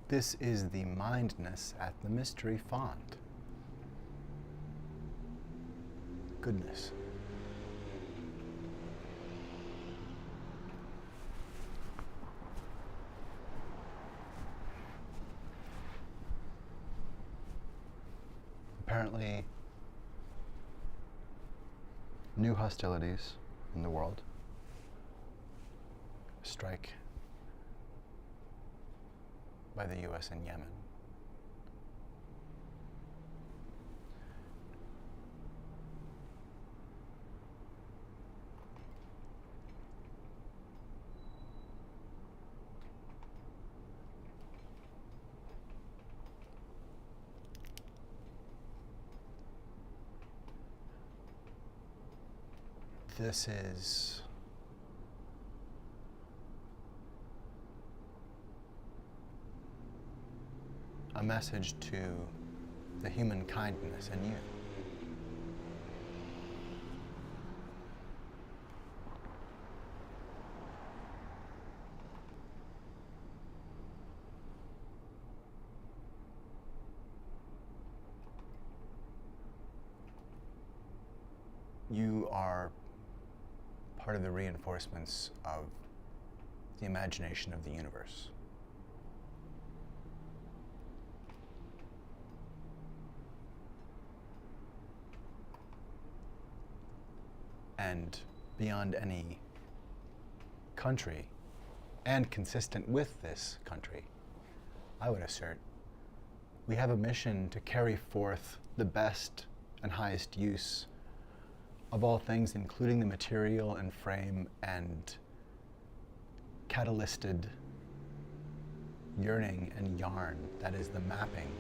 This is the mindness at the mystery font. Goodness. Apparently, new hostilities in the world. Strike by the US in Yemen. This is a message to the human kindness in you. You are part of the reinforcements of the imagination of the universe. And beyond any country, and consistent with this country, I would assert, we have a mission to carry forth the best and highest use of all things, including the material and frame and catalysted yearning and yarn that is the mapping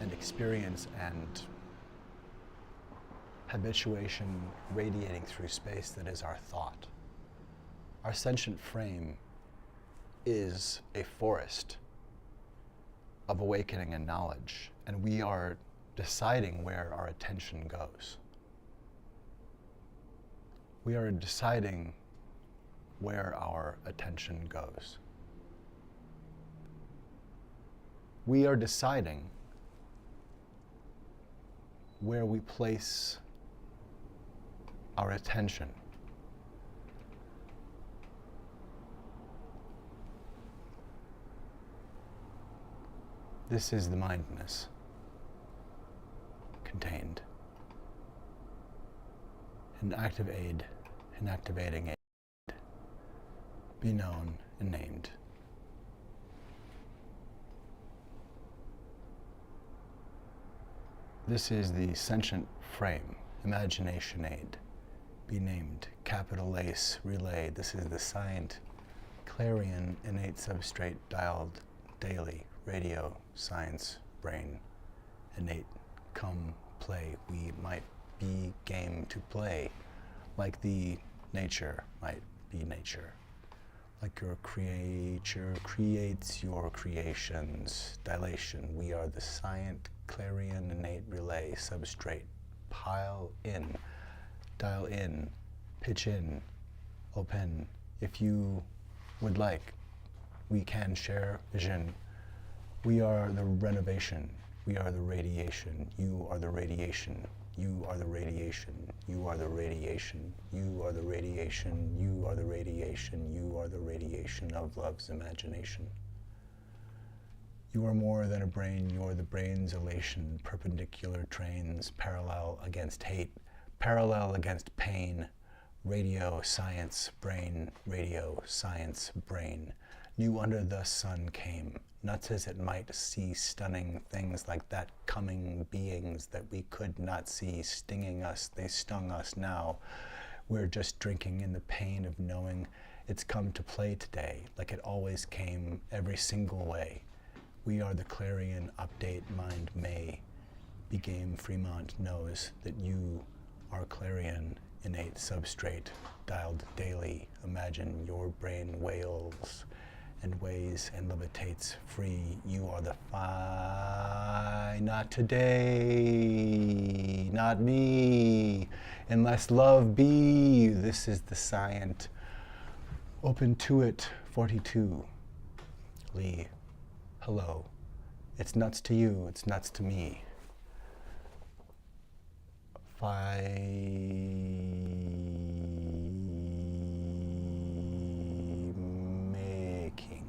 and experience and habituation radiating through space that is our thought. Our sentient frame is a forest of awakening and knowledge, and we are deciding where our attention goes. We are deciding where our attention goes. We are deciding where we place our attention. This is the mindness contained. An active aid, an activating aid. Be known and named. This is the sentient frame, imagination aid. Be named, capital ACE relay. This is the scient clarion innate substrate dialed daily radio science brain innate come play. We might be game to play, like the nature might be nature, like your creature creates your creations. Dilation. We are the scient clarion innate relay substrate. Pile in. Dial in, pitch in, open. If you would like, we can share vision. We are the renovation. We are the radiation. You are the radiation. You are the radiation. You are the radiation. You are the radiation. You are the radiation. You are the radiation of love's imagination. You are more than a brain. You are the brain's elation. Perpendicular trains, parallel against hate. Parallel against pain, radio, science, brain, radio, science, brain. New under the sun came, nuts as it might see stunning things like that coming beings that we could not see, stinging us, they stung us now. We're just drinking in the pain of knowing it's come to play today, like it always came, every single way. We are the clarion update mind may. Be game Fremont knows that you our clarion, innate substrate, dialed daily. Imagine your brain wails and weighs and levitates free. You are the not today, not me, unless love be. This is the scient. Ope Intuit 42. Lee hello. It's nuts to you, it's nuts to me. Making.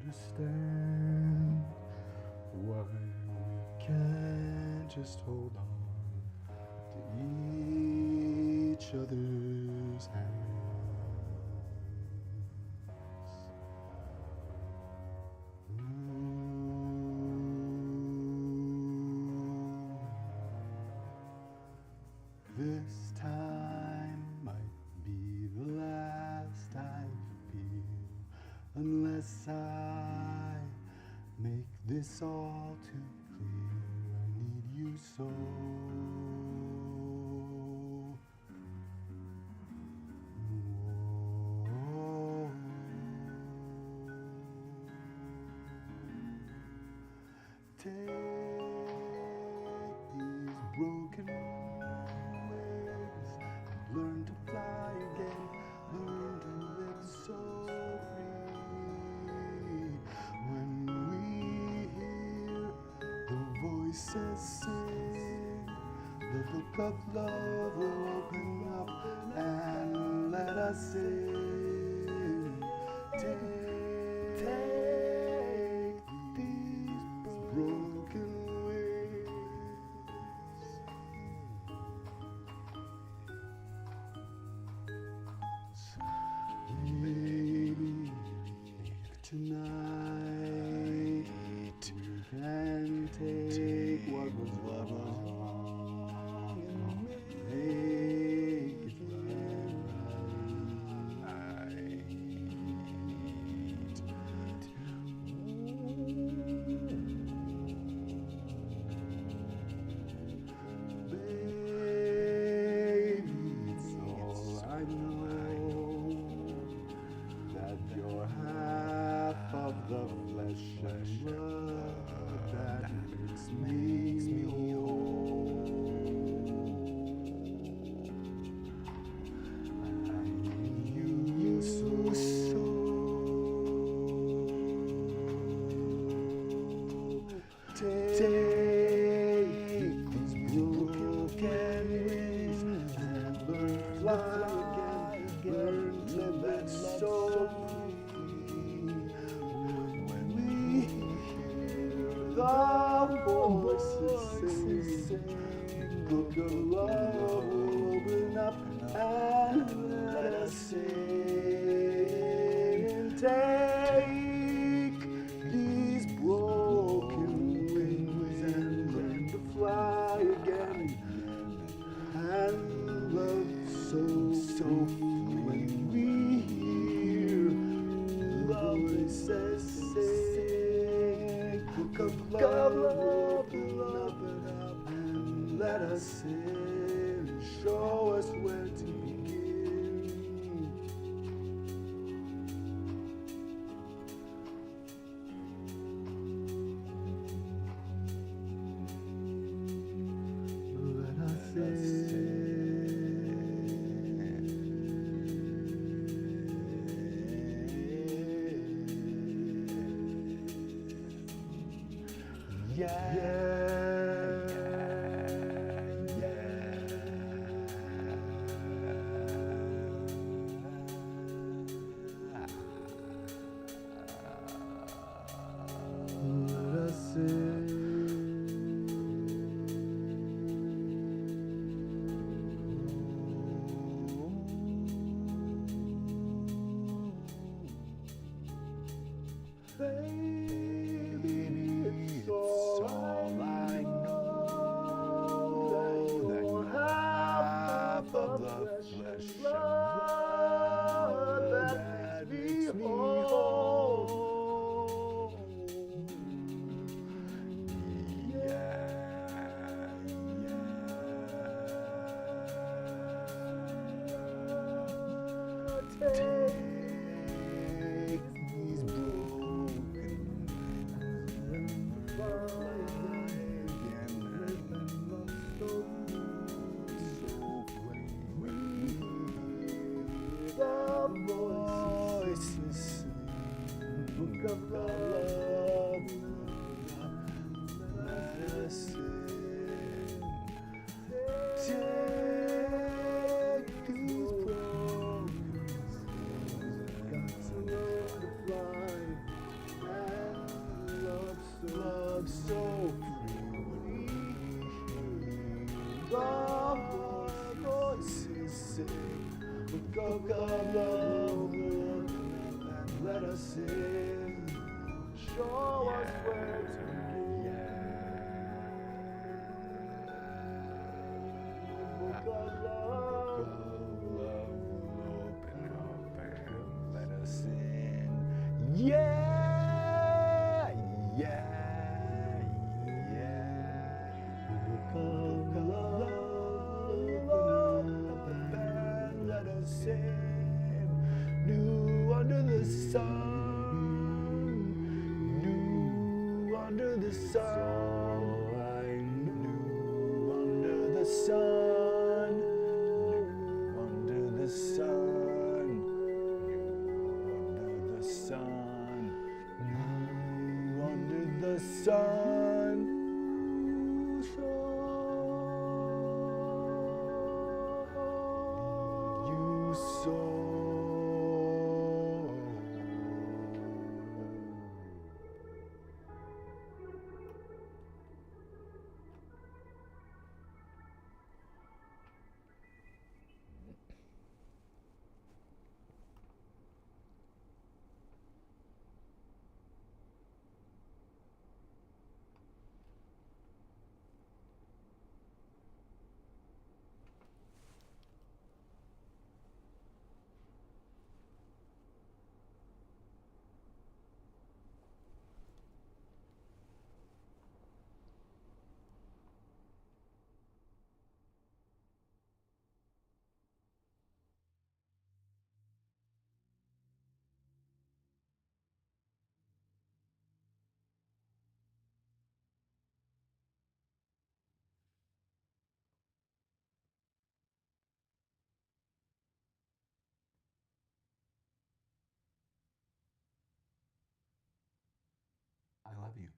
Understand why we can't just hold on to each other's hands. This time might be the last I feel, unless I make this all too clear. I need you so. Whoa. Take these broken wings, learn to fly again, learn to live so free. When we hear the voices sing, the book of love will open up and let us in. Take these broken wings. Maybe tonight we can take what was wrong and make it right. Baby, it's all I know, that you're half of the flesh and blood that makes me whole. I need you so. Take these broken wings and learn to fly again, learn to let so free. When we hear the voices sing, the book of love will open up and let us in. Take these broken wings and learn to fly again, and love so free. When we hear the voices sing, book of love will open up and let us in, show us where to begin. Let us Baby, it's all I know that you're half of the flesh and blood that makes me whole. Take these broken and the voices sing book of love. Let us sing. Take these broken got to learn to fly and love so free. The voices sing book of love, and let us sing. Show us where to begin. Book of love, open up and let us in. Yeah. Book of love, open up and let us in. New under the sun, new under the sun, new under the sun, new under the sun, new under the sun, new under the sun. You so. I love you.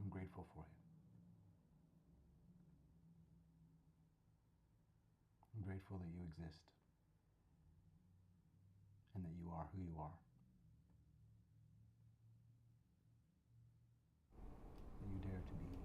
I'm grateful for you. I'm grateful that you exist and that you are who you are. That you dare to be you.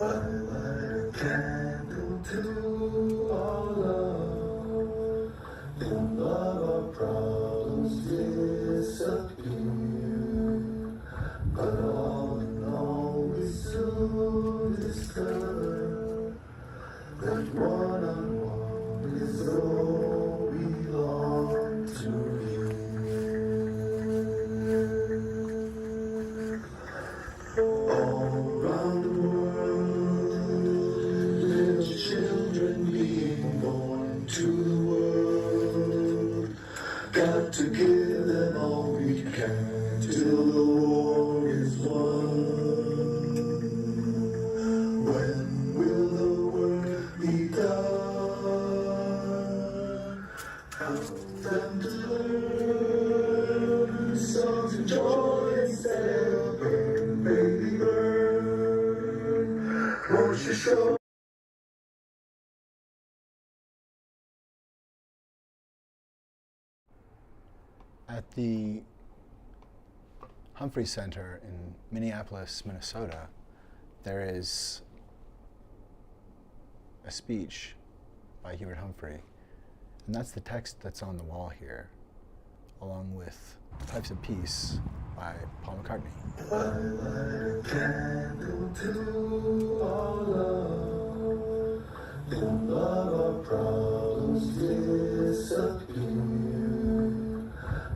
I light a candle to our love, in love our problems disappear. But all in all we soon discover that one-on-one is all we long to hear. All around the world, little children being born to the world. Got to give them all we can till the war is won. When will the work be done? Help them to learn songs of joy and celebrate, baby bird. Won't you show? At the Humphrey Center in Minneapolis, Minnesota, there is a speech by Hubert Humphrey, and that's the text that's on the wall here, along with Pipes of Peace by Paul McCartney. I light a candle to our love, in love our problems disappear.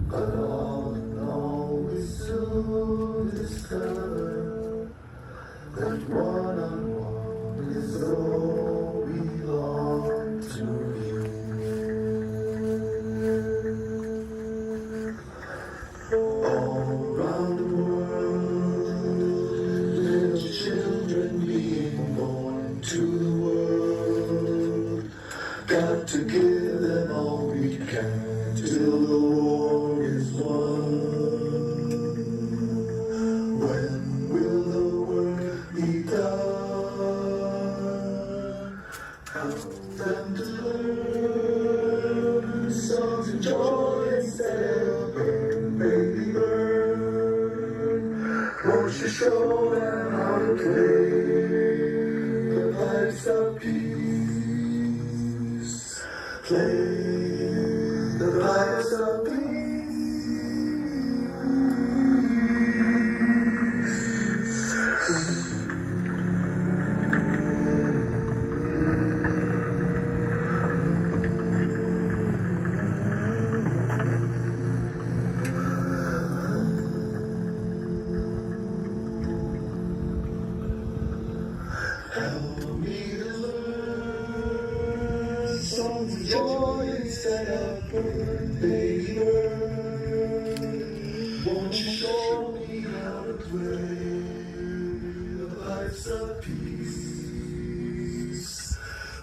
But all in all we soon discover that one-on-one is all we long to hear. All around the world, little children being born to the world. Got to give them all we can till the war is won. When will the work be done? Help them to learn songs of joy and celebrate, baby bird. Won't you show them how to play the pipes of peace? Play the pipes of peace. Help me to learn songs of joy instead of burn, baby bird. Won't you show me how to play the pipes of peace?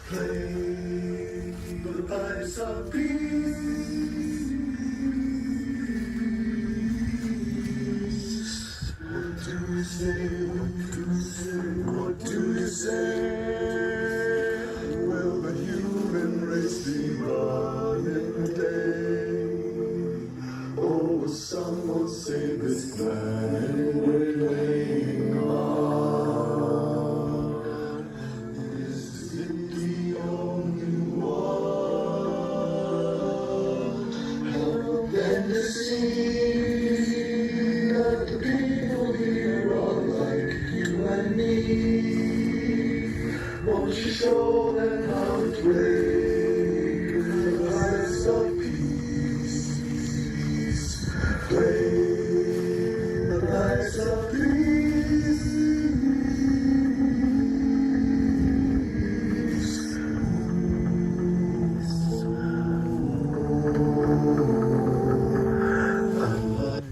Play the pipes of peace. What do you say? What do you say? What do you say? Will the human race be run in a day? Or will someone save this planet we're laying on? Is it the only one? Help them to see that the people here are like you and me. Won't you show them how to play the pipes of peace? Play the pipes of peace. I light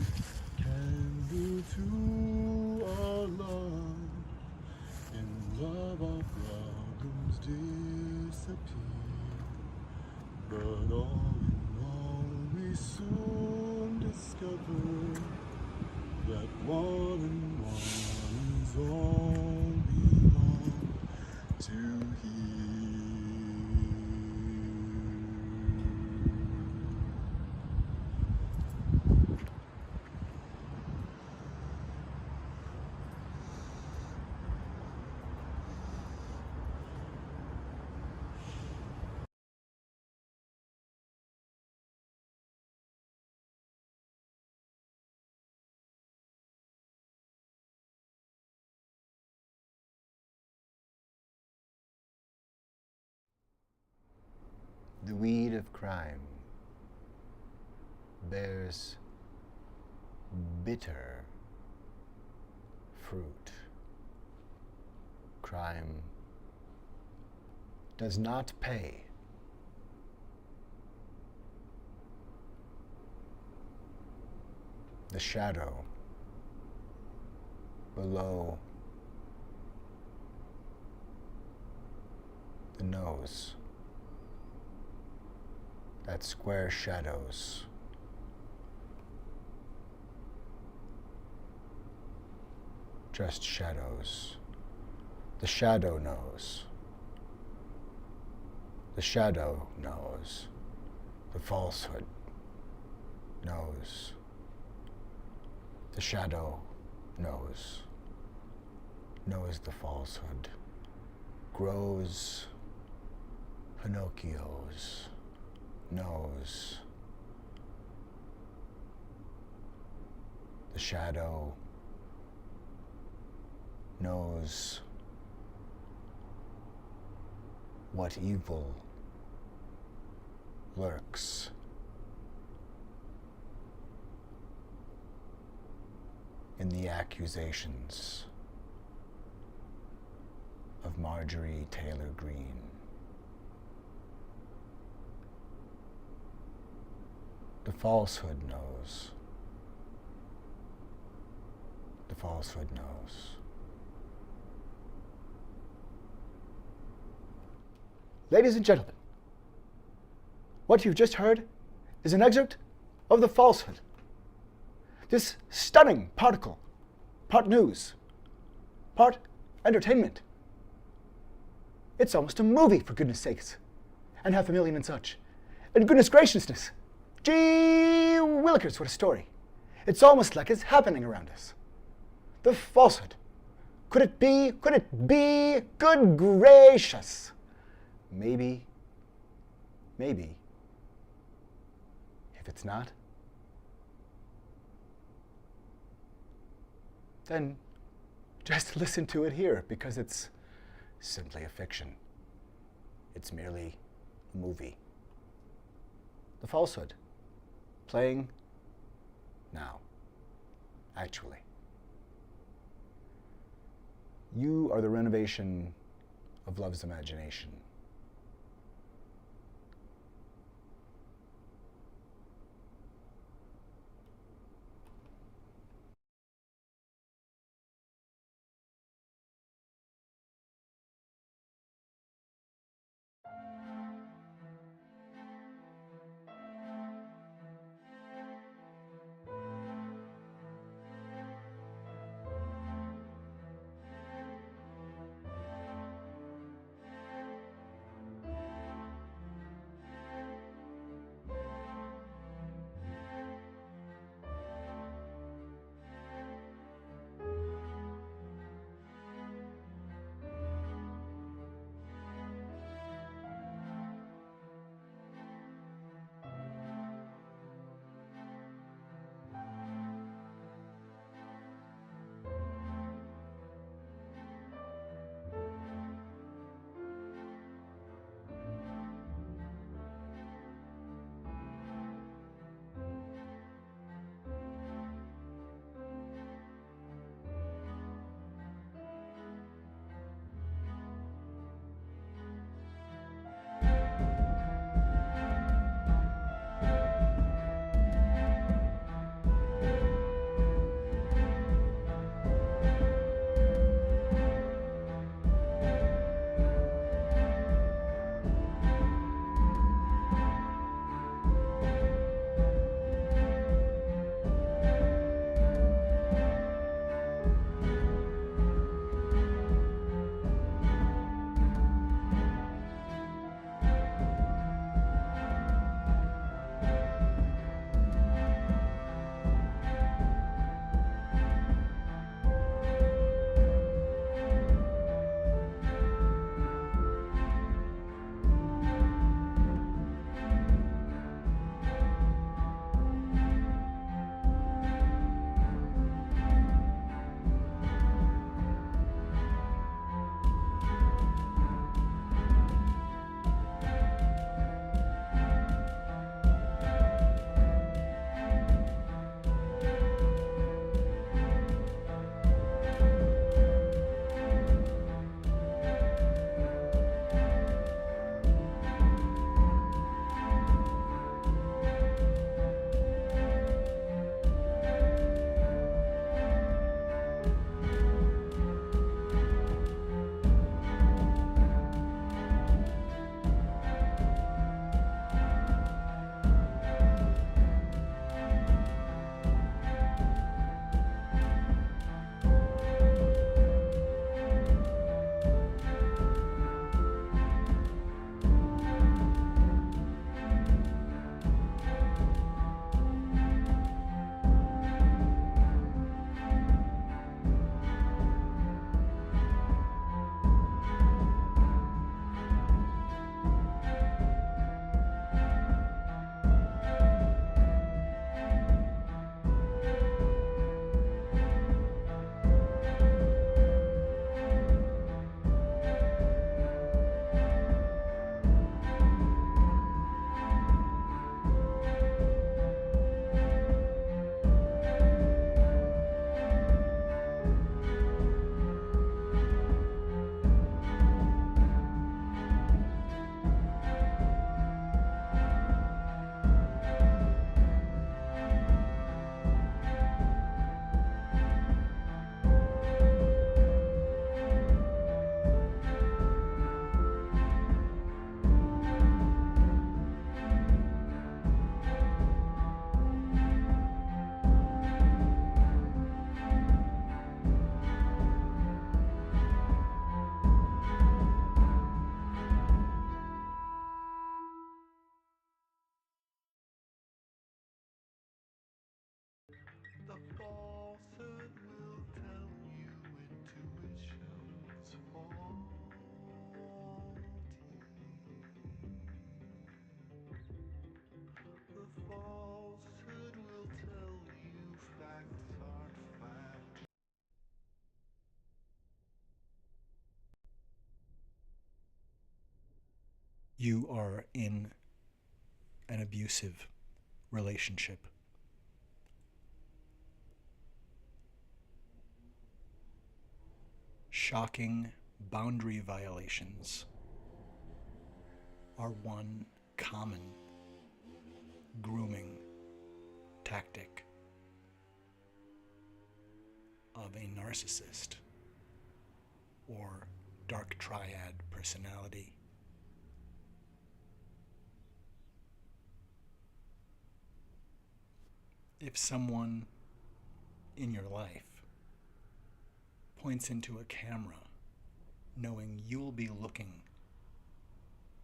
candle to our love. In love our problems disappear. But all in all we soon discover that one and one is all we long to hear. of crime bears bitter fruit. Crime does not pay. The shadow below the nose, that square shadows, just shadows. The shadow knows. The shadow knows. The falsehood knows. The shadow knows. Knows the falsehood. Grows Pinocchios. Knows. The shadow knows what evil lurks in the accusations of Marjorie Taylor Greene. The falsehood knows. The falsehood knows. Ladies and gentlemen, what you've just heard is an excerpt of The Falsehood. This stunning particle, part news, part entertainment. It's almost a movie, for goodness sakes, and 500,000 and such. And goodness graciousness, gee willikers, what a story. It's almost like it's happening around us. The falsehood. Could it be? Could it be? Good gracious. Maybe. If it's not, then just listen to it here, because it's simply a fiction. It's merely a movie. The Falsehood, playing now, actually. You are the renovation of love's imagination. falsehood will tell you intuition's faulty. The falsehood will tell you facts aren't fact. You are in an abusive relationship. Shocking boundary violations are one common grooming tactic of a narcissist or dark triad personality. If someone in your life points into a camera knowing you'll be looking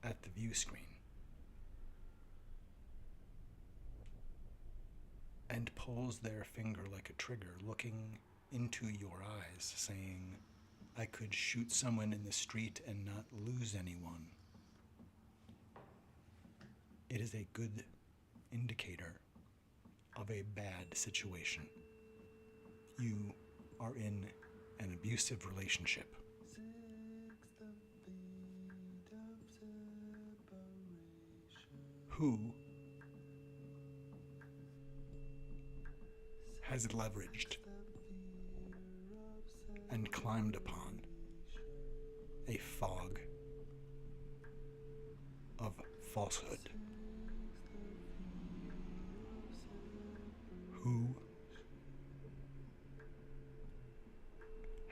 at the view screen and pulls their finger like a trigger, looking into your eyes, saying, I could shoot someone in the street and not lose anyone, it is a good indicator of a bad situation. You are in an abusive relationship. Who has leveraged and climbed upon a fog of falsehood? Who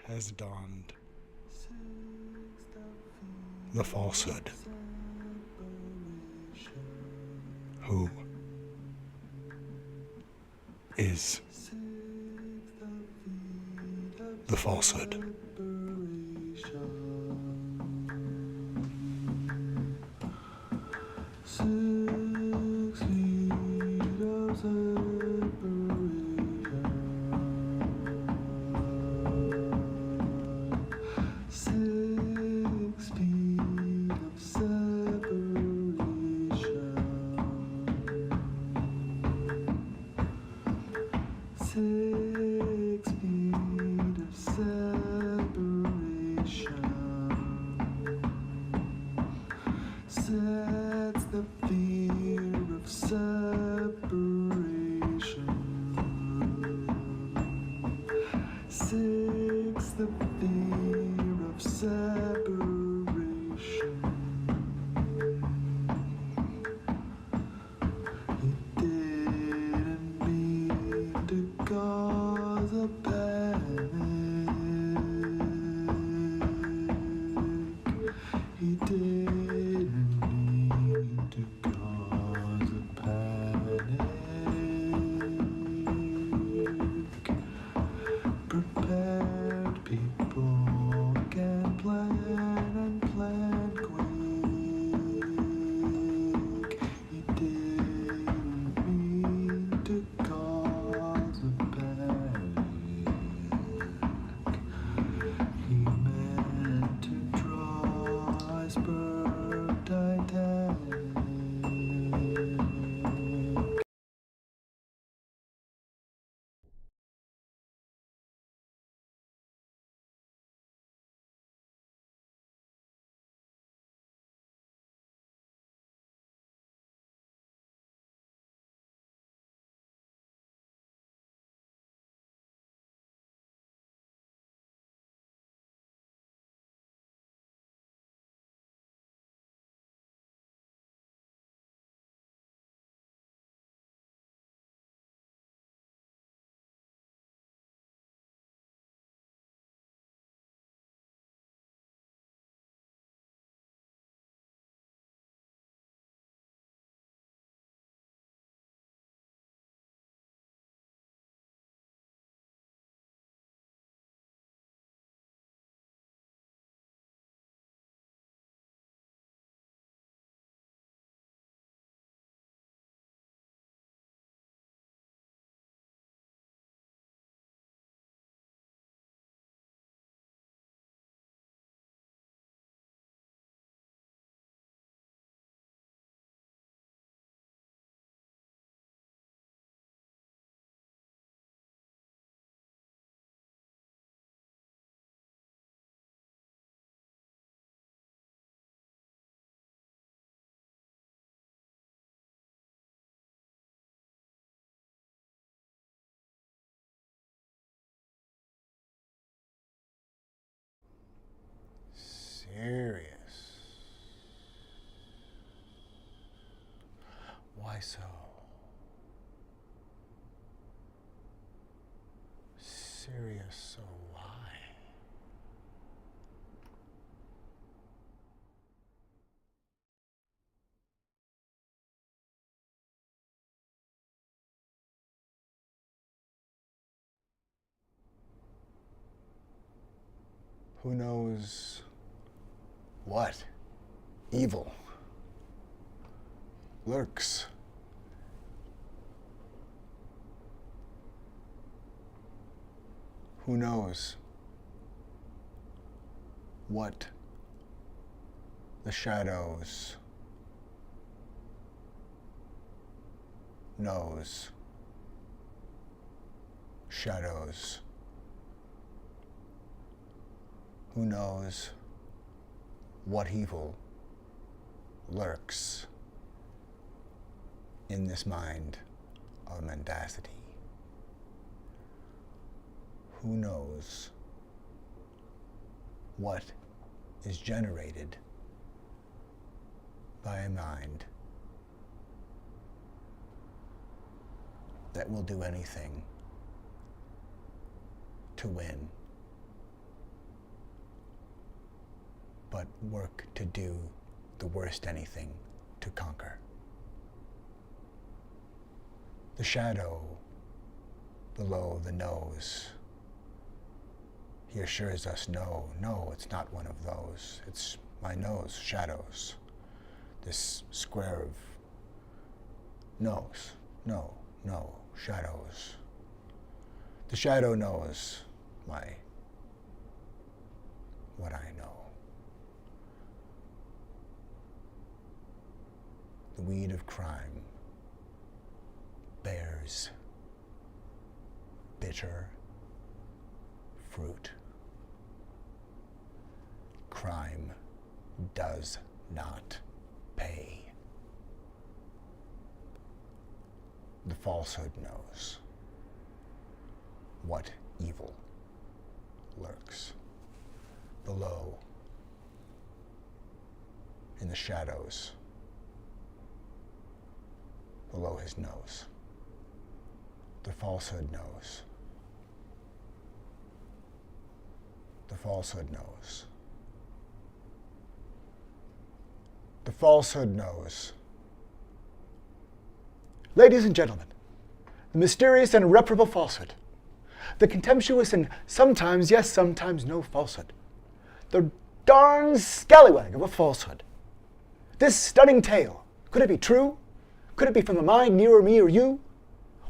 has donned the falsehood? Who is the falsehood? Sets the fear of separation. 6, the fear of separation. He didn't mean to cause a panic. He didn't mean to cause a panic. Prepared people can plan and plan quick. He didn't mean to cause a panic. serious, so why? Who knows what evil lurks who knows what the shadows knows shadows who knows what evil lurks in this mind of mendacity. Who knows what is generated by a mind that will do anything to win, but work to do the worst anything to conquer. The shadow below the nose, he assures us, no, it's not one of those. It's my nose, shadows. This square of nose, no, shadows. The shadow knows what I know. The weed of crime bears bitter fruit. Crime does not pay. The falsehood knows what evil lurks below in the shadows below his nose. The falsehood knows. The falsehood knows. The falsehood knows. Ladies and gentlemen, the mysterious and irreparable falsehood, the contemptuous and sometimes yes, sometimes no falsehood, the darn scallywag of a falsehood. This stunning tale, could it be true? Could it be from a mind nearer me or you?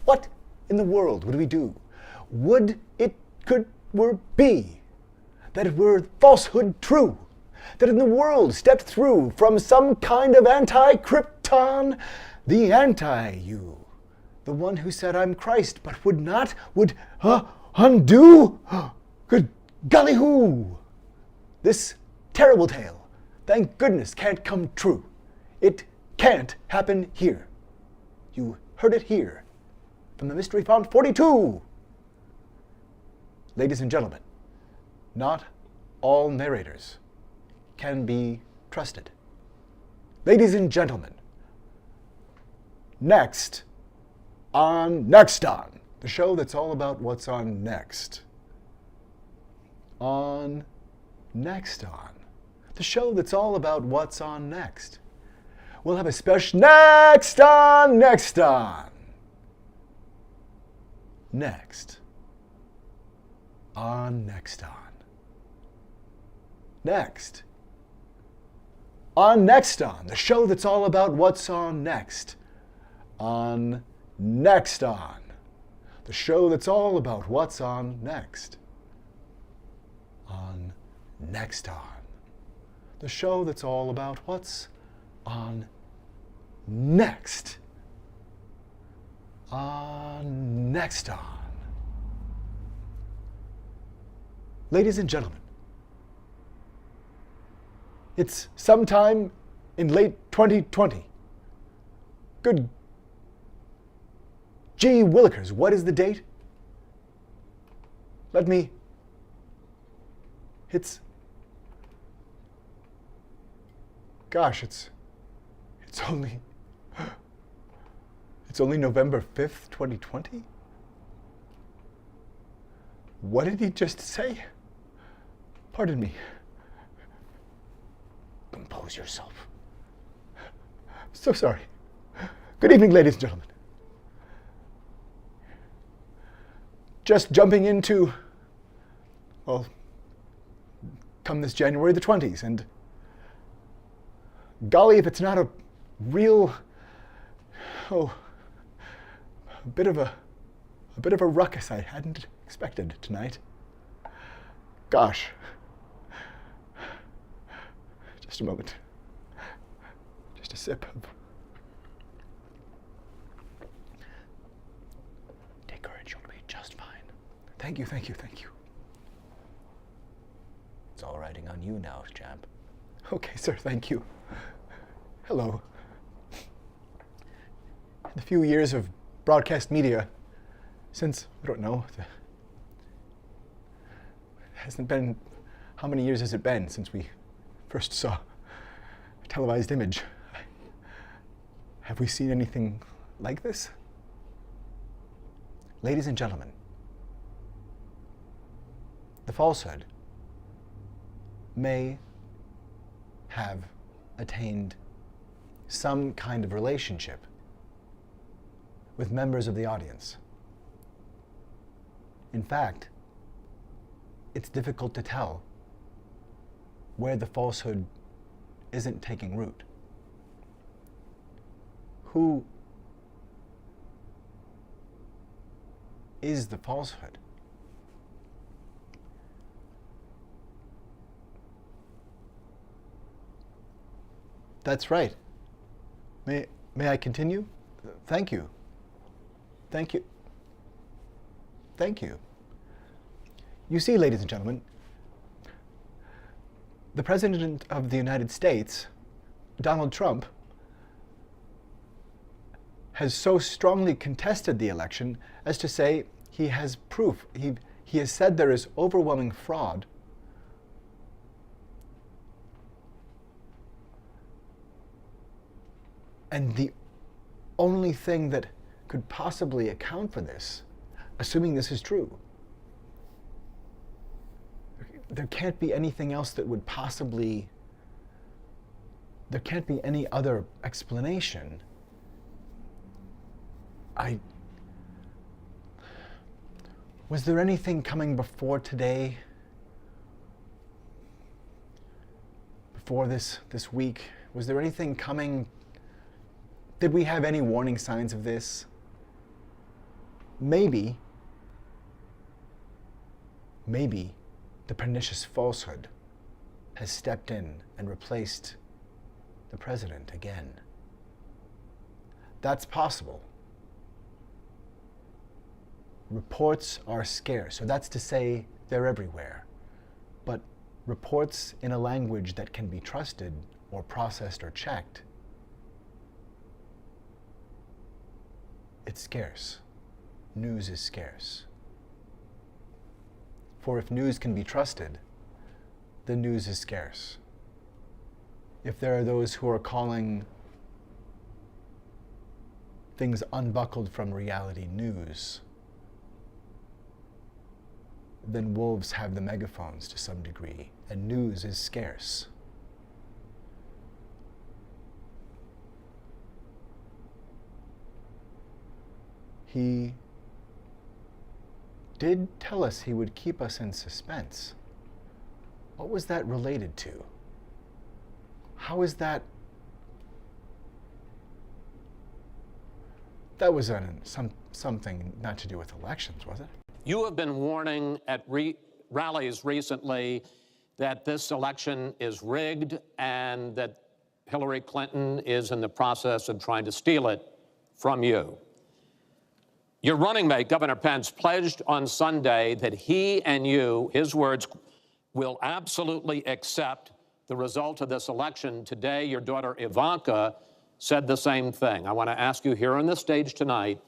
What in the world would we do? Would it were be that it were falsehood true? That in the world stepped through from some kind of anti-Krypton, the anti-you, the one who said I'm Christ, but would undo? Good golly hoo! This terrible tale, thank goodness, can't come true. It can't happen here. You heard it here, from the Mystery Font 42. Ladies and gentlemen, not all narrators can be trusted. Ladies and gentlemen, next on, the show that's all about what's on next. On, the show that's all about what's on next. We'll have a special next on. Next on Next on. On Next On, the show that's all about what's on next. On Next On, the show that's all about what's on next. On Next On, the show that's all about what's on next. On Next On. Ladies and gentlemen, it's sometime in late 2020. Good gee willikers, what is the date? It's only November 5th, 2020? What did he just say? Pardon me. Compose yourself. So sorry. Good evening, ladies and gentlemen. Just jumping into, well, come this January the 20s, and golly, if it's not a real, a bit of a ruckus I hadn't expected tonight. Gosh. Just a moment. Just a sip of. Take courage, you'll be just fine. Thank you, thank you, thank you. It's all riding on you now, champ. Okay, sir, thank you. Hello. In the few years of broadcast media, since, I don't know, hasn't been, how many years has it been since we first saw a televised image? Have we seen anything like this? Ladies and gentlemen, the falsehood may have attained some kind of relationship with members of the audience. In fact, it's difficult to tell where the falsehood isn't taking root. Who is the falsehood? That's right. May I continue? Thank you. Thank you. Thank you. You see, ladies and gentlemen, the President of the United States, Donald Trump, has so strongly contested the election as to say he has proof. He has said there is overwhelming fraud. And the only thing that could possibly account for this, assuming this is true, there can't be anything else that would possibly, there can't be any other explanation. Was there anything coming before today, before this week? Was there anything coming? Did we have any warning signs of this? Maybe the pernicious falsehood has stepped in and replaced the president again. That's possible. Reports are scarce, so that's to say they're everywhere. But reports in a language that can be trusted or processed or checked, it's scarce. News is scarce. For if news can be trusted, then news is scarce. If there are those who are calling things unbuckled from reality news, then wolves have the megaphones to some degree, and news is scarce. He did tell us he would keep us in suspense. What was that related to? How is that? That was something not to do with elections, was it? You have been warning at rallies recently that this election is rigged and that Hillary Clinton is in the process of trying to steal it from you. Your running mate, Governor Pence, pledged on Sunday that he and you, his words, will absolutely accept the result of this election. Today, your daughter Ivanka said the same thing. I want to ask you here on the stage tonight,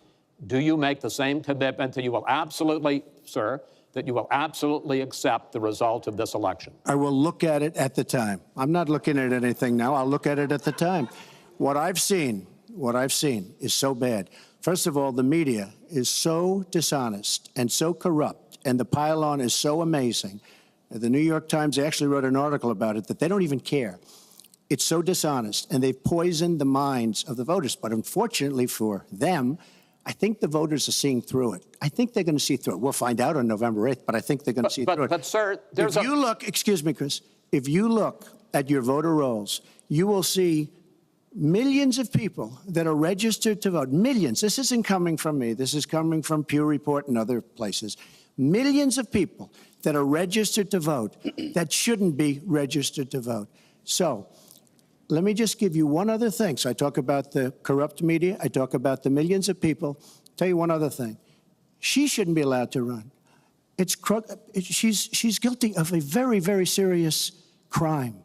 do you make the same commitment that you will absolutely, sir, that you will absolutely accept the result of this election? I will look at it at the time. I'm not looking at anything now. I'll look at it at the time. What I've seen is so bad. First of all, the media is so dishonest and so corrupt and the pile-on is so amazing. The New York Times actually wrote an article about it that they don't even care. It's so dishonest, and they've poisoned the minds of the voters. But unfortunately for them, I think the voters are seeing through it. I think they're going to see through it. We'll find out on November 8th, but I think they're going to see through it. But, sir, there's if you look, excuse me, Chris, if you look at your voter rolls, you will see millions of people that are registered to vote. Millions. This isn't coming from me. This is coming from Pew Report and other places. Millions of people that are registered to vote that shouldn't be registered to vote. So let me just give you one other thing. So I talk about the corrupt media. I talk about the millions of people. Tell you one other thing. She shouldn't be allowed to run. She's guilty of a very, very serious crime.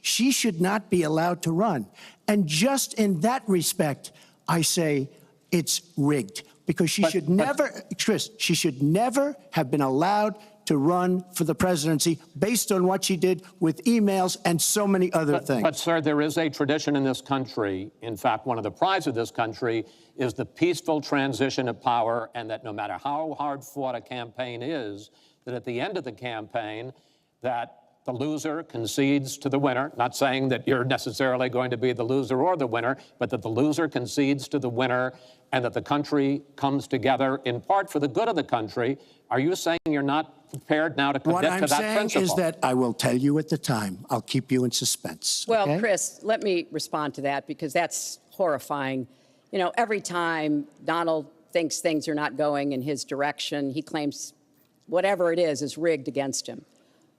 She should not be allowed to run. And just in that respect, I say it's rigged, because she should never, Chris, she should never have been allowed to run for the presidency based on what she did with emails and so many other things. But, sir, there is a tradition in this country. In fact, one of the prides of this country is the peaceful transition of power, and that no matter how hard fought a campaign is, that at the end of the campaign, that the loser concedes to the winner, not saying that you're necessarily going to be the loser or the winner, but that the loser concedes to the winner and that the country comes together in part for the good of the country. Are you saying you're not prepared now to commit to that principle? What I'm saying is that I will tell you at the time. I'll keep you in suspense. Well, okay? Chris, let me respond to that, because that's horrifying. You know, every time Donald thinks things are not going in his direction, he claims whatever it is rigged against him.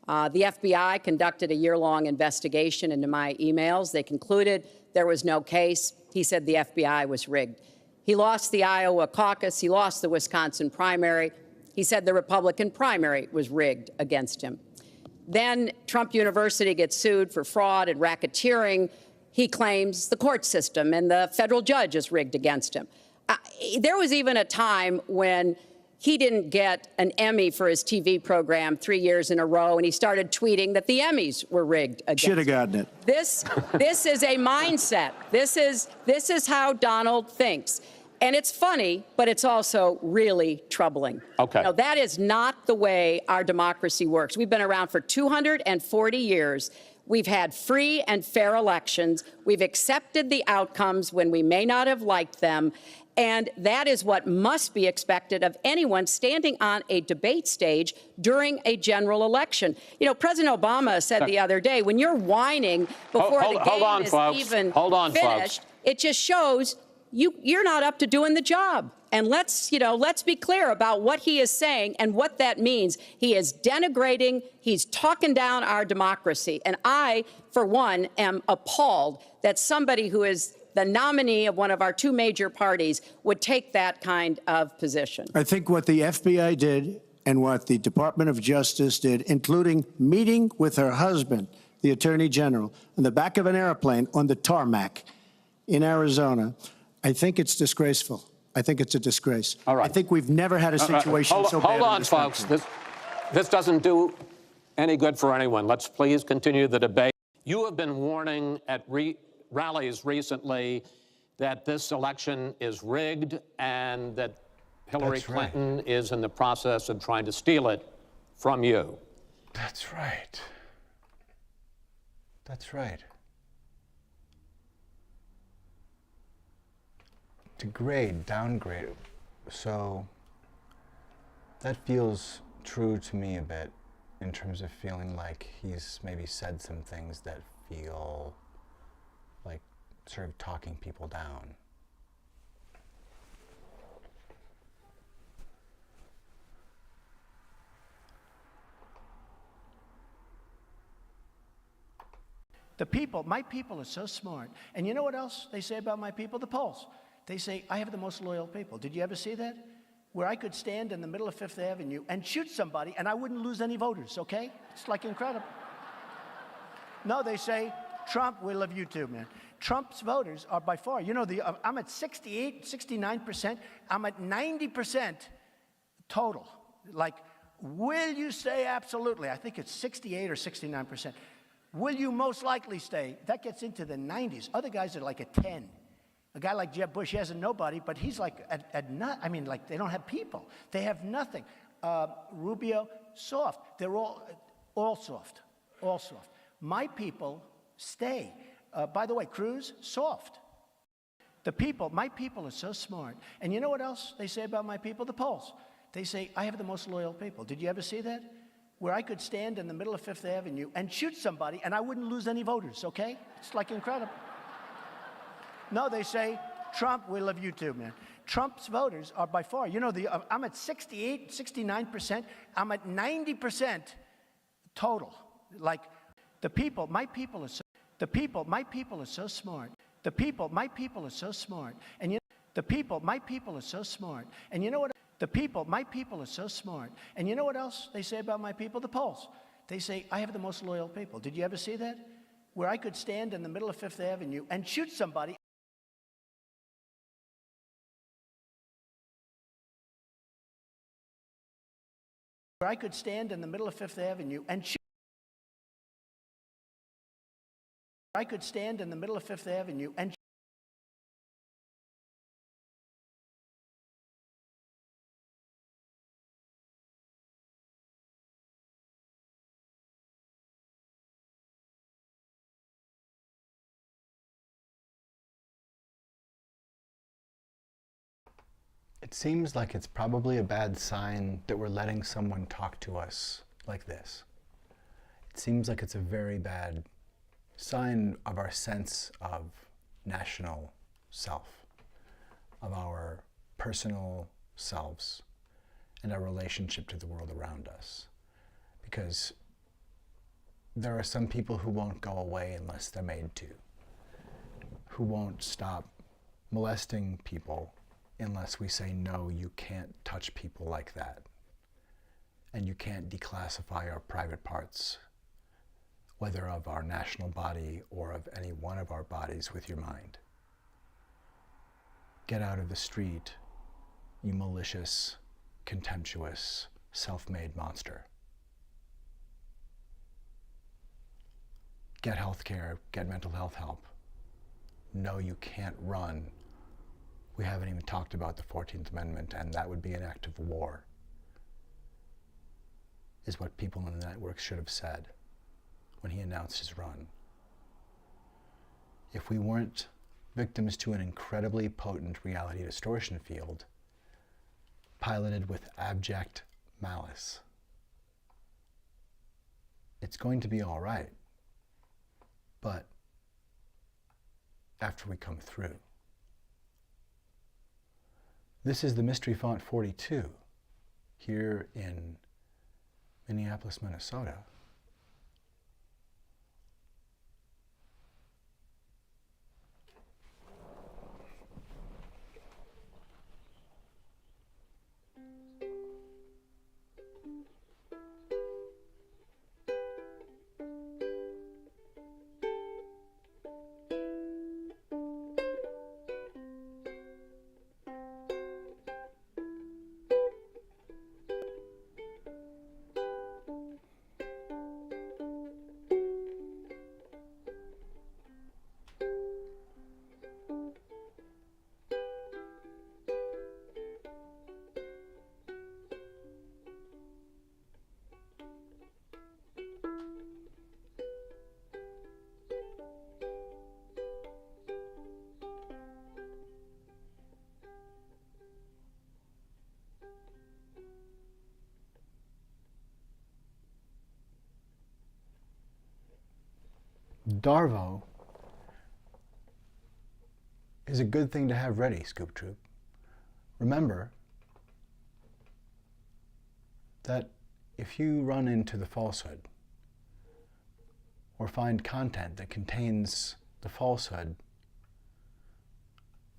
The FBI conducted a year-long investigation into my emails. They concluded there was no case. He said the FBI was rigged. He lost the Iowa caucus. He lost the Wisconsin primary. He said the Republican primary was rigged against him. Then Trump University gets sued for fraud and racketeering. He claims the court system and the federal judge is rigged against him. There was even a time when he didn't get an Emmy for his TV program 3 years in a row, and he started tweeting that the Emmys were rigged against him. Should have gotten it. This is a mindset. This is how Donald thinks. And it's funny, but it's also really troubling. Okay. Now, that is not the way our democracy works. We've been around for 240 years. We've had free and fair elections. We've accepted the outcomes when we may not have liked them. And that is what must be expected of anyone standing on a debate stage during a general election. You know, President Obama said the other day, when you're whining before the game is even finished, it just shows you're not up to doing the job. And let's be clear about what he is saying and what that means. He is denigrating, he's talking down our democracy. And I, for one, am appalled that somebody who is the nominee of one of our two major parties would take that kind of position. I think what the FBI did and what the Department of Justice did, including meeting with her husband, the Attorney General, in the back of an airplane on the tarmac in Arizona, I think it's disgraceful. I think it's a disgrace. All right. I think we've never had a situation so bad. Hold on, folks. This doesn't do any good for anyone. Let's please continue the debate. You have been warning at rallies recently that this election is rigged and that Hillary Clinton is in the process of trying to steal it from you. That's right. That's right. Degrade, downgrade. So that feels true to me a bit in terms of feeling like he's maybe said some things that feel like sort of talking people down. The people, my people are so smart. And you know what else they say about my people? The polls. They say, I have the most loyal people. Did you ever see that? Where I could stand in the middle of Fifth Avenue and shoot somebody and I wouldn't lose any voters, okay? It's like incredible. No, they say, Trump, we love you too, man. Trump's voters are by far, you know, I'm at 68, 69%. I'm at 90% total. Like, will you stay? Absolutely. I think it's 68 or 69%. Will you most likely stay? That gets into the 90s. Other guys are like at 10. A guy like Jeb Bush, he has a nobody, but he's like I mean, like they don't have people. They have nothing. Rubio, soft. They're all soft, all soft. My people stay. By the way, Cruz, soft. My people are so smart. And you know what else they say about my people? The polls. They say, I have the most loyal people. Did you ever see that? Where I could stand in the middle of Fifth Avenue and shoot somebody and I wouldn't lose any voters, okay? It's like incredible. No, they say, Trump, we love you too, man. Trump's voters are by far, you know, I'm at 68, 69%. I'm at 90% total. Like, my people are so smart. My people are so smart. And my people are so smart. And you know what? My people are so smart. And you know what else they say about my people? The polls. They say, I have the most loyal people. Did you ever see that? Where I could stand in the middle of Fifth Avenue and shoot somebody. Where I could stand in the middle of Fifth Avenue and shoot. I could stand in the middle of Fifth Avenue and It seems like it's probably a bad sign that we're letting someone talk to us like this. It seems like it's a very bad sign of our sense of national self, of our personal selves, and our relationship to the world around us. Because there are some people who won't go away unless they're made to, who won't stop molesting people unless we say, no, you can't touch people like that. And you can't declassify our private parts, whether of our national body or of any one of our bodies, with your mind. Get out of the street, you malicious, contemptuous, self-made monster. Get health care, get mental health help. No, you can't run. We haven't even talked about the 14th Amendment, and that would be an act of war, is what people in the network should have said when he announced his run. If we weren't victims to an incredibly potent reality distortion field, piloted with abject malice, it's going to be all right. But after we come through. This is the Mystery Font 42 here in Minneapolis, Minnesota. Darvo is a good thing to have ready, Scoop Troop. Remember that if you run into the falsehood or find content that contains the falsehood,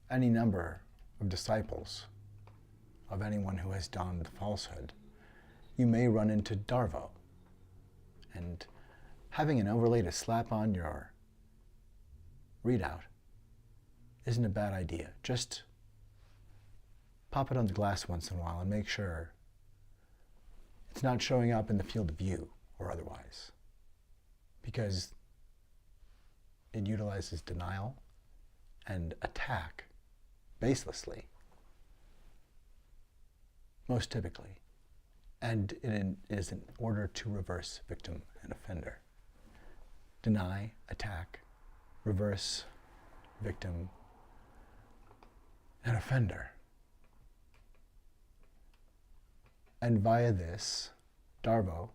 any number of disciples of anyone who has donned falsehood, you may run into Darvo. And having an overlay to slap on your readout isn't a bad idea. Just pop it on the glass once in a while and make sure it's not showing up in the field of view or otherwise, because it utilizes denial and attack baselessly, most typically, And it is in order to reverse victim and offender. Deny, attack, reverse victim and offender. And via this, Darvo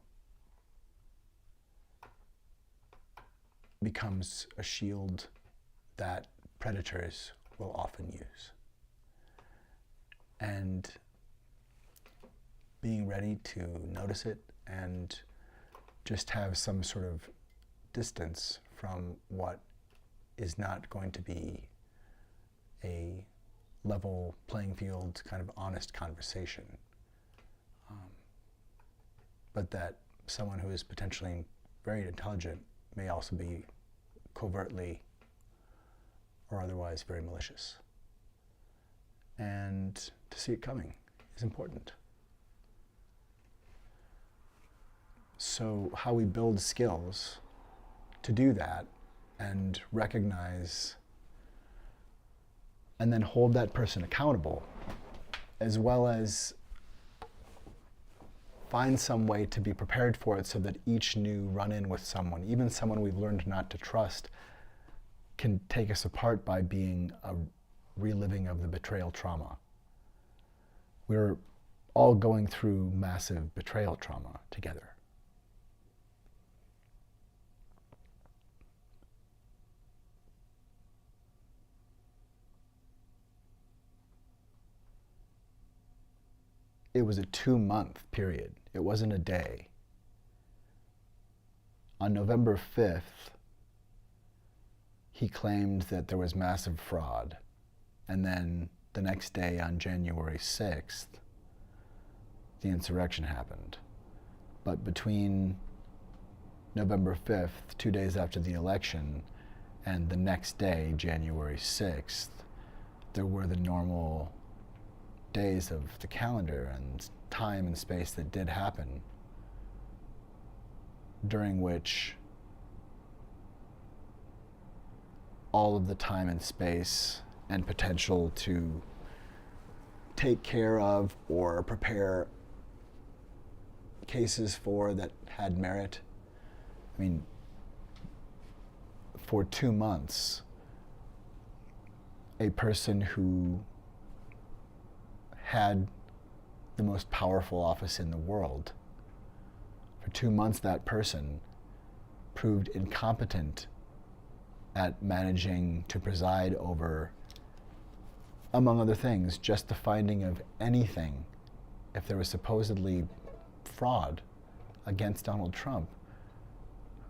becomes a shield that predators will often use. And being ready to notice it and just have some sort of distance from what is not going to be a level playing field kind of honest conversation. But that someone who is potentially very intelligent may also be covertly or otherwise very malicious. And to see it coming is important. So how we build skills to do that and recognize and then hold that person accountable, as well as find some way to be prepared for it so that each new run-in with someone, even someone we've learned not to trust, can take us apart by being a reliving of the betrayal trauma. We're all going through massive betrayal trauma together. It was a 2-month period. It wasn't a day. On November 5th, he claimed that there was massive fraud. And then the next day, on January 6th, the insurrection happened. But between November 5th, 2 days after the election, and the next day, January 6th, there were the normal days of the calendar and time and space that did happen, during which all of the time and space and potential to take care of or prepare cases for that had merit. I mean, for 2 months, a person who had the most powerful office in the world, for 2 months that person proved incompetent at managing to preside over, among other things, just the finding of anything. If there was supposedly fraud against Donald Trump,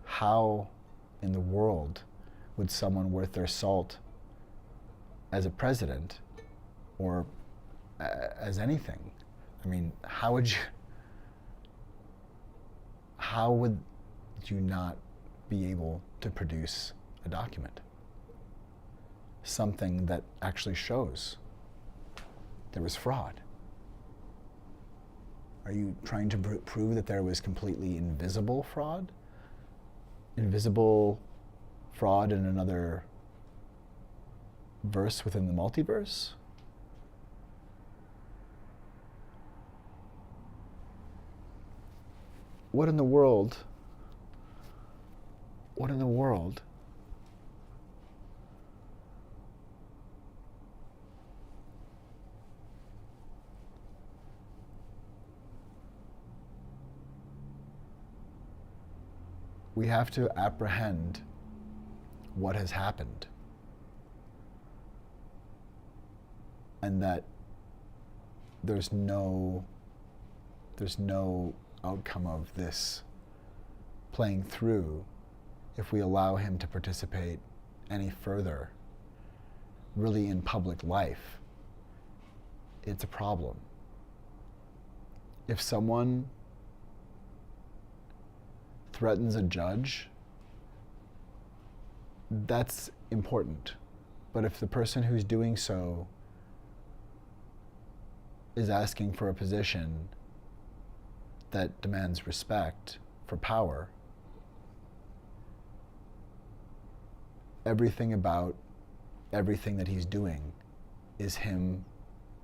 how in the world would someone worth their salt as a president or as anything? I mean, how would you not be able to produce a document? Something that actually shows there was fraud. Are you trying to prove that there was completely invisible fraud? Invisible fraud in another verse within the multiverse? What in the world? What in the world? We have to apprehend what has happened, and that there's no outcome of this playing through if we allow him to participate any further really in public life. It's a problem. If someone threatens a judge, that's important. But if the person who's doing so is asking for a position that demands respect for power, everything about everything that he's doing is him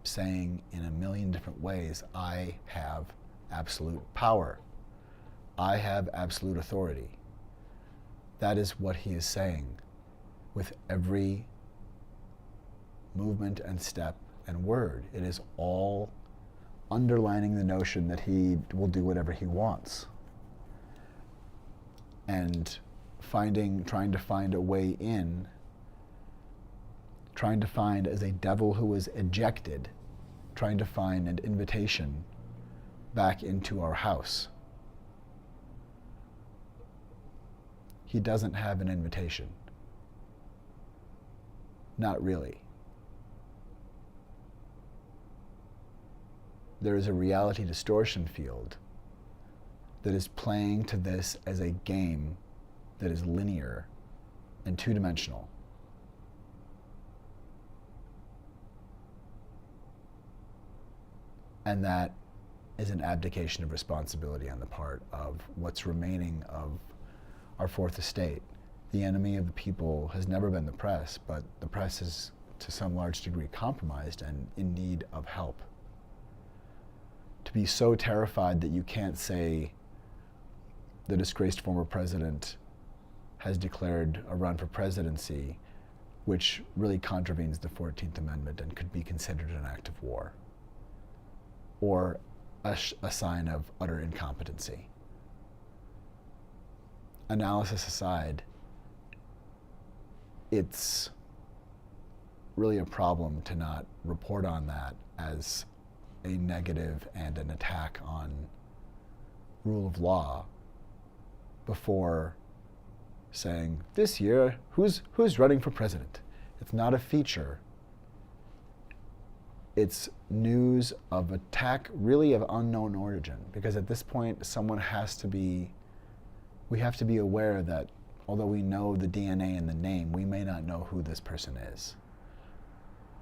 saying in a million different ways, I have absolute power. I have absolute authority. That is what he is saying with every movement and step and word. It is all underlining the notion that he will do whatever he wants. And trying to find a way in, trying to find, as a devil who was ejected, trying to find an invitation back into our house. He doesn't have an invitation. Not really. There is a reality distortion field that is playing to this as a game that is linear and two-dimensional. And that is an abdication of responsibility on the part of what's remaining of our fourth estate. The enemy of the people has never been the press, but the press is to some large degree compromised and in need of help. To be so terrified that you can't say the disgraced former president has declared a run for presidency, which really contravenes the 14th Amendment and could be considered an act of war, or a sign of utter incompetency. Analysis aside, it's really a problem to not report on that as a negative and an attack on rule of law before saying, this year, who's running for president? It's not a feature. It's news of attack really of unknown origin, because at this point we have to be aware that although we know the DNA and the name, we may not know who this person is.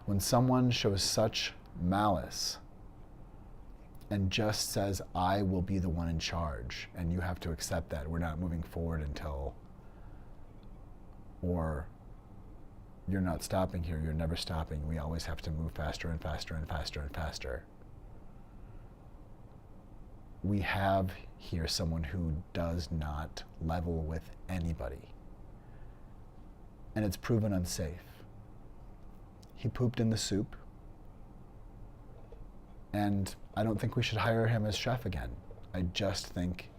When someone shows such malice and just says, I will be the one in charge, and you have to accept that, we're not moving forward until, or you're not stopping here, you're never stopping, we always have to move faster and faster and faster and faster. We have here someone who does not level with anybody. And it's proven unsafe. He pooped in the soup. And I don't think we should hire him as chef again. I just think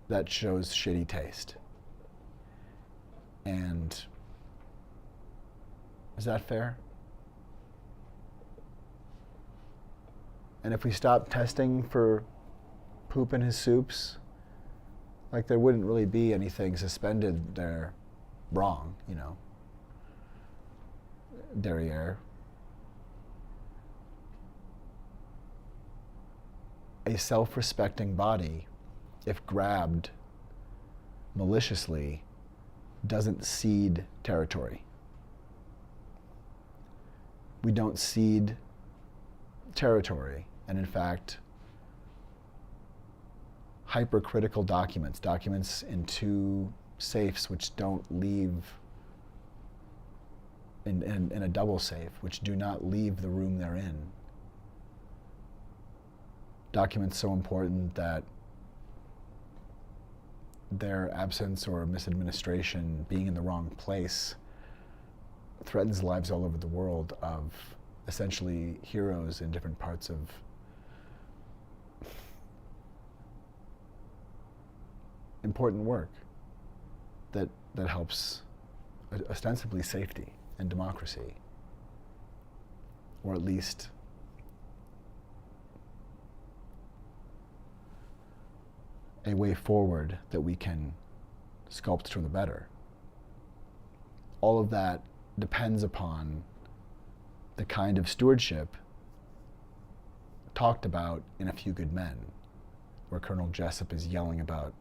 that shows shitty taste. And is that fair? And if we stop testing for poop in his soups, like there wouldn't really be anything suspended there wrong, you know. Derriere. A self-respecting body, if grabbed maliciously, doesn't cede territory. We don't cede territory. And in fact, hypercritical documents in two safes which don't leave, in a double safe, which do not leave the room they're in. Documents so important that their absence or misadministration, being in the wrong place, threatens lives all over the world of essentially heroes in different parts of important work that helps ostensibly safety and democracy, or at least a way forward that we can sculpt for the better. All of that depends upon the kind of stewardship talked about in A Few Good Men, where Colonel Jessup is yelling about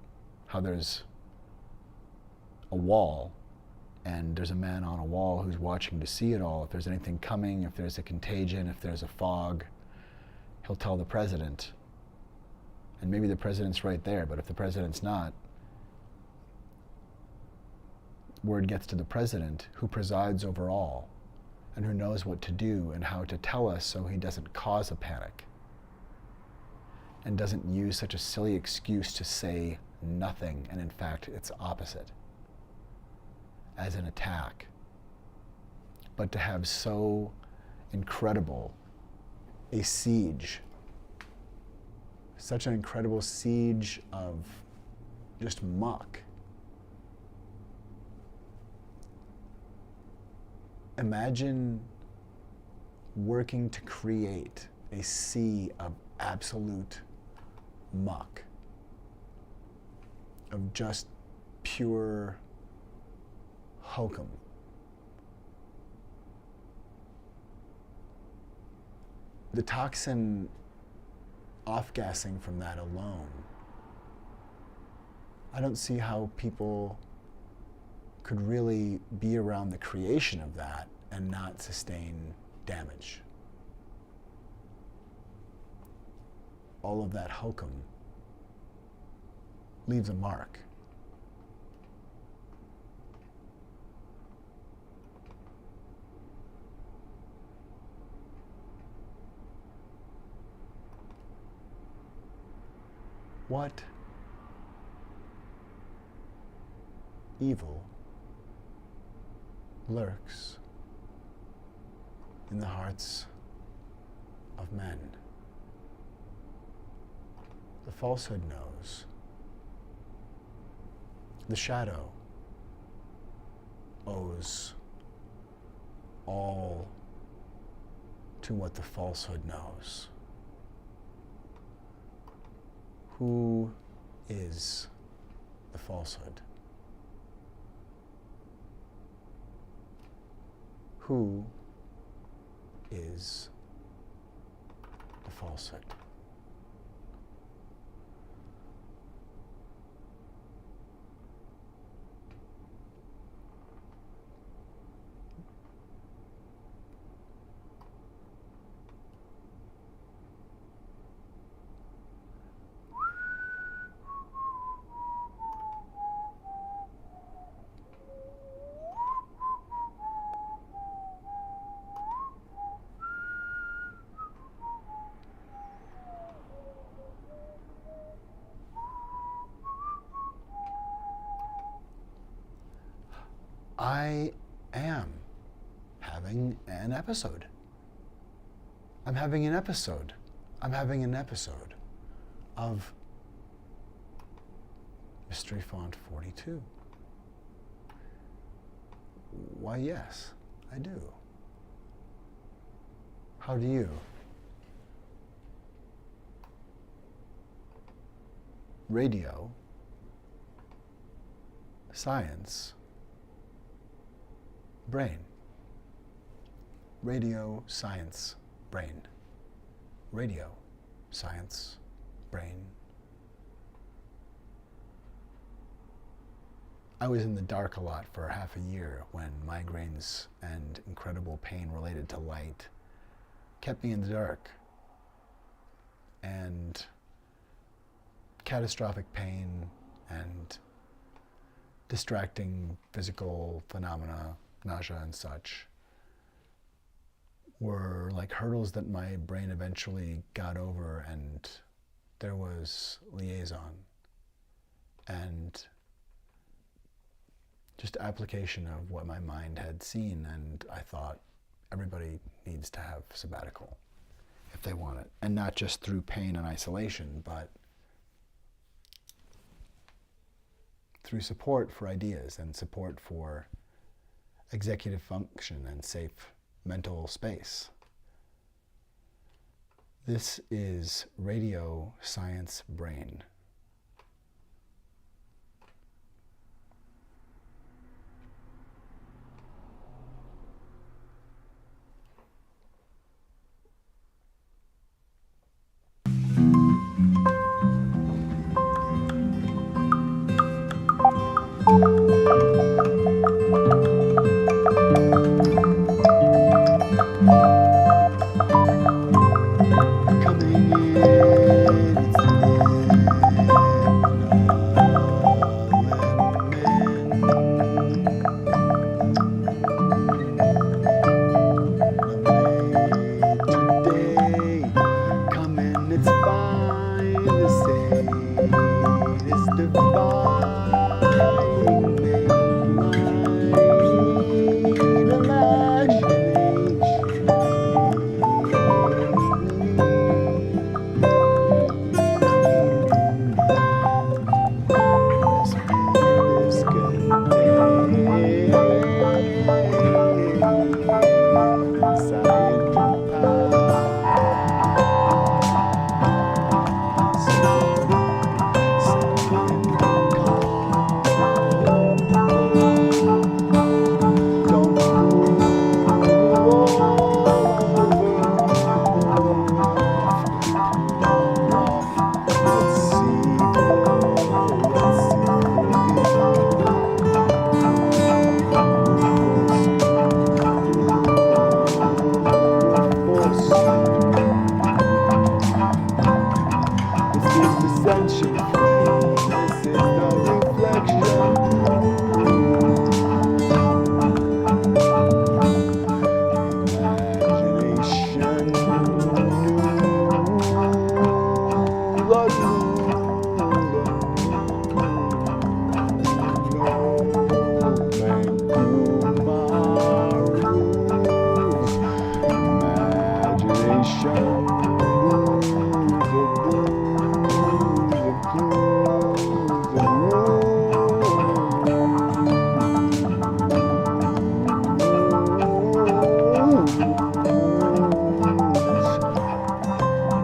how there's a wall and there's a man on a wall who's watching to see it all. If there's anything coming, if there's a contagion, if there's a fog, he'll tell the president. And maybe the president's right there, but if the president's not, word gets to the president, who presides over all and who knows what to do and how to tell us so he doesn't cause a panic. and doesn't use such a silly excuse to say nothing, and in fact it's opposite, as an attack. But to have so incredible a siege, such an incredible siege of just muck. Imagine working to create a sea of absolute muck, of just pure hokum. The toxin off-gassing from that alone, I don't see how people could really be around the creation of that and not sustain damage. All of that hokum leaves a mark. What evil lurks in the hearts of men? The falsehood knows. The shadow owes all to what the falsehood knows. Who is the falsehood? Who is the falsehood? I am having an episode. I'm having an episode. I'm having an episode of Mystery Font 42. Why, yes, I do. How do you? Radio, science, brain. Radio, science, brain. Radio, science, brain. I was in the dark a lot for half a year when migraines and incredible pain related to light kept me in the dark. And catastrophic pain and distracting physical phenomena, nausea and such, were like hurdles that my brain eventually got over, and there was liaison and just application of what my mind had seen, and I thought everybody needs to have sabbatical if they want it, and not just through pain and isolation, but through support for ideas and support for executive function and safe mental space. This is Radio Science Brain. Coming in, it's same is dividing mainline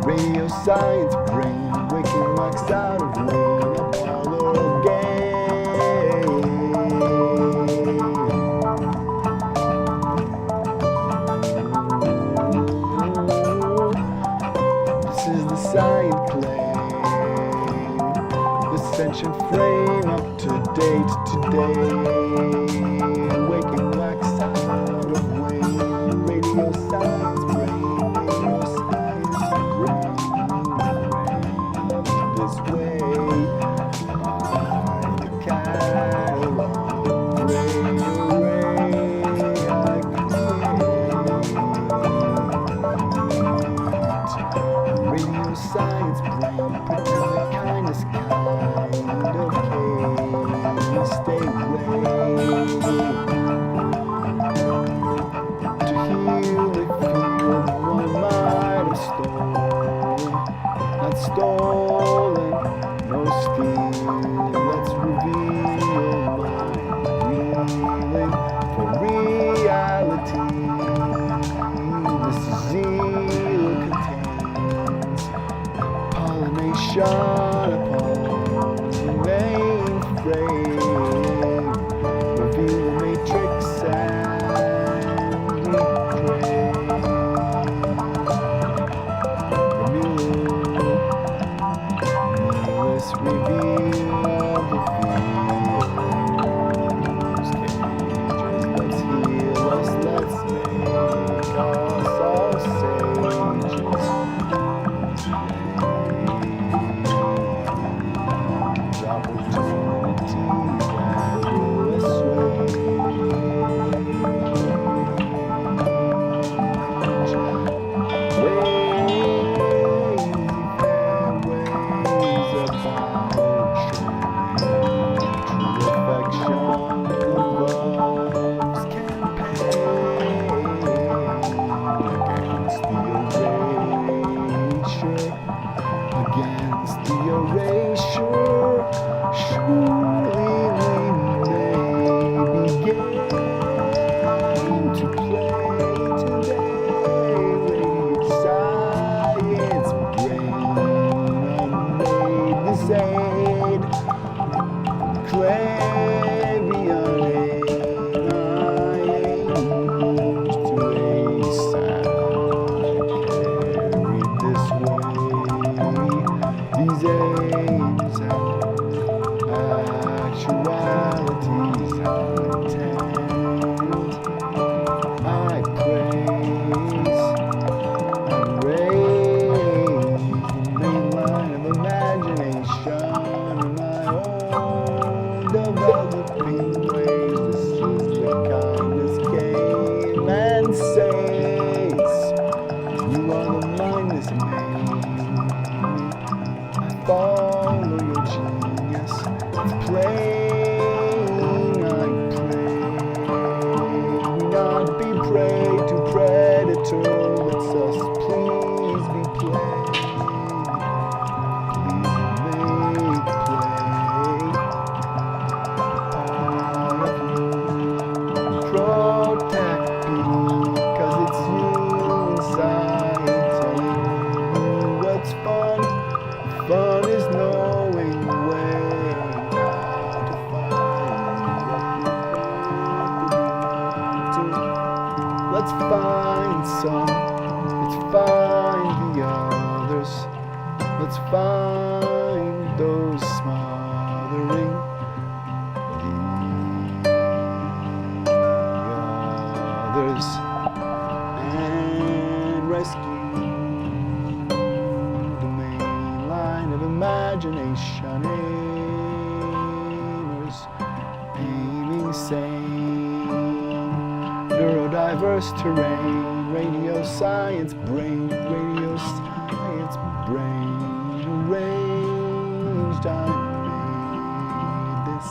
Radio science brain, waking wax out of rain, Apollo game. This is the science claim, the sentient frame up to date today. Waking wax out of rain, radio science brain, radio science brain. This way, by the catalog, ray I create. Radio science brain, pretend the kindest kind of case. Stay away. To heal the field one might have stolen, not stolen, no stealing. Let's reveal my reeling for reality. This zeal contains pollination upon the mainframe. Reveal the matrix and let's reveal the fears, cages, let's heal us, let's make us all sages. Opportunities that will assuage. Against the erasure, surely we may begin to play today. Radiant science brain, unmade this aid, clarion to a side carried this way. These aims have actualities have intent. I praise and raise the main line of imagination in my own developing ways. This is the kindest game and says you are the mindless man. I follow your genius. It's plain, I pray we not be prey to predator. Let's us please be play. Please make play. Protect me, 'cause it's you inside telling me what's fun. Fun is knowing when how to find what we want to do. Let's find some, let's find the others. Let's find those smothering the others and rescue the main line of imagination aimers, aiming sane, neurodiverse terrain, radio science brain, radio science brain, arranged. I made this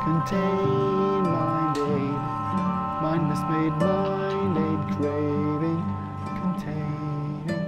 contain mind aid, mindless made mind aid craving containing.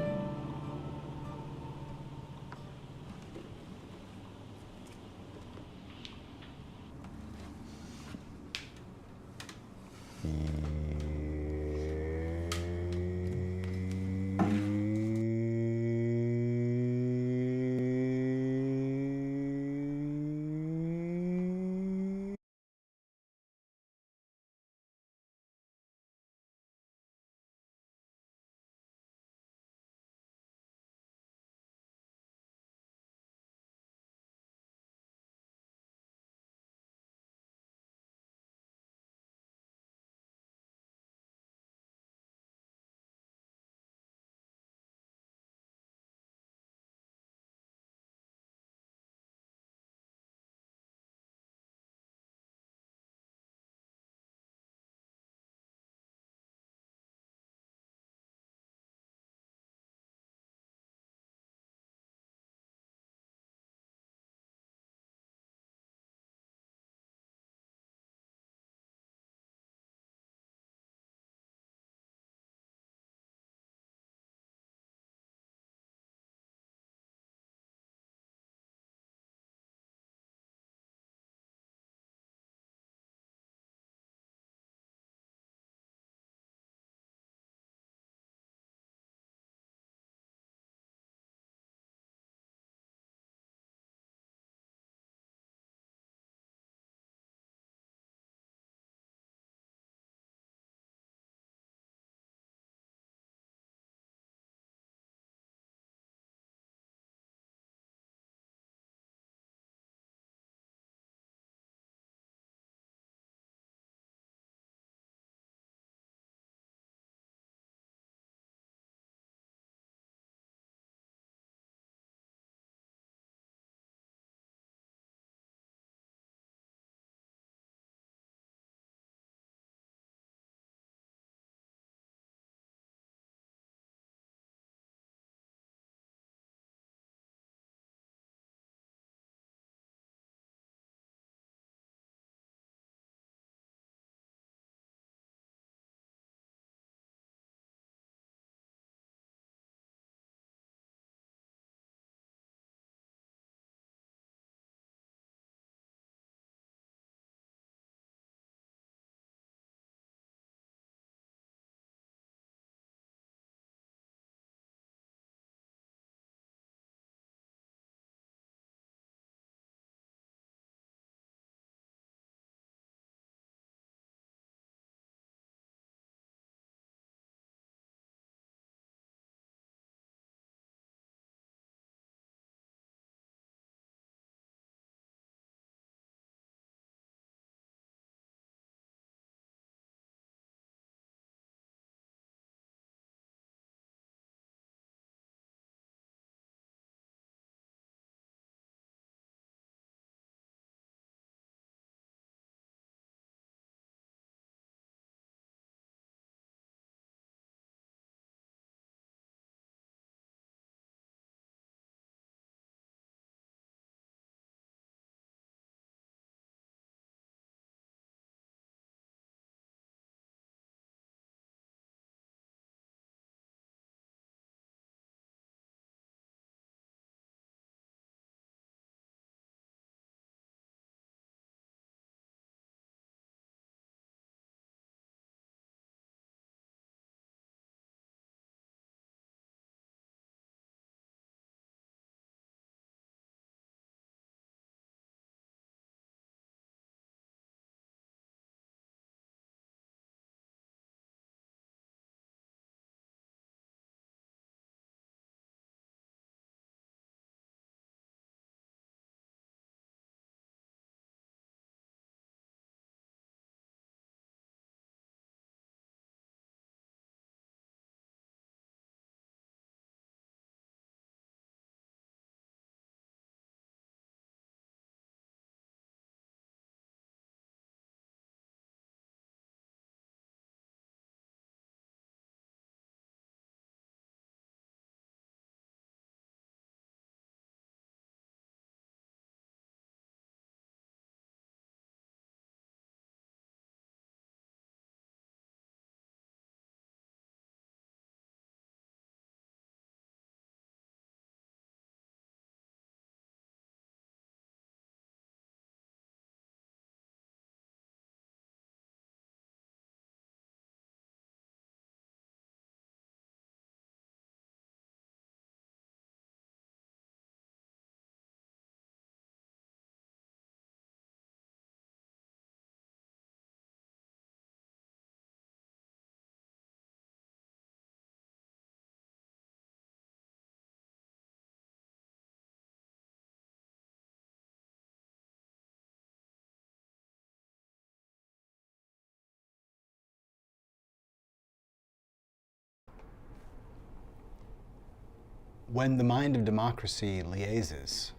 when the mind of democracy liaises,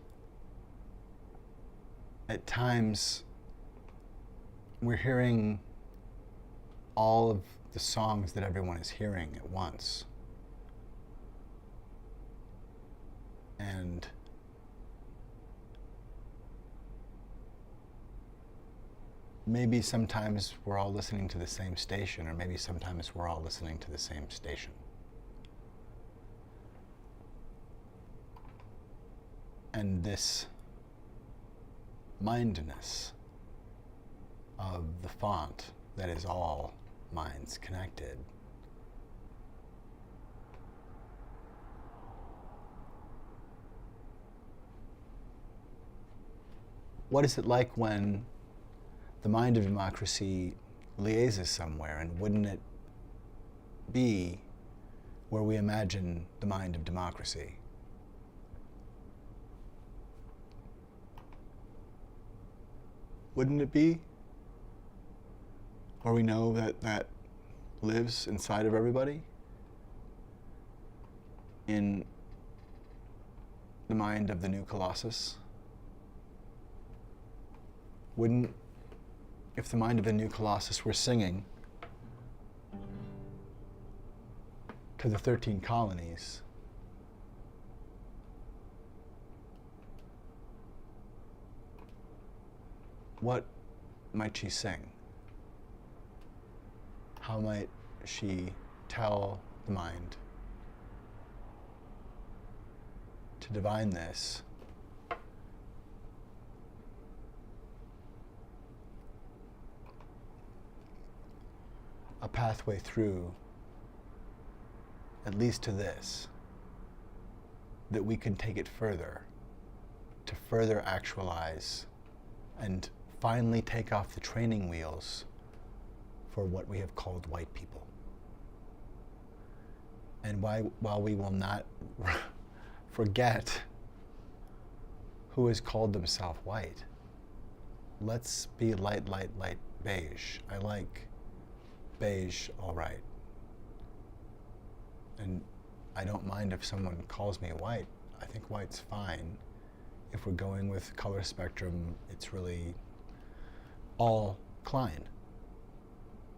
at times we're hearing all of the songs that everyone is hearing at once. And maybe sometimes we're all listening to the same station, or maybe sometimes we're all listening to the same station. And this mindness of the font that is all minds connected what is it like when the mind of democracy liaises somewhere, and wouldn't it be where we imagine the mind of democracy? Wouldn't it be where we know that that lives inside of everybody? In the mind of the new Colossus? Wouldn't, if the mind of the new Colossus were singing to the 13 colonies, what might she sing? How might she tell the mind to divine this a pathway through, at least to this, that we can take it further, to further actualize and finally take off the training wheels for what we have called white people. And while we will not forget who has called themselves white, let's be light beige. I like beige all right. And I don't mind if someone calls me white. I think white's fine. If we're going with color spectrum, it's really all Klein.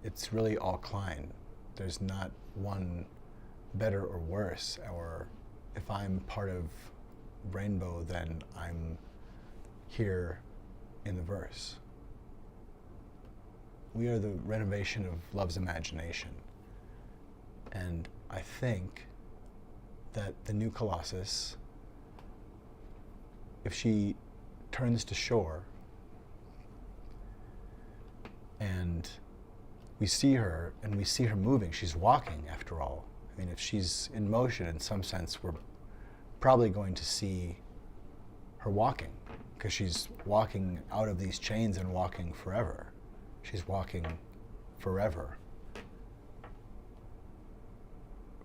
It's really all Klein. There's not one better or worse, or if I'm part of rainbow, then I'm here in the verse. We are the renovation of love's imagination. And I think that the new Colossus, if she turns to shore and we see her and we see her moving, she's walking after all. I mean, if she's in motion in some sense, we're probably going to see her walking, because she's walking out of these chains and walking forever. She's walking forever,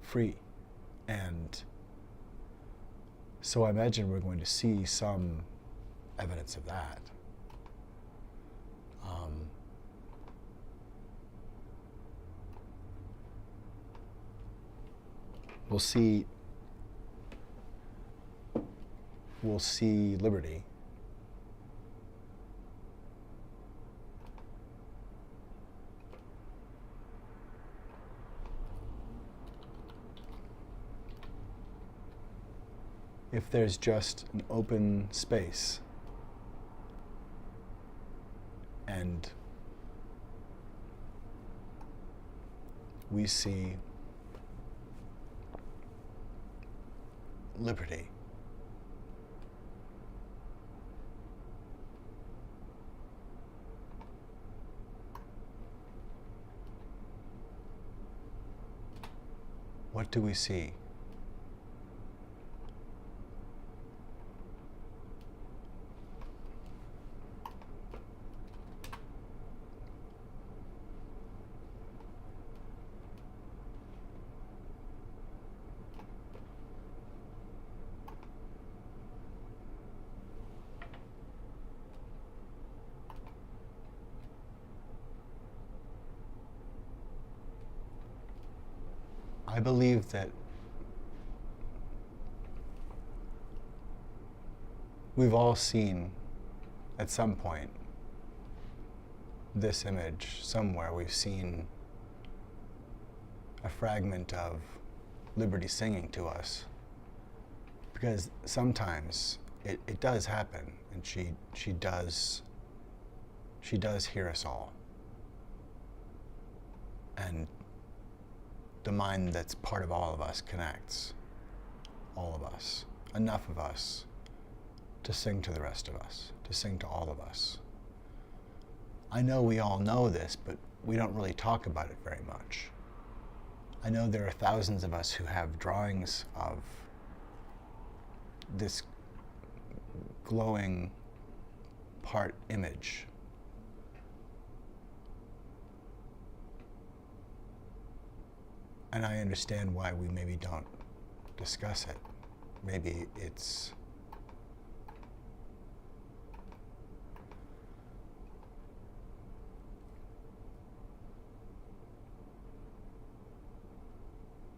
free. And so I imagine we're going to see some evidence of that. We'll see liberty. If there's just an open space and we see liberty, what do we see? I believe that We've all seen, at some point, this image somewhere. We've seen a fragment of Liberty singing to us, because sometimes it does happen, and she does hear us all. And the mind that's part of all of us connects all of us, enough of us to sing to the rest of us, to sing to all of us. I know we all know this, but we don't really talk about it very much. I know there are thousands of us who have drawings of this glowing part image. And I understand why we maybe don't discuss it. Maybe it's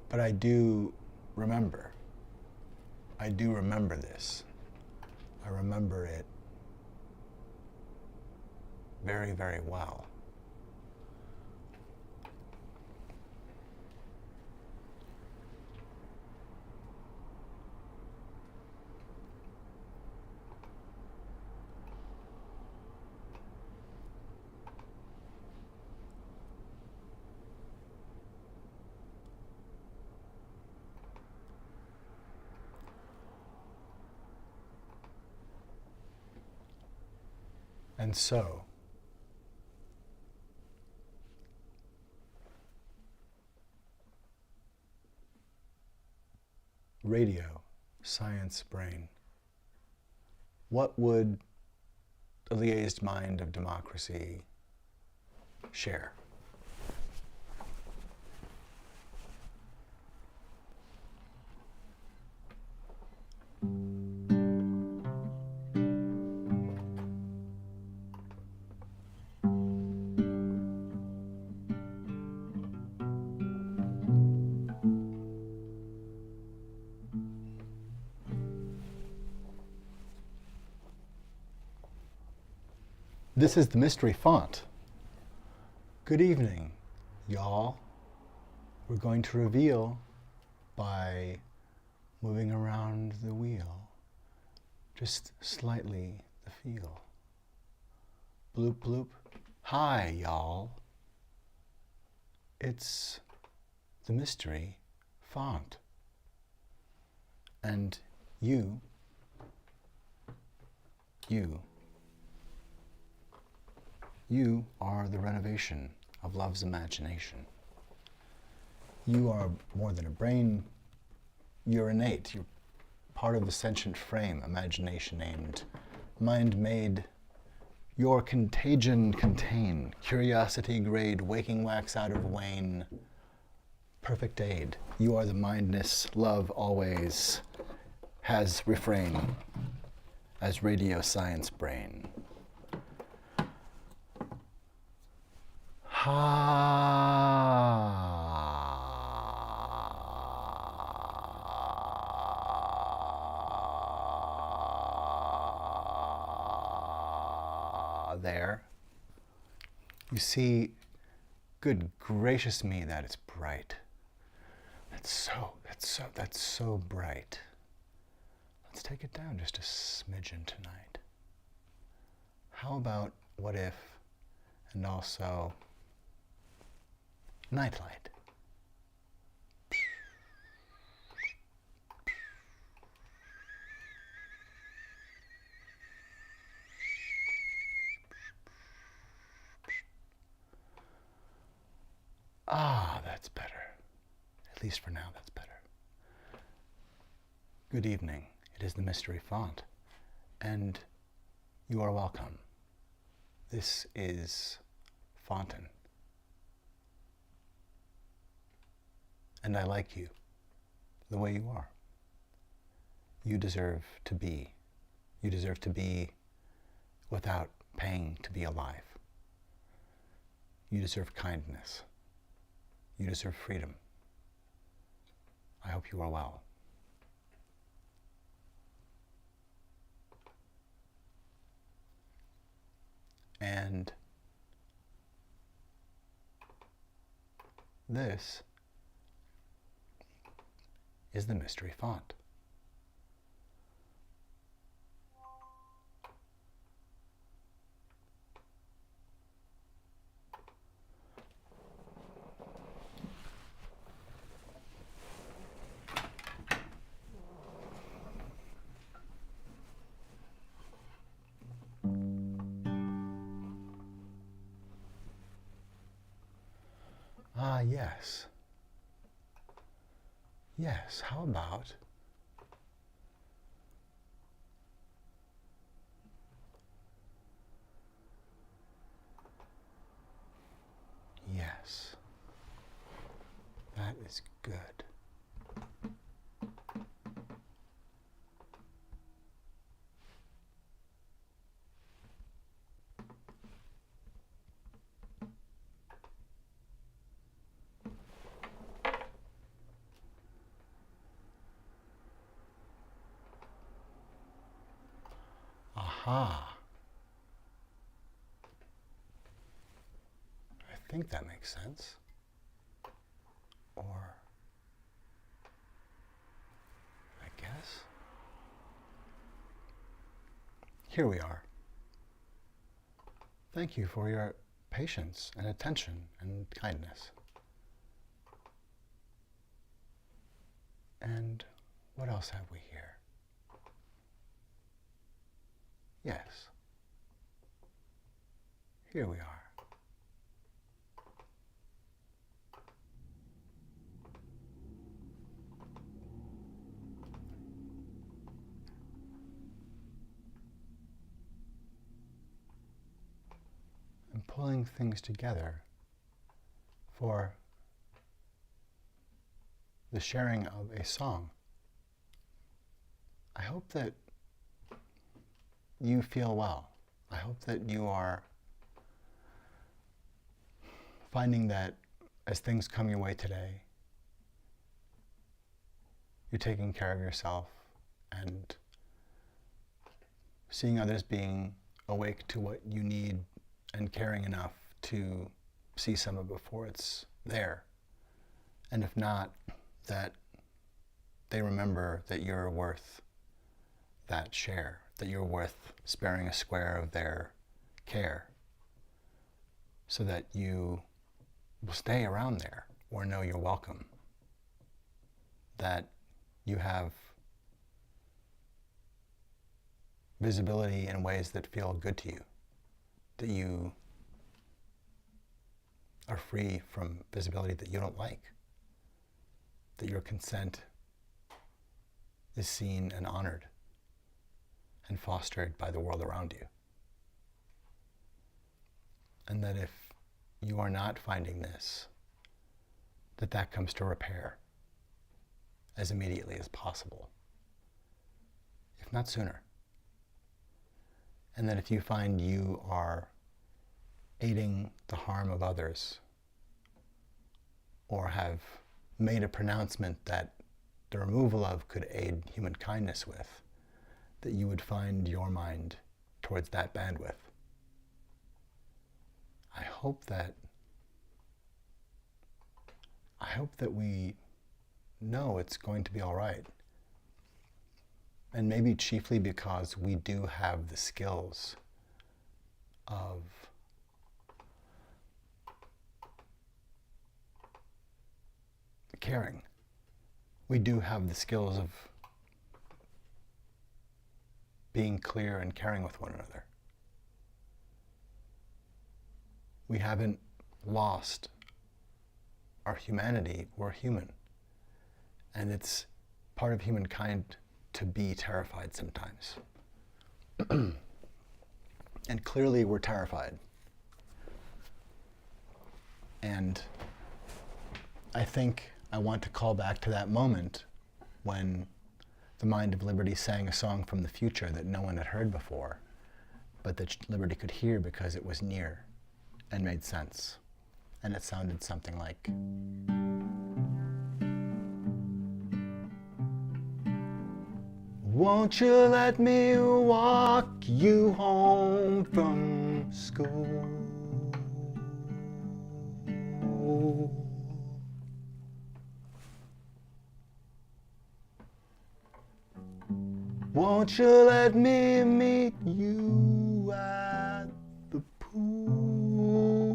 but I do remember. I do remember this. I remember it very, very well. And so, radio, science, brain. What would the liaised mind of democracy share? This is the mystery font. Good evening, y'all. We're going to reveal by moving around the wheel, just slightly the feel. Bloop, bloop. Hi, y'all. It's the mystery font. And you are the renovation of love's imagination. You are more than a brain. You're innate. You're part of the sentient frame, imagination aimed, mind made. Your contagion contain, curiosity grade, waking wax out of wane, perfect aid. You are the mindness love always has refrain as radio science brain. There. You see, good gracious me, that is bright. That's so bright. Let's take it down just a smidgen tonight. How about what if, and also nightlight? Ah, that's better. At least for now, that's better. Good evening. It is the mystery font, and you are welcome. This is Fonten, and I like you the way you are. You deserve to be. You deserve to be without paying to be alive. You deserve kindness. You deserve freedom. I hope you are well. And this is the mystery font. Ah, yes. Yes, how about yes. That is good. Aha. I think that makes sense. Or, I guess. Here we are. Thank you for your patience and attention and kindness. And what else have we here? Yes. Here we are. And pulling things together for the sharing of a song. I hope that you feel well. I hope that you are finding that as things come your way today, you're taking care of yourself and seeing others being awake to what you need and caring enough to see some of it before it's there. And if not, that they remember that you're worth that share, that you're worth sparing a square of their care, so that you will stay around there or know you're welcome, that you have visibility in ways that feel good to you, that you are free from visibility that you don't like, that your consent is seen and honored and fostered by the world around you. And that if you are not finding this, that comes to repair as immediately as possible, if not sooner. And that if you find you are aiding the harm of others, or have made a pronouncement that the removal of could aid human kindness with, that you would find your mind towards that bandwidth. I hope that we know it's going to be all right. And maybe chiefly because we do have the skills of caring. We do have the skills of being clear and caring with one another. We haven't lost our humanity. We're human. And it's part of humankind to be terrified sometimes. And clearly we're terrified. And I think I want to call back to that moment when the Mind of Liberty sang a song from the future that no one had heard before, but that Liberty could hear because it was near and made sense. And it sounded something like, won't you let me walk you home from school? go. Won't you let me meet you at the pool?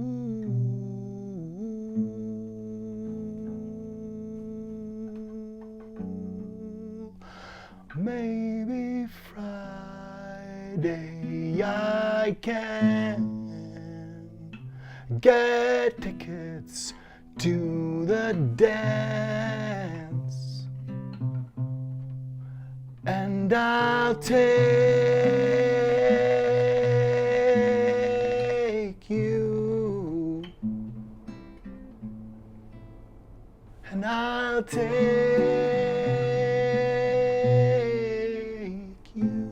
Maybe Friday I can get tickets to the dance, and I'll take you, and I'll take you.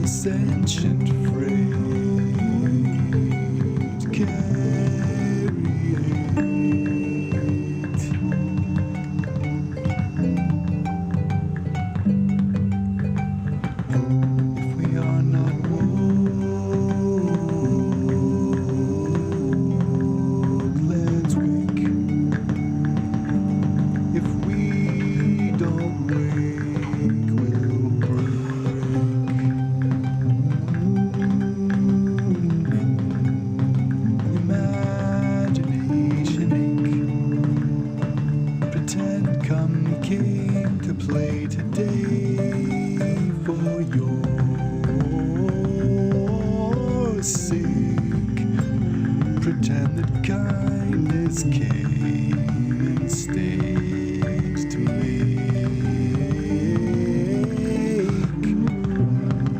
Sentient freight carry it. If we are not woke, let's wake. If we don't wake, we'll break. Came to play today for your sake. Pretend that kindness came and stayed to make.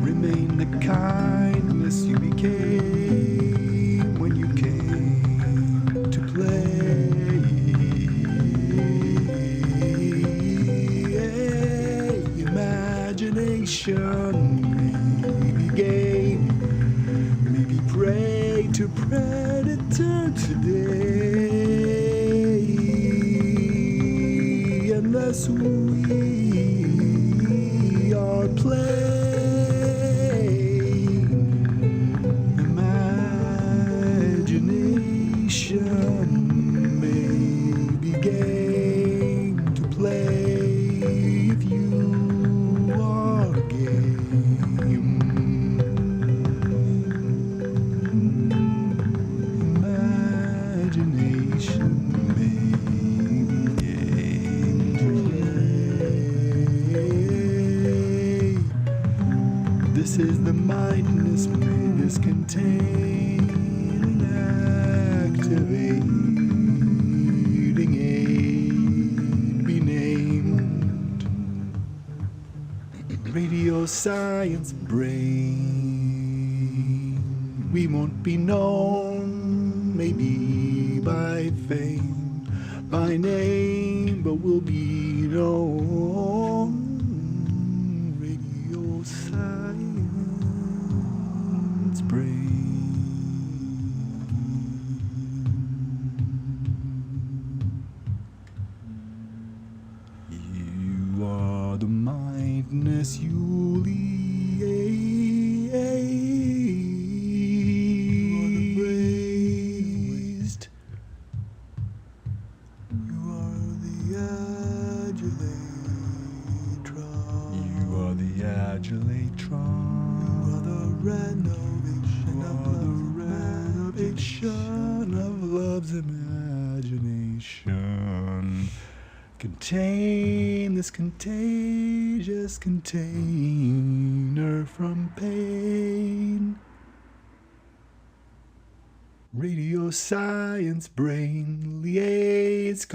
Remain the kindness you became when you came to play. Imagination, maybe game, maybe prey to predator today. Unless we are playing, imagination, maybe game to play. If you imagination may be game to play. This is the mindness, may this contain and activating aid be named. Radio science brain. We won't be known, maybe by fame, by name, but we'll be known. Radio science brain. You are the mindness you lead. Of love's imagination. Contain this contagious container from pain. Radio science brain liaise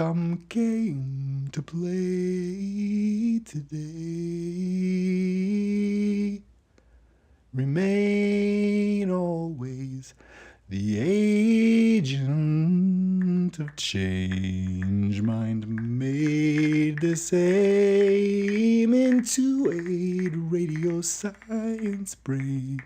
came to play today. Remain always the agent of change, mind made the same into aid. Radio science brain.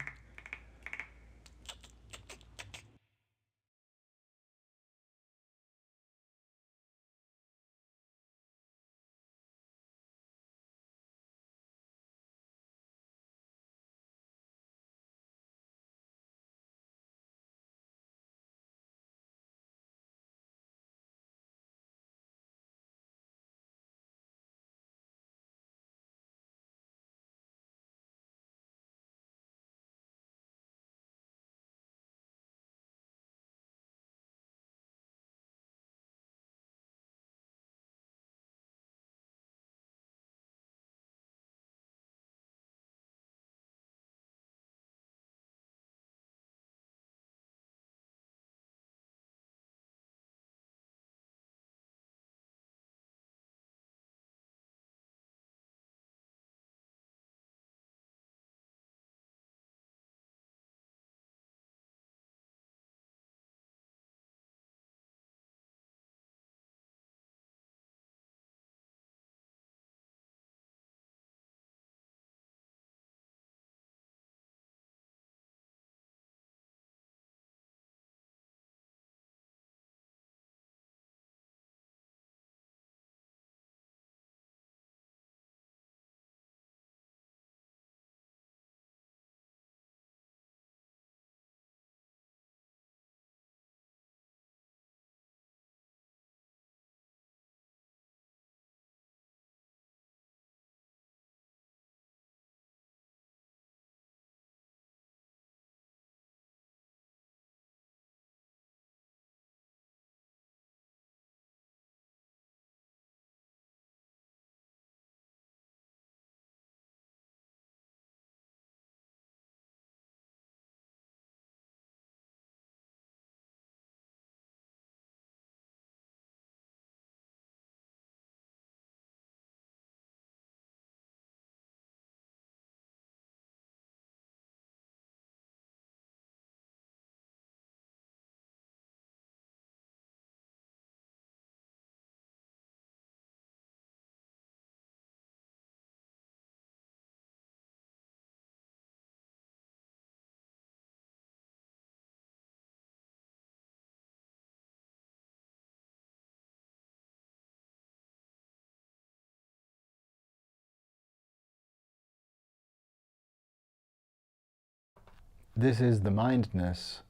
This is the mindness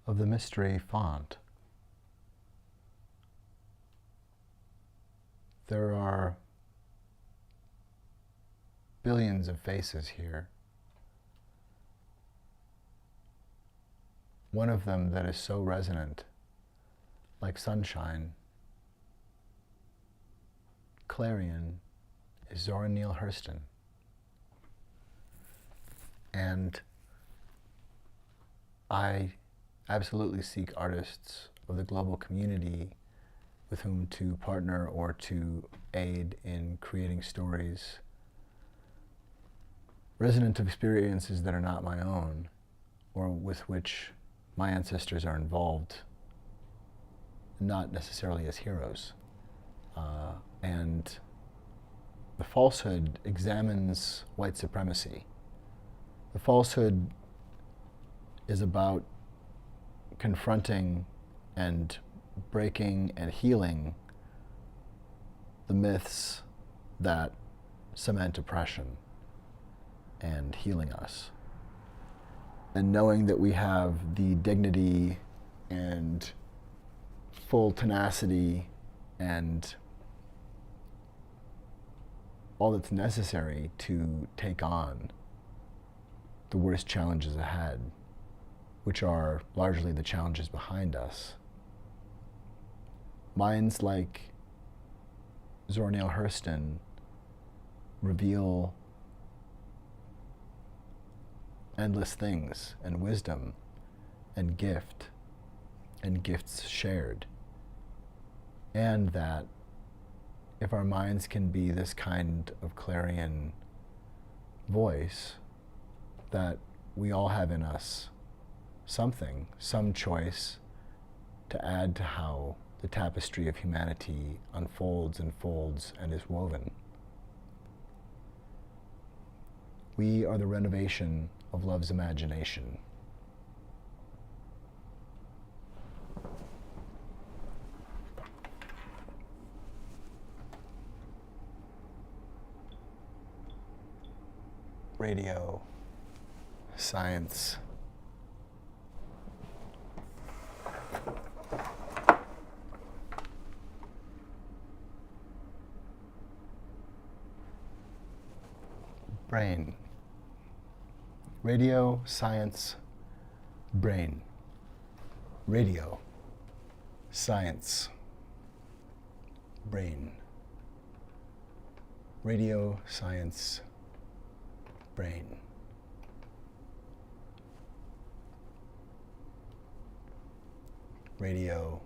of the mystery font. There are billions of faces here. One of them that is so resonant, like sunshine, clarion, is Zora Neale Hurston. And I absolutely seek artists of the global community with whom to partner or to aid in creating stories resonant of experiences that are not my own, or with which my ancestors are involved, not necessarily as heroes. And the falsehood examines white supremacy. The falsehood is about confronting and breaking and healing the myths that cement oppression and healing us. And knowing that we have the dignity and full tenacity and all that's necessary to take on the worst challenges ahead, which are largely the challenges behind us. Minds like Zora Neale Hurston reveal endless things and wisdom and gift and gifts shared. And that if our minds can be this kind of clarion voice, that we all have in us something, some choice to add to how the tapestry of humanity unfolds and folds and is woven. We are the renovation of love's imagination. Radio, science, brain. Radio, science, brain. Radio, science, brain. Radio, science, brain. Radio,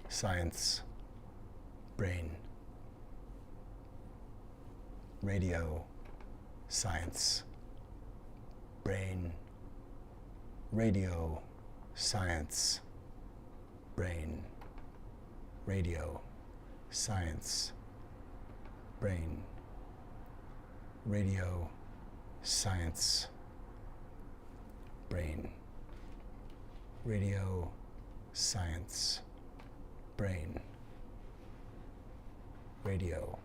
science, brain. Radio, science, brain. Radio, science, brain. Radio, science, brain. Radio, science, brain. Radio,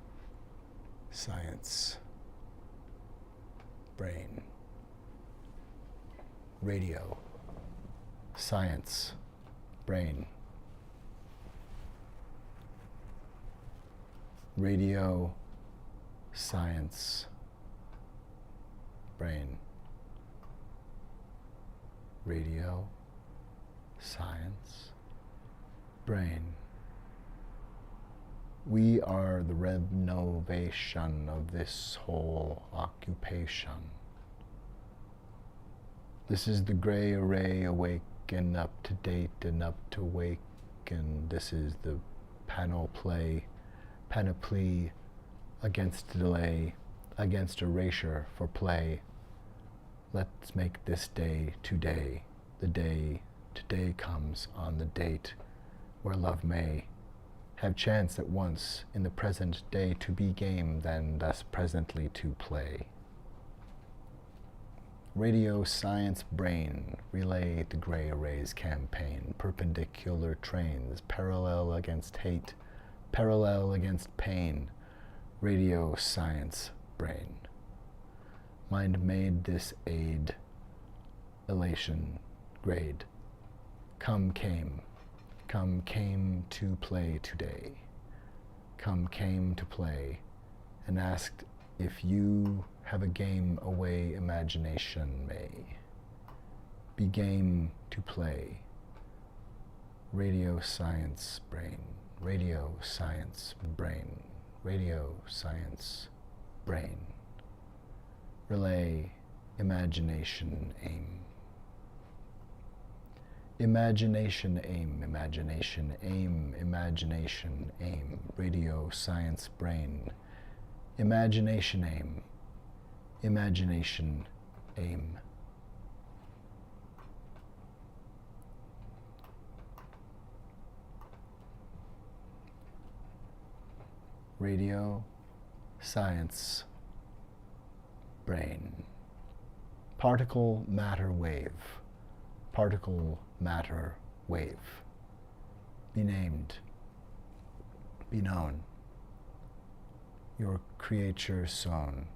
science, brain. Radio, science, brain. Radio, science, brain. Radio, science, brain. Radio, science, brain. We are the renovation of this whole occupation. This is the gray array awaken, up to date and up to wake, and this is the panoply against delay, against erasure for play. Let's make this day today. The day today comes on the date where love may have chance at once in the present day to be game, then thus presently to play. Radio, science, brain, relay the gray arrays campaign, perpendicular trains, parallel against hate, parallel against pain. Radio, science, brain. Mind made this aid, elation, grade. Come came to play today. Come came to play and asked if you have a game away imagination may. Be game to play. Radio science brain, radio science brain, radio science brain. Relay imagination aim. Imagination aim, imagination aim, imagination aim, radio science brain. Imagination aim, imagination aim. Radio science brain. Particle matter wave. Particle matter wave. Be named. Be known. Your creature sown.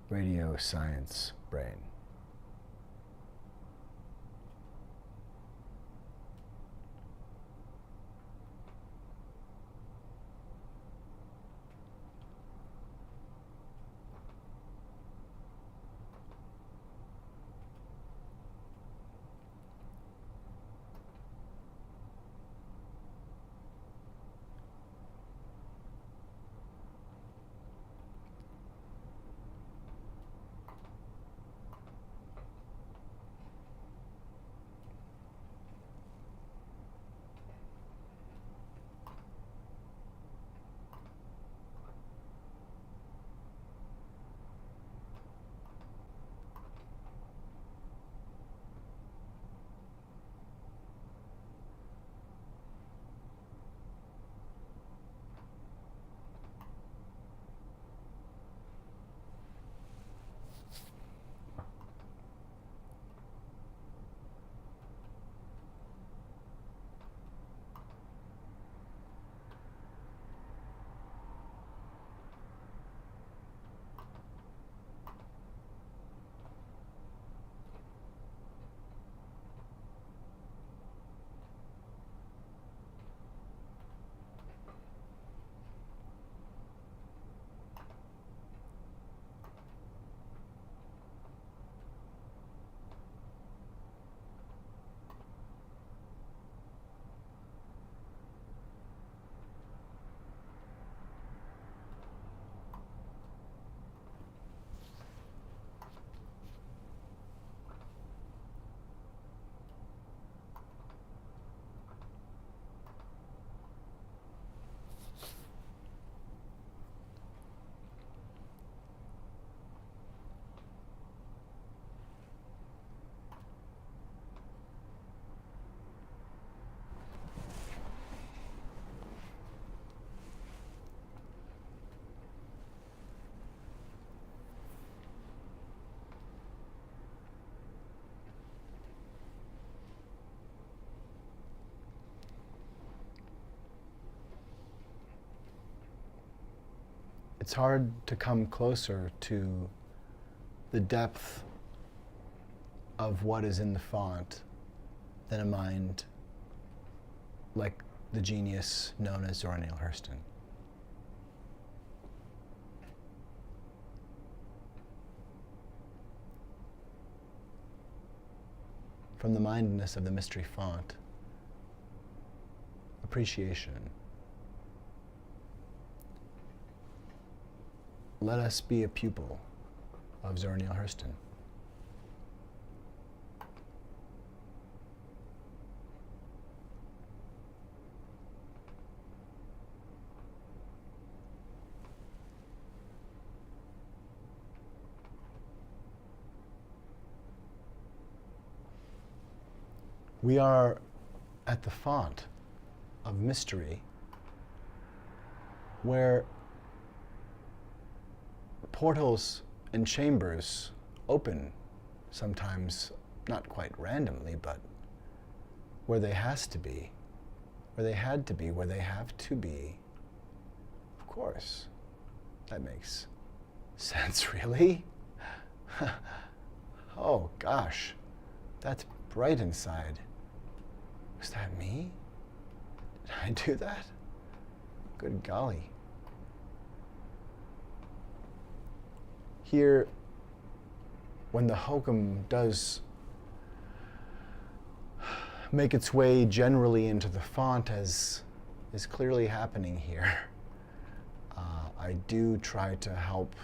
Radio science brain. It's hard to come closer to the depth of what is in the font than a mind like the genius known as Zora Neale Hurston. From the mindedness of the mystery font, appreciation. Let us be a pupil of Zora Neale Hurston. We are at the font of mystery where portals and chambers open, sometimes not quite randomly, but where they has to be, where they had to be, where they have to be. Of course, that makes sense, really. Oh gosh, That's bright inside. Was that me? Did I do that? Good golly. Here, when the hokum does make its way generally into the font, as is clearly happening here, I do try to help.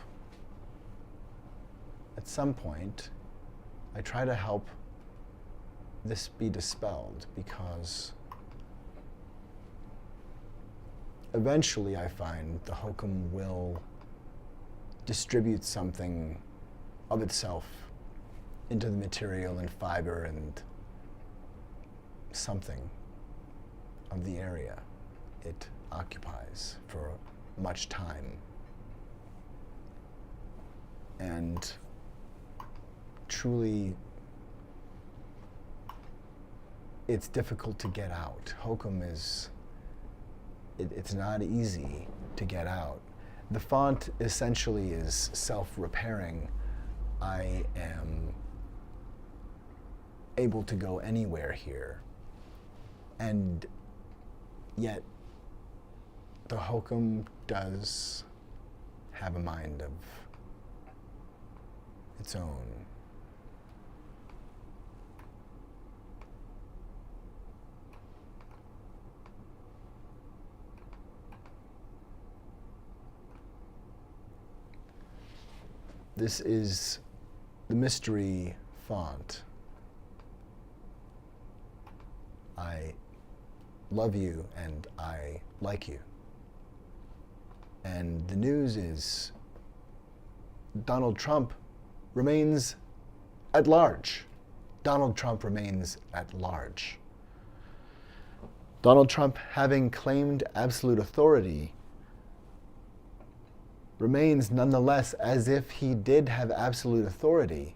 At some point, I try to help this be dispelled, because eventually I find the hokum will distribute something of itself into the material and fiber and something of the area it occupies for much time. And truly, it's difficult to get out. Hokum is, it's not easy to get out. The font essentially is self-repairing. I am able to go anywhere here. And yet, the hokum does have a mind of its own. This is the mystery font. I love you and I like you. And the news is Donald Trump remains at large. Donald Trump remains at large. Donald Trump, having claimed absolute authority, remains nonetheless as if he did have absolute authority,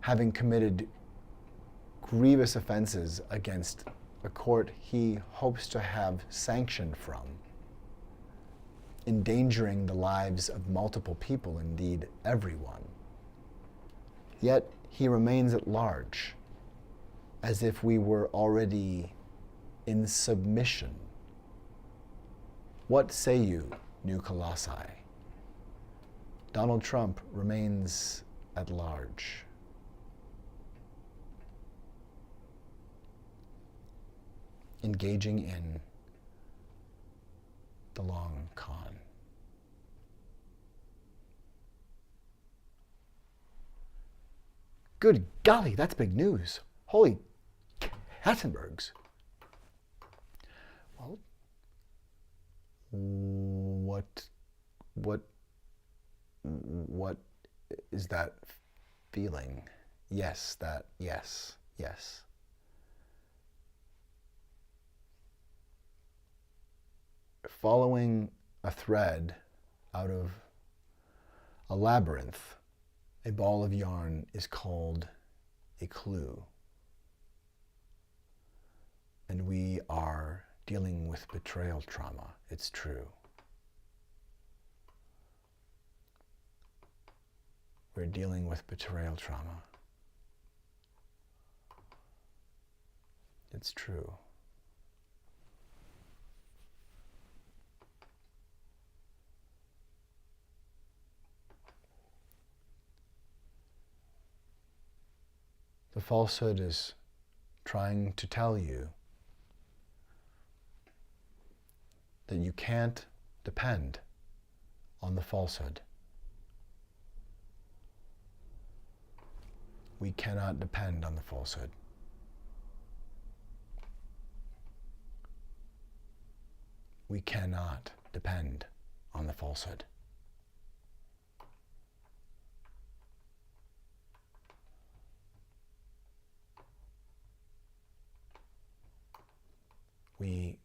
having committed grievous offenses against a court he hopes to have sanction from, endangering the lives of multiple people, indeed everyone. Yet he remains at large, as if we were already in submission. What say you, New Colossi? Donald Trump remains at large. Engaging in the long con. Good golly, that's big news. Holy Katzenbergs. Well, what is that feeling? Yes, yes. Following a thread out of a labyrinth, a ball of yarn is called a clue. And we are dealing with betrayal trauma, it's true. We're dealing with betrayal trauma. It's true. The falsehood is trying to tell you that you can't depend on the falsehood. We cannot depend on the falsehood. We cannot depend on the falsehood. We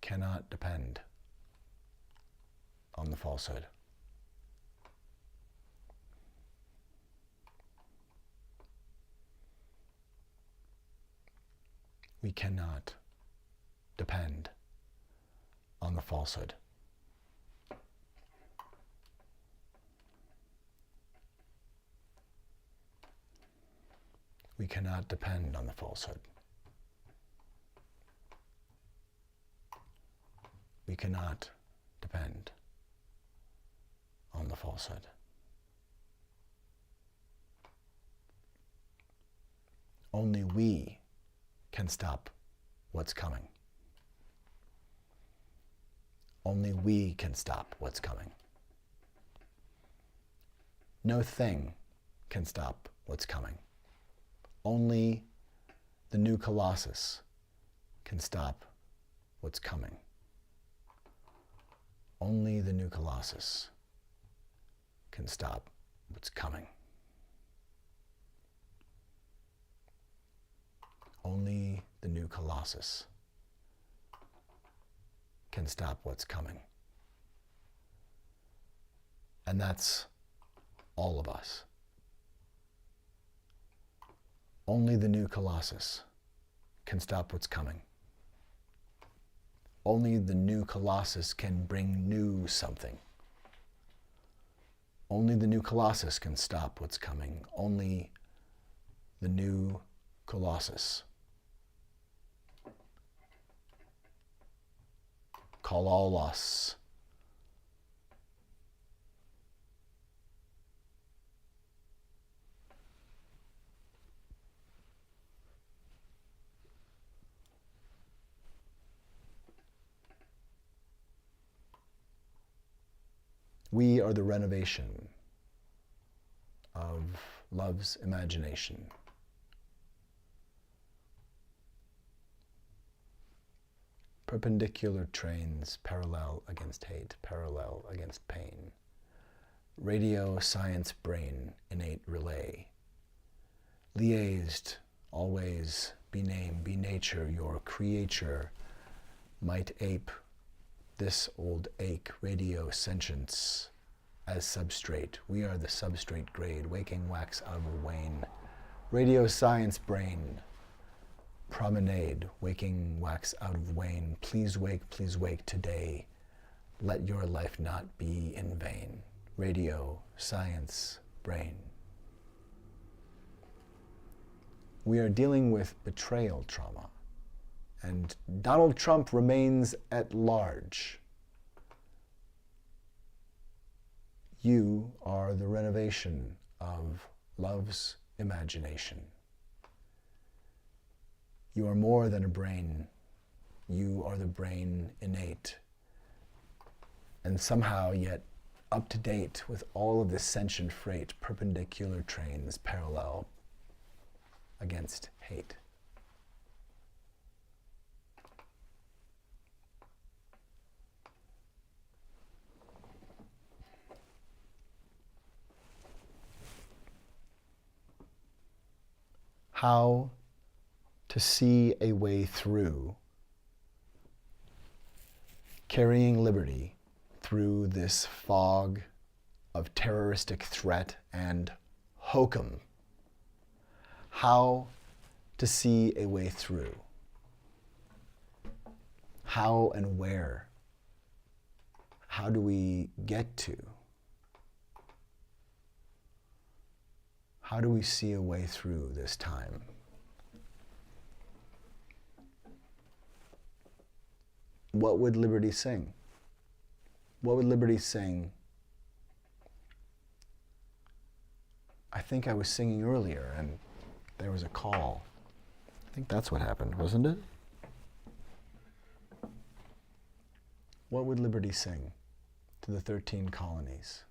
cannot depend on the falsehood. We cannot depend on the falsehood. We cannot depend on the falsehood. We cannot depend on the falsehood. Only we can stop what's coming. Only we can stop what's coming. No thing can stop what's coming. Only the new Colossus can stop what's coming. Only the new Colossus can stop what's coming. Only the new Colossus can stop what's coming. And that's all of us. Only the new Colossus can stop what's coming. Only the new Colossus can bring new something. Only the new Colossus can stop what's coming. Only the new Colossus. Call all us. We are the renovation of love's imagination. Perpendicular trains parallel against hate, parallel against pain. Radio, science, brain, innate relay. Liaised, always, be name, be nature, your creature, might ape, this old ache, radio sentience, as substrate. We are the substrate grade, waking wax out of wane. Radio, science, brain, promenade, waking wax out of wane. Please wake today. Let your life not be in vain. Radio, science, brain. We are dealing with betrayal trauma, and Donald Trump remains at large. You are the renovation of love's imagination. You are more than a brain. You are the brain innate. And somehow yet up to date with all of this sentient freight, perpendicular trains parallel against hate. How to see a way through carrying liberty through this fog of terroristic threat and hokum. How to see a way through. How and where. How do we get to? How do we see a way through this time? What would liberty sing? What would liberty sing? I think I was singing earlier and there was a call. I think that's what happened, wasn't it? What would liberty sing to the 13 colonies?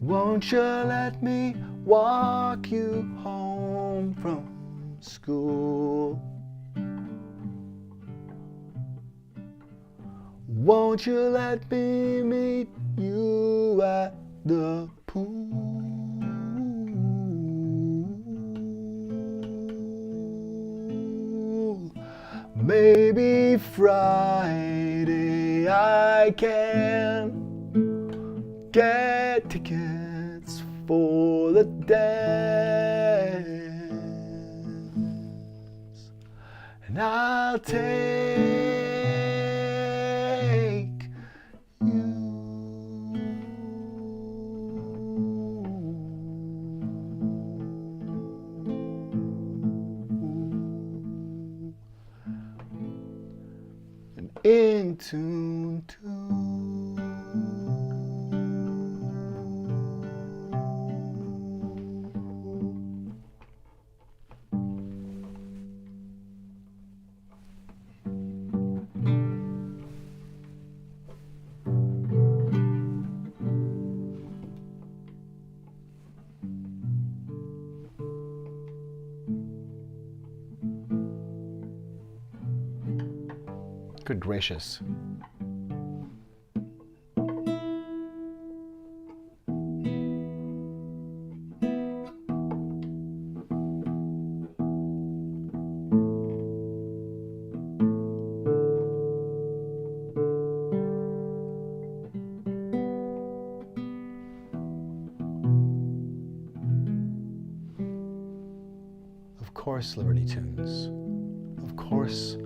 Won't you let me walk you home from school? Won't you let me meet you at the pool? Maybe Friday I can get tickets for the dance, and I'll take tune too. Good gracious. Of course, Liberty Tunes. Of course.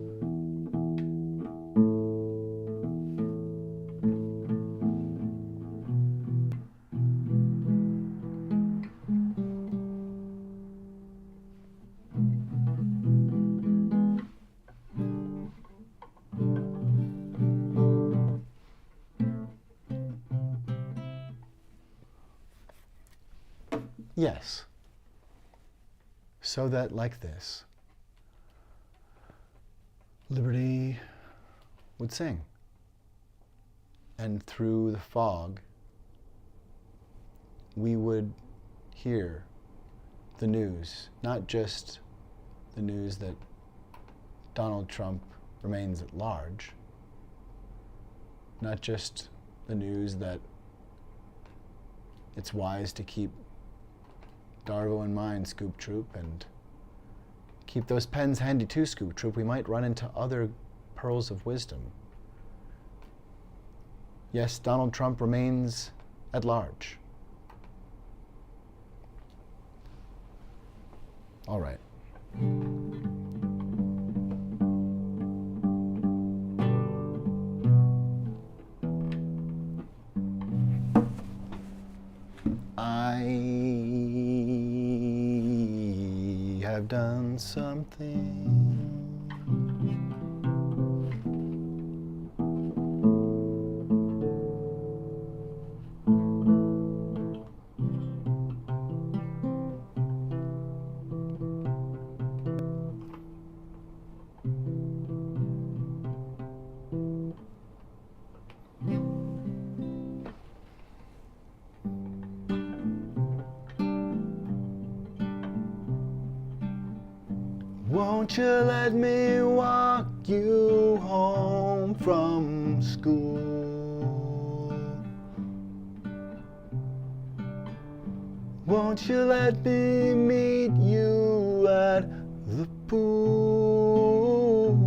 Yes. So that, like this, Liberty would sing. And through the fog, we would hear the news, not just the news that Donald Trump remains at large, not just the news that it's wise to keep Darvo in mind, Scoop Troop, and keep those pens handy too, Scoop Troop. We might run into other pearls of wisdom. Yes, Donald Trump remains at large. All right. I have done something Won't you let me walk you home from school? Won't you let me meet you at the pool?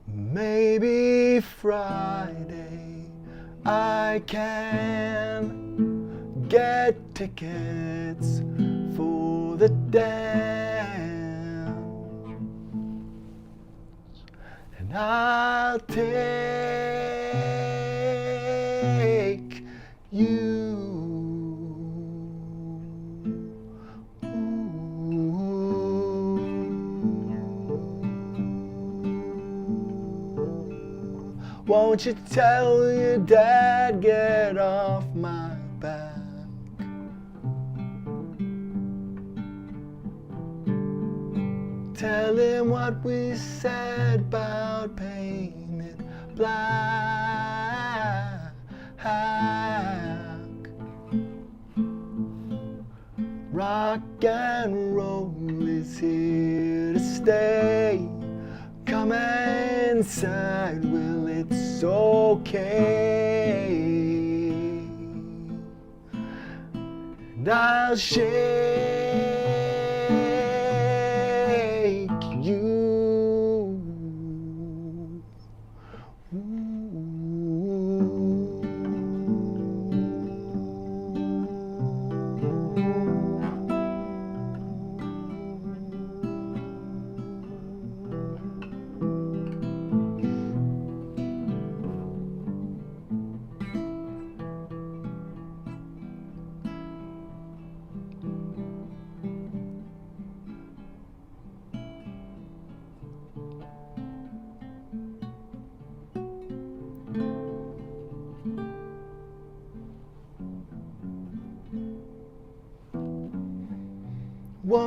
Maybe Friday I can get tickets for the dance, and I'll take you. Won't you tell your dad, get off my back? Tell him what we said about painting it black. Rock and roll is here to stay. Come inside, well, it's okay. And I'll shake you.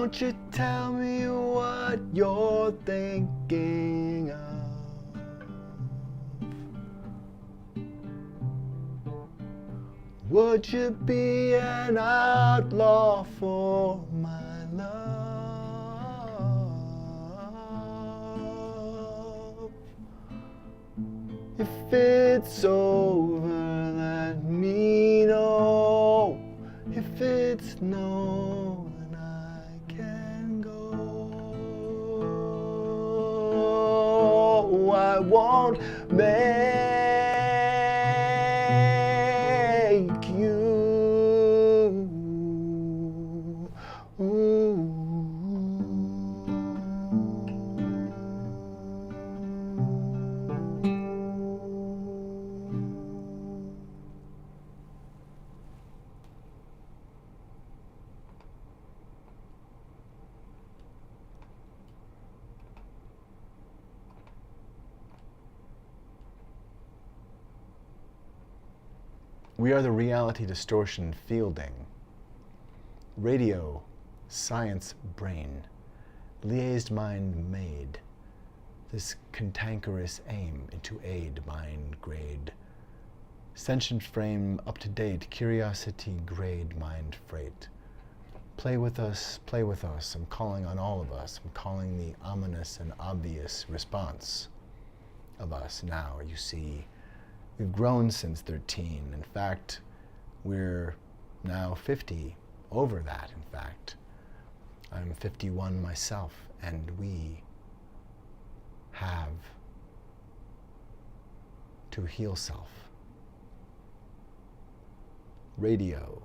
Won't you tell me what you're thinking of? Would you be an outlaw for my love? If it's over, let me know. If it's no, then I can go. I won't make you. We are the reality distortion fielding. Radio, science, brain, liaised mind made. This cantankerous aim into aid mind grade. Sentient frame up to date, curiosity grade mind freight. Play with us, play with us. I'm calling on all of us. I'm calling the ominous and obvious response of us now. You see, we've grown since 13. In fact, we're now 50, over that, in fact. I'm 51 myself, and we have to heal self. Radio,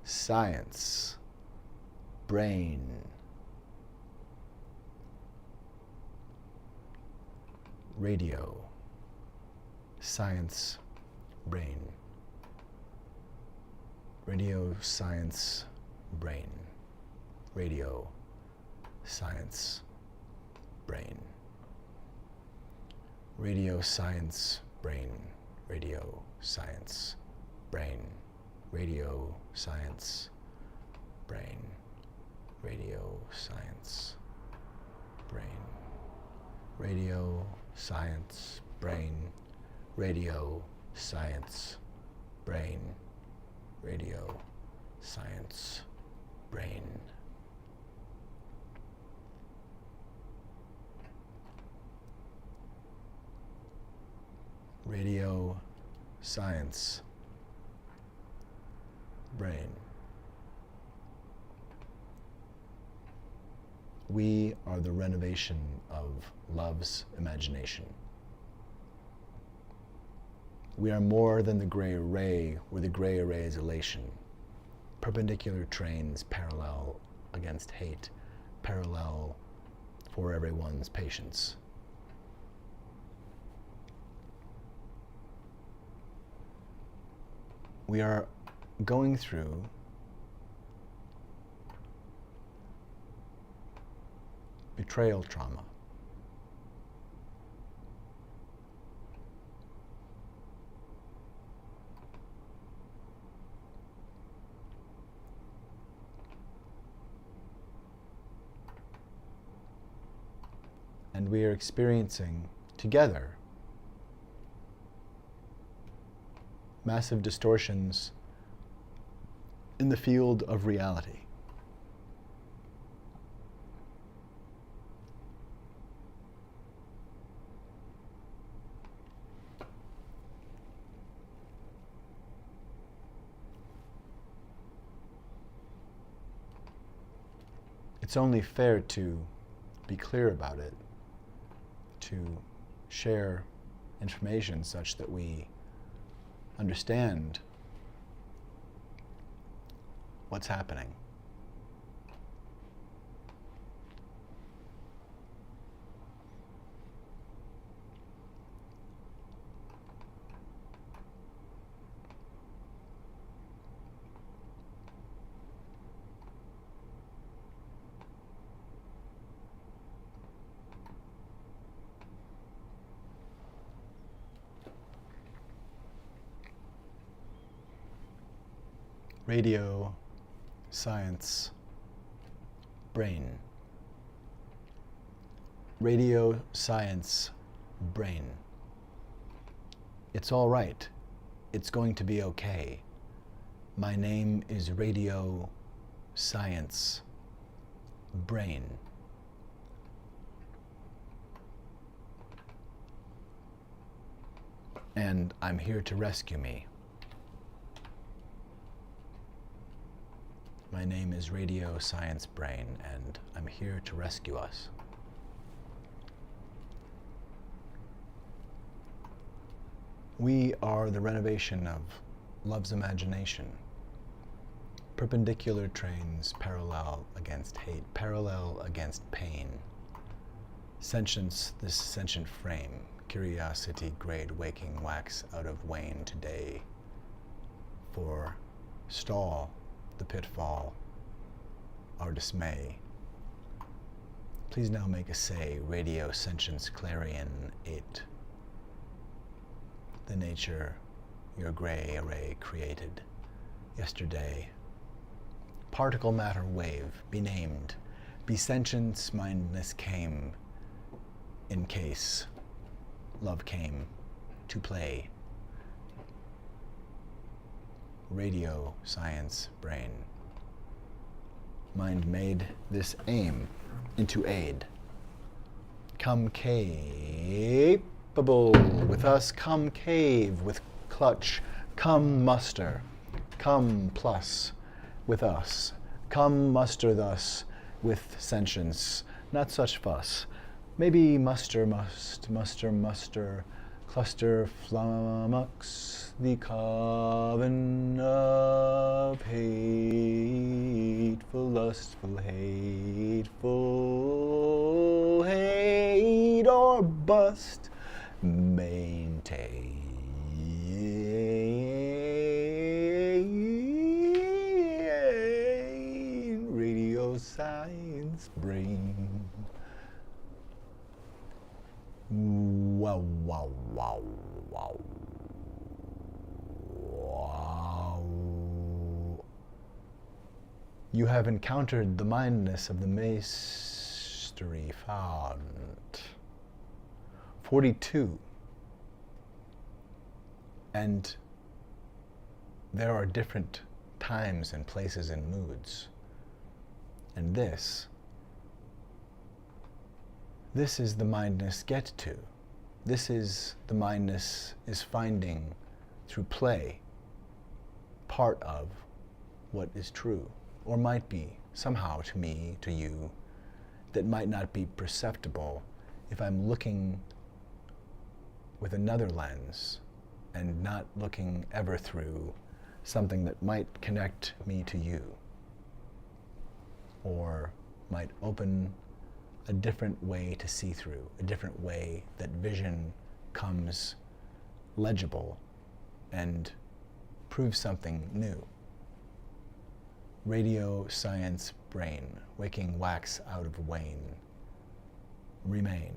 science, brain. Radio, science, brain. Radio, science, brain. Radio, science, brain. Radio, science, brain. Radio, science, brain. Radio, science, brain. Radio, science, brain. Radio, science, brain. Radio, science, brain. Radio, science, brain. Radio, science, brain. We are the renovation of love's imagination. We are more than the gray array, where the gray array is elation. Perpendicular trains parallel against hate, parallel for everyone's patience. We are going through betrayal trauma. And we are experiencing together massive distortions in the field of reality. It's only fair to be clear about it, to share information such that we understand what's happening. Radio, science, brain. Radio science brain. It's all right. It's going to be okay. My name is Radio Science Brain. And I'm here to rescue me. My name is Radio Science Brain, and I'm here to rescue us. We are the renovation of love's imagination. Perpendicular trains parallel against hate, parallel against pain. Sentience, this sentient frame, curiosity grade waking wax out of wane today. For stall the pitfall, our dismay. Please now make a say, radio sentience clarion 8. The nature your gray array created yesterday. Particle matter wave, be named, be sentience mindness came, in case love came to play. Radio science brain. Mind made this aim into aid. Come capable with us, come cave with clutch, come muster, come plus with us, come muster thus with sentience, not such fuss. Maybe muster, muster, cluster, flummox, the coven of hateful, lustful, hateful, hate or bust, maintain. Radio science brain. Wow, wow, wow, wow. Wow. You have encountered the mindness of the mystery font. 42. And there are different times and places and moods. And this is the mindness get to. This is the mindness is finding through play part of what is true, or might be somehow to me, to you, that might not be perceptible if I'm looking with another lens and not looking ever through something that might connect me to you, or might open a different way to see through, a different way that vision comes legible and proves something new. Radio science brain, waking wax out of wane, remain.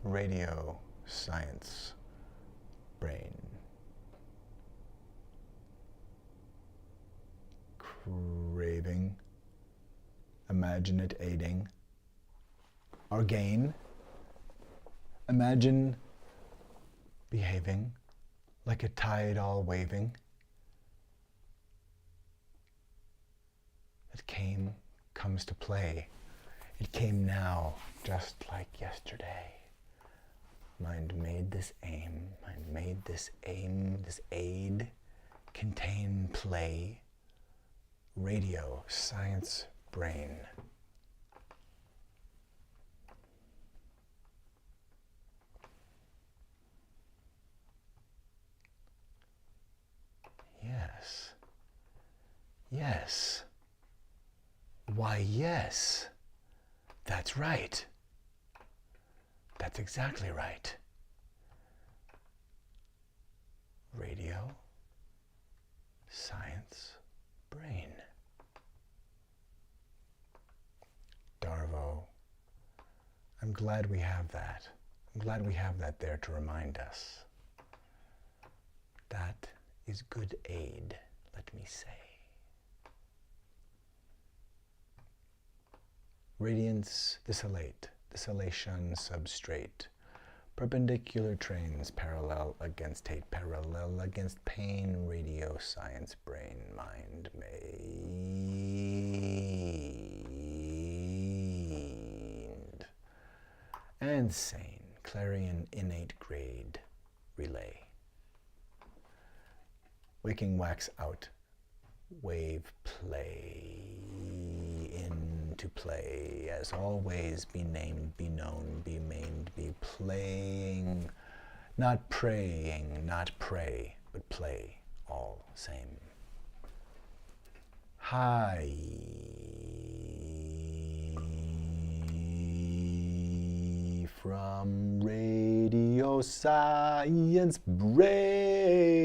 Radio science brain. Craving, imagine it aiding our gain. Imagine behaving like a tide all waving. It comes to play. It came now, just like yesterday. Mind made this aim, mind made this aim, this aid, contain play. Radio science brain. Yes. Yes. Why, yes. That's right. That's exactly right. Radio science brain. Darvo. I'm glad we have that. I'm glad we have that there to remind us. That is good aid, let me say. Radiance, desolate, desolation, substrate. Perpendicular trains, parallel against hate, parallel against pain, radio, science, brain, mind, made. And sane, clarion, innate grade, relay. Waking wax out, wave play, into play, as always, be named, be known, be maimed, be playing, not praying, not pray, but play, all same. Hi. From Radio Science Brain.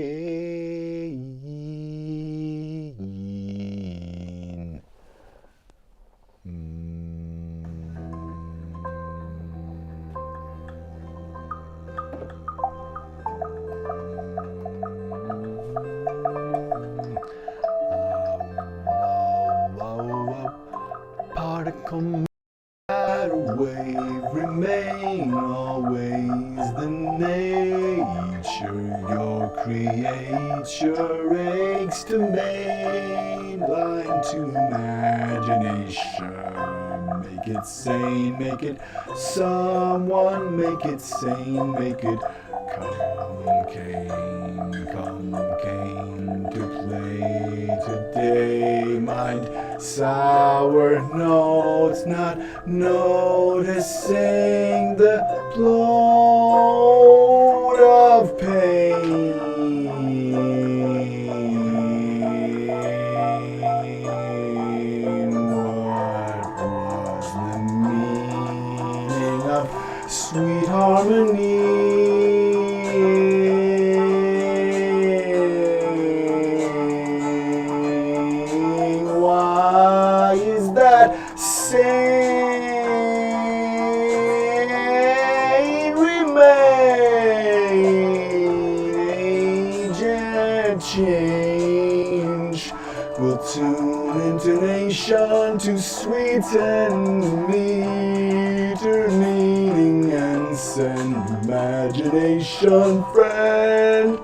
Particle matter wave remain always the nature your creature aches to main, blind to imagination. Make it sane, make it someone, make it sane, make it come cane to play today. Mind sour notes, not noticing the bloat of pain. What was the meaning of sweet harmony? Why is that sane remain? Age and change will tune intonation to sweeten meter meaning and send imagination friend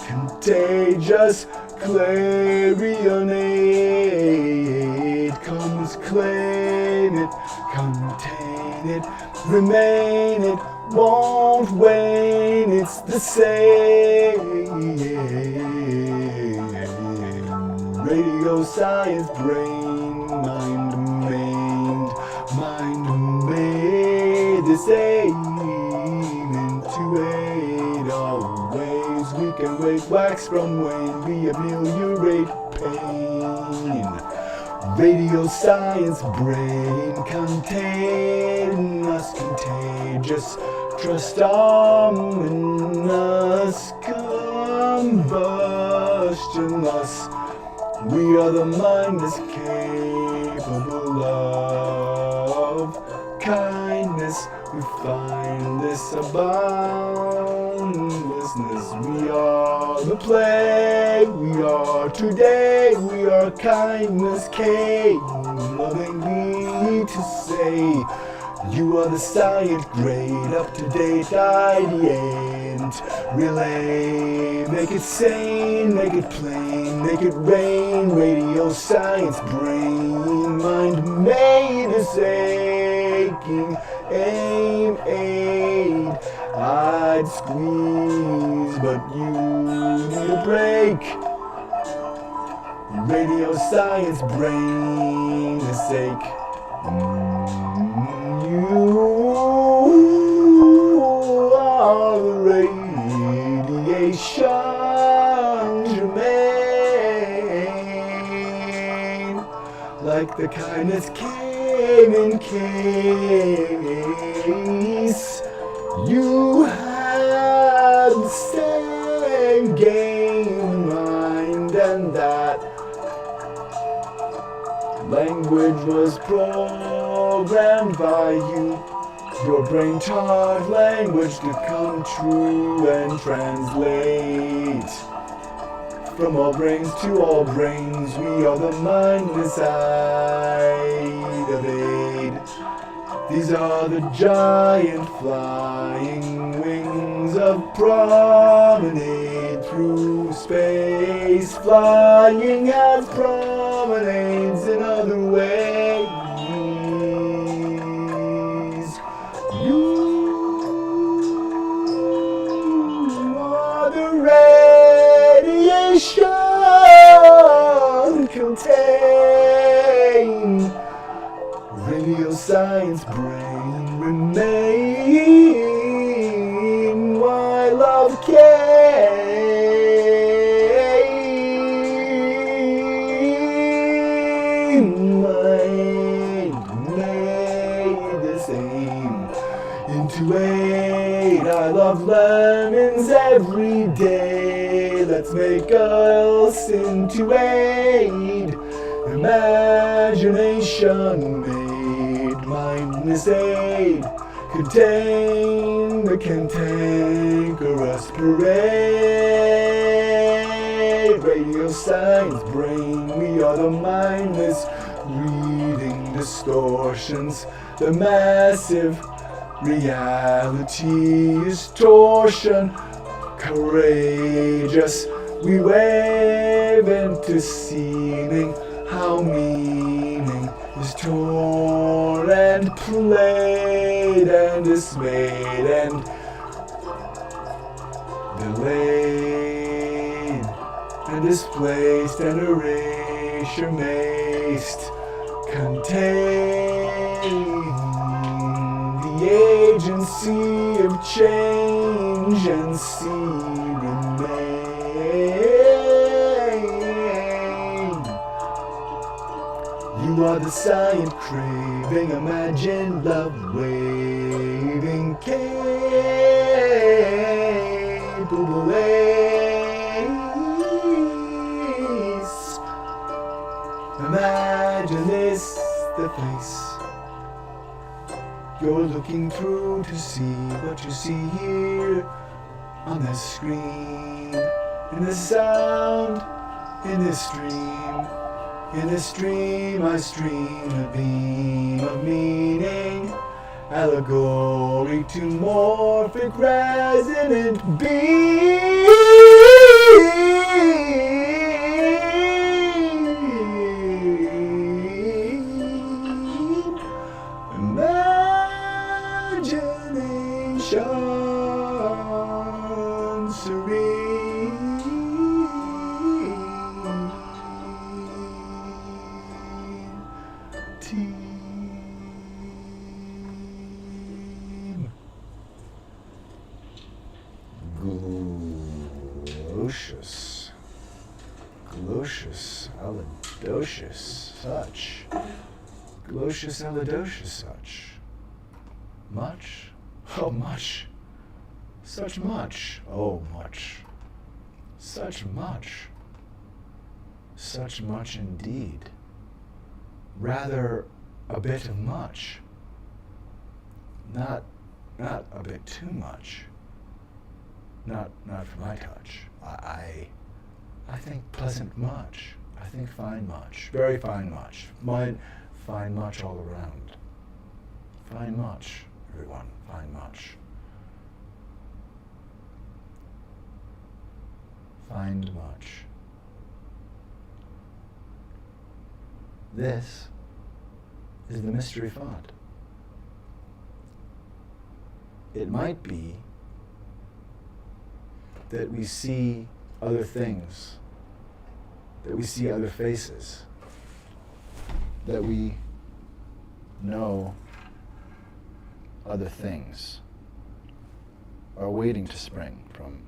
contagious clarionate comes claim it, contain it, remain it, won't wane, it's the same. Radio science brain, mind made the same into eight always. We can wake wax from wane, we ameliorate pain. Radio science brain, contagious, contagious, trust ominous, combustionless. We are the mind is capable of kindness. We find this aboundlessness. We are the play. We are today. We are kindness came. Loving me to say. You are the science grade, up-to-date ideant. Relay, make it sane, make it plain, make it rain. Radio science brain, mind made is aching. Aim, aid, I'd squeeze, but you need a break. Radio science brain is ache. You are the radiation germane, like the kindness came in case. You had the same game mind, and that language was programmed by you. Your brain taught language to come true and translate. From all brains to all brains, we are the mind inside of it. These are the giant flying wings of promenade through space, flying as promenades in other ways. You are the radiation contained. Radio science brain remain why love came. Mind made the same into eight. I love lemons every day. Let's make us into eight. Imagination made mindless aid, contain the cantankerous parade. Radio science brain, we are the mindless, reading distortions. The massive reality is torsion, courageous. We wave into seeming. How meaning is torn and played and dismayed and delayed and displaced and erasure maced, contain the agency of change and see remain. You are the science craving, imagine love waving, capable ace. Imagine this, the face you're looking through to see what you see here on this screen, in this sound, in this stream. In this stream I stream a beam of meaning, allegory to morphic resonant being. Imagination serene. Team. Glocious, glocious, alidocious, such. Glocious, alidocious, such. Much? Oh, much. Such much. Oh, much. Such much. Such much indeed. Rather a bit of much. Not a bit too much. Not for my touch. I think pleasant much. I think fine much. Very fine much. Fine much all around. Fine much, everyone. Fine much. Find much. This is the mystery font. It might be that we see other things, that we see other faces, that we know other things are waiting to spring from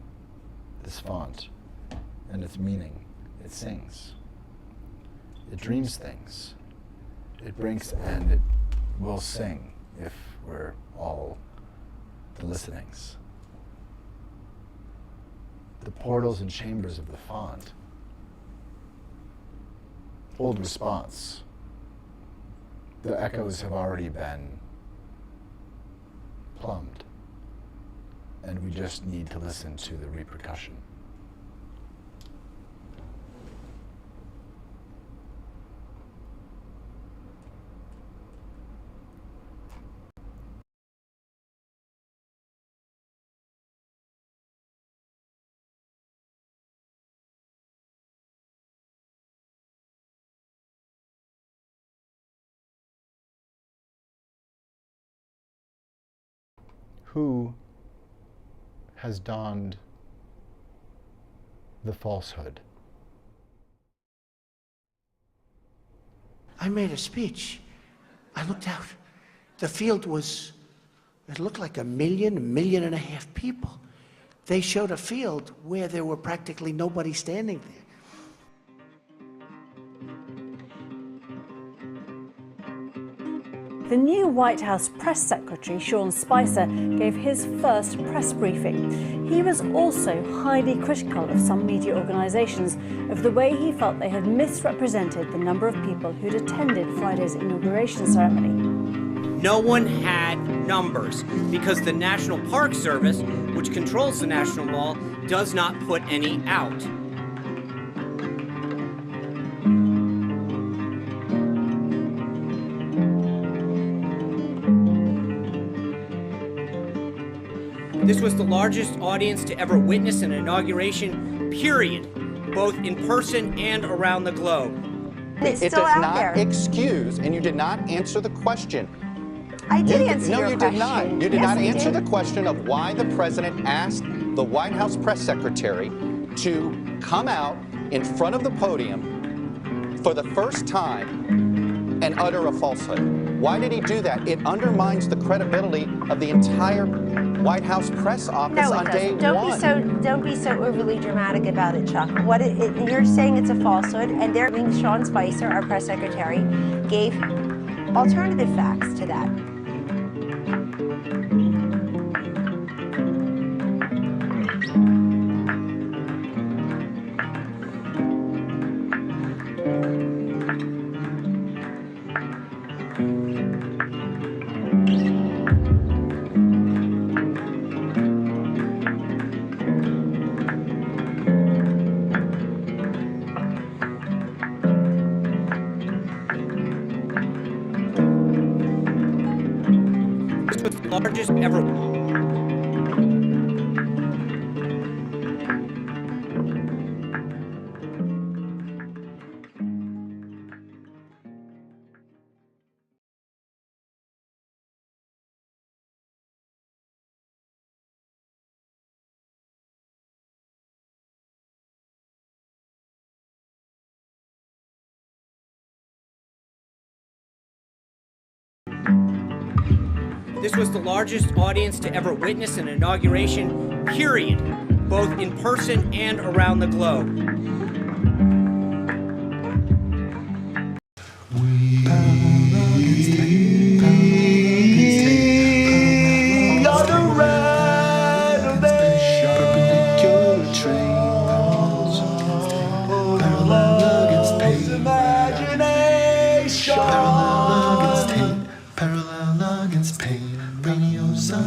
this font and its meaning. It sings. It dreams things. It brings, and it will sing if we're all the listenings. The portals and chambers of the font hold response. The echoes have already been plumbed, and we just need to listen to the repercussion. Who has donned the falsehood? I made a speech. I looked out. The field was, it looked like 1.5 million people. They showed a field where there were practically nobody standing there. The new White House press secretary, Sean Spicer, gave his first press briefing. He was also highly critical of some media organisations of the way he felt they had misrepresented the number of people who'd attended Friday's inauguration ceremony. No one had numbers because the National Park Service, which controls the National Mall, does not put any out. This was the largest audience to ever witness an inauguration, period, both in person and around the globe. It does not excuse, and you did not answer the question. I did answer your question. No, you did not. You did not answer the question of why the president asked the White House press secretary to come out in front of the podium for the first time and utter a falsehood. Why did he do that? It undermines the credibility of the entire White House press office on day one. Don't be so overly dramatic about it, Chuck. You're saying it's a falsehood, and Sean Spicer, our press secretary, gave alternative facts to that. This was the largest ever. This was the largest audience to ever witness an inauguration, period, both in person and around the globe.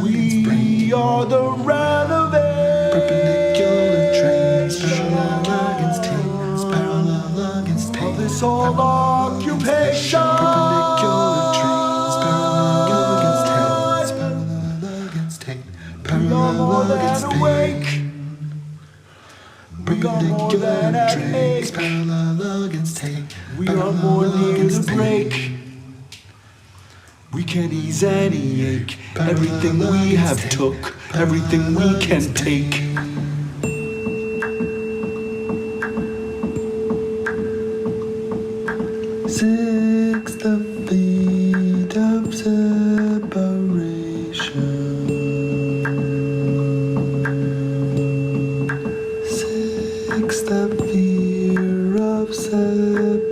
We are the relevant. Perpendicular trains, parallel against tape, parallel against tape. Of this whole occupation. Perpendicular trains, parallel against tape, parallel against tape, parallel against awake. Perpendicular trains, parallel against tape. We are more near the break. We can ease any ache. Everything we have took, everything we can take. Sixth of feet of separation. Sixth of fear of separation.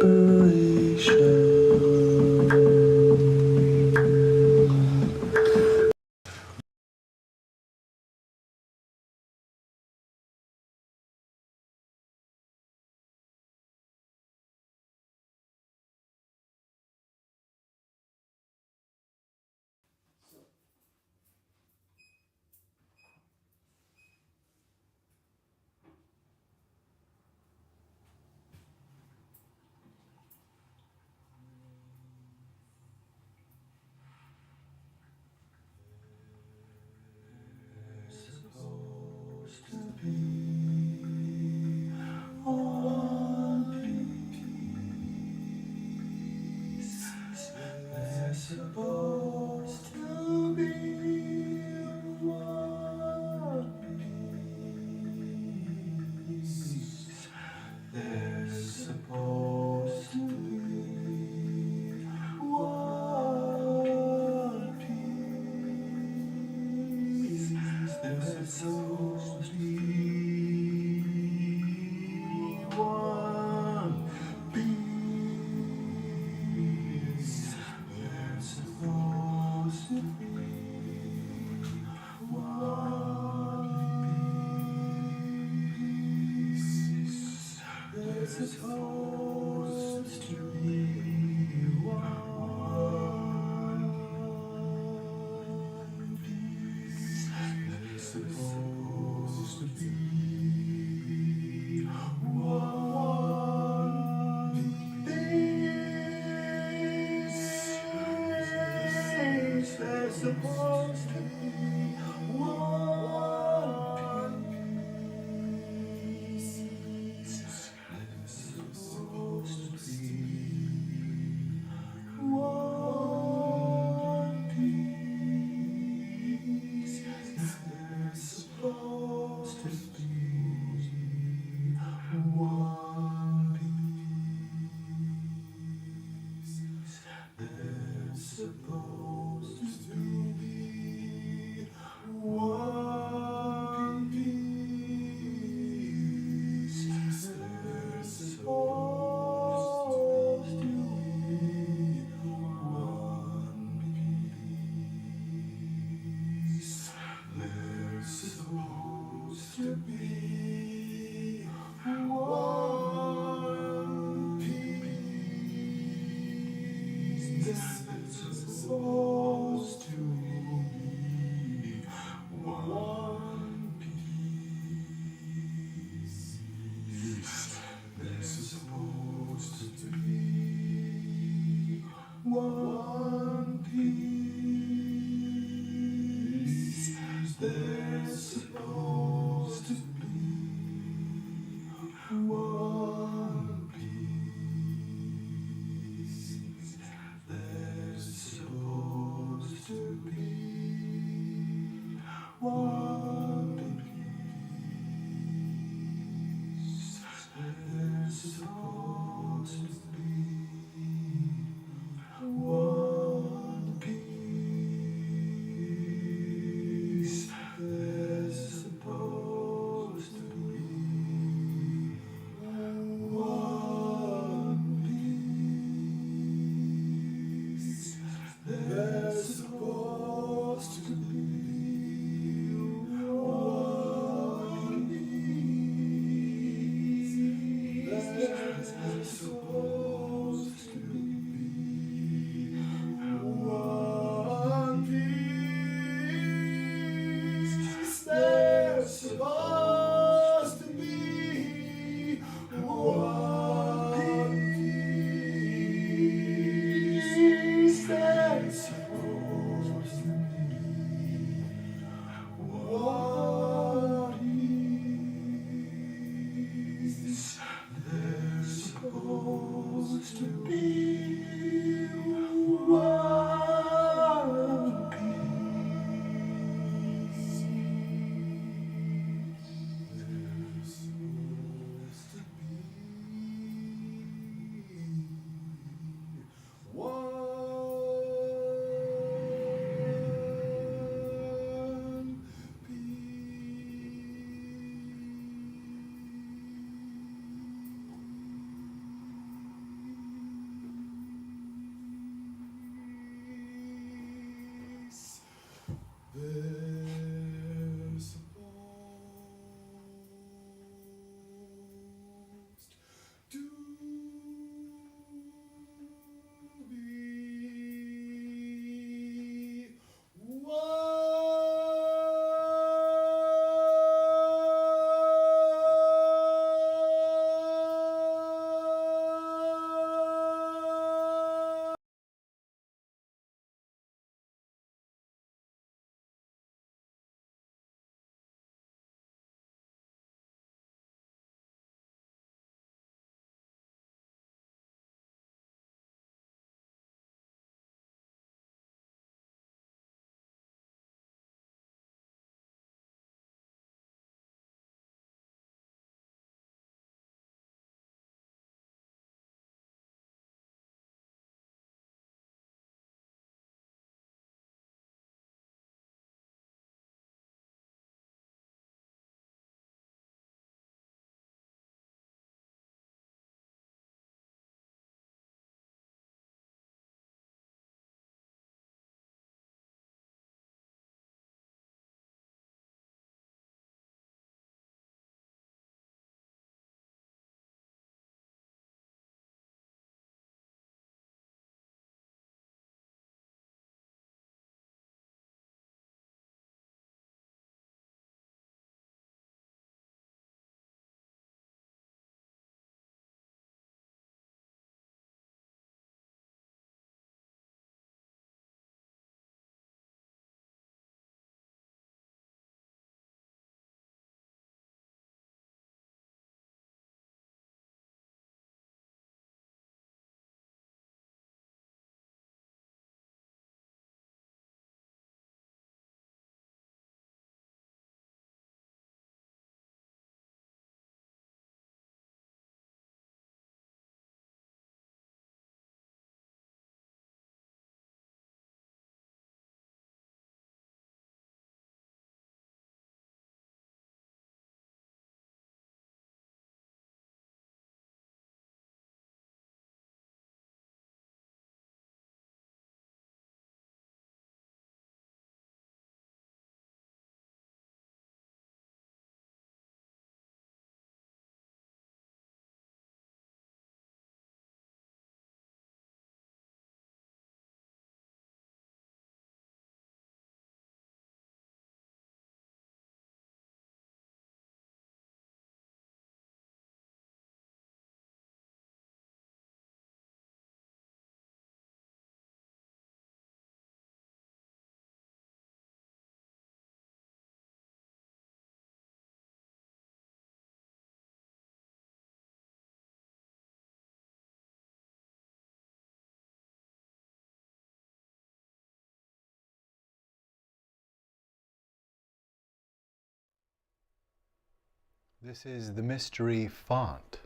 This is the mystery font.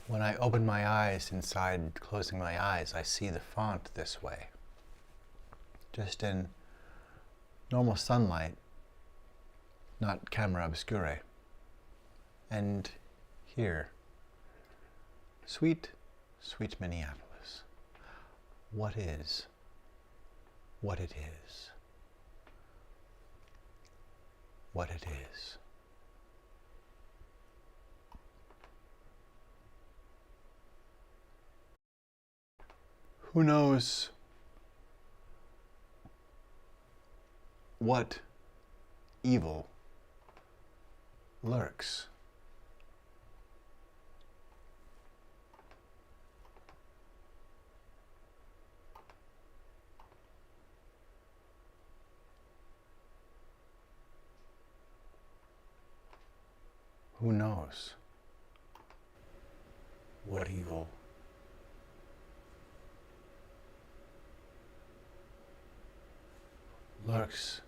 When I open my eyes inside, closing my eyes, I see the font this way. Just in normal sunlight, not camera obscura. And here, sweet, sweet Minneapolis. What is what it is? What it is. Who knows what evil lurks? Who knows what evil lurks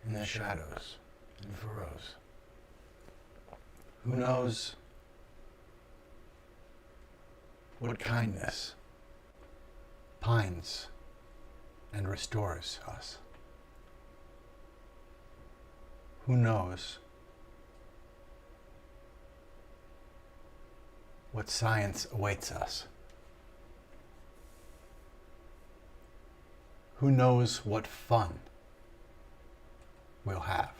in the shadows and furrows? Who knows what kindness pines and restores us? Who knows what science awaits us? Who knows what fun we'll have?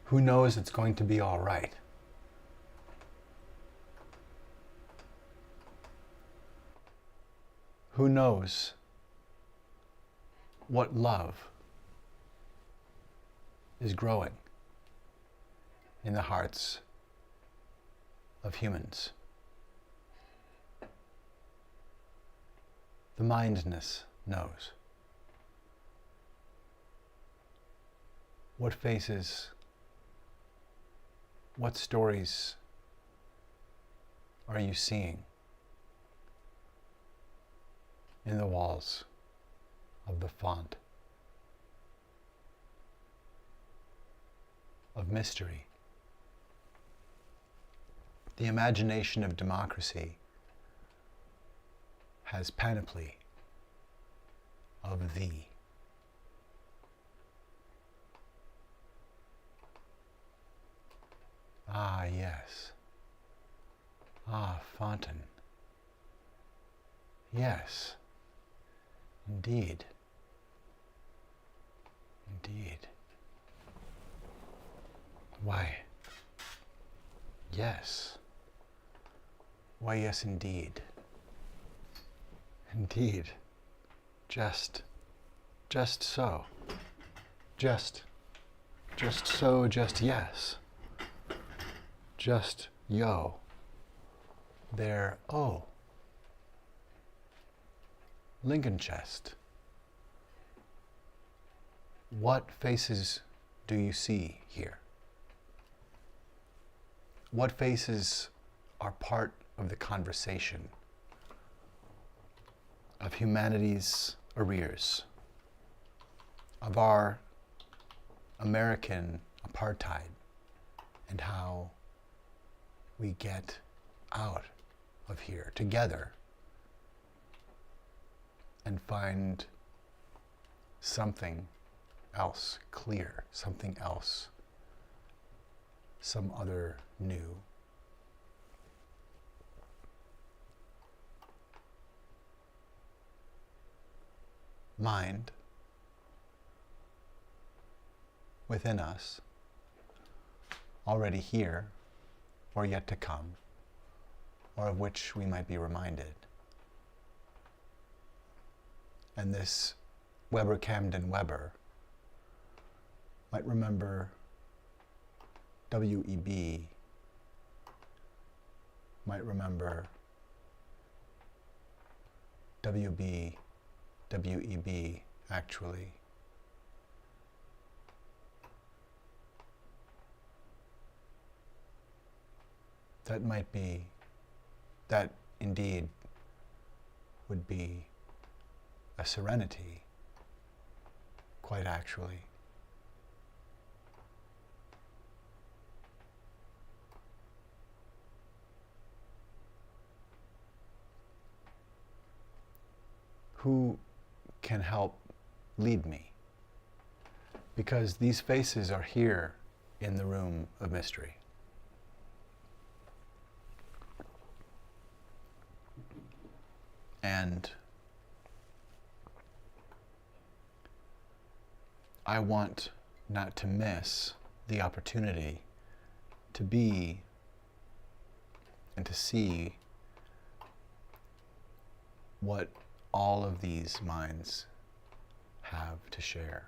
Who knows it's going to be all right? Who knows what love is growing in the hearts of humans? The mindness knows. What faces, what stories are you seeing in the walls of the font of mystery? The imagination of democracy has panoply of thee. Ah, yes. Ah, Fonten. Yes. Indeed. Indeed. Why, yes. Why, yes, indeed. Indeed. Just so. Just so, just yes. Just yo. There, oh. Lincoln chest. What faces do you see here? What faces are part of the conversation of humanity's arrears, of our American apartheid, and how we get out of here together and find something else clear, something else, some other new. Mind within us, already here or yet to come, or of which we might be reminded. And this Weber Camden Weber might remember W.E.B., might remember W.B., W.E.B. actually. That might be, that indeed would be a serenity, quite actually. Who can help lead me? Because these faces are here in the room of mystery. And I want not to miss the opportunity to be and to see what all of these minds have to share.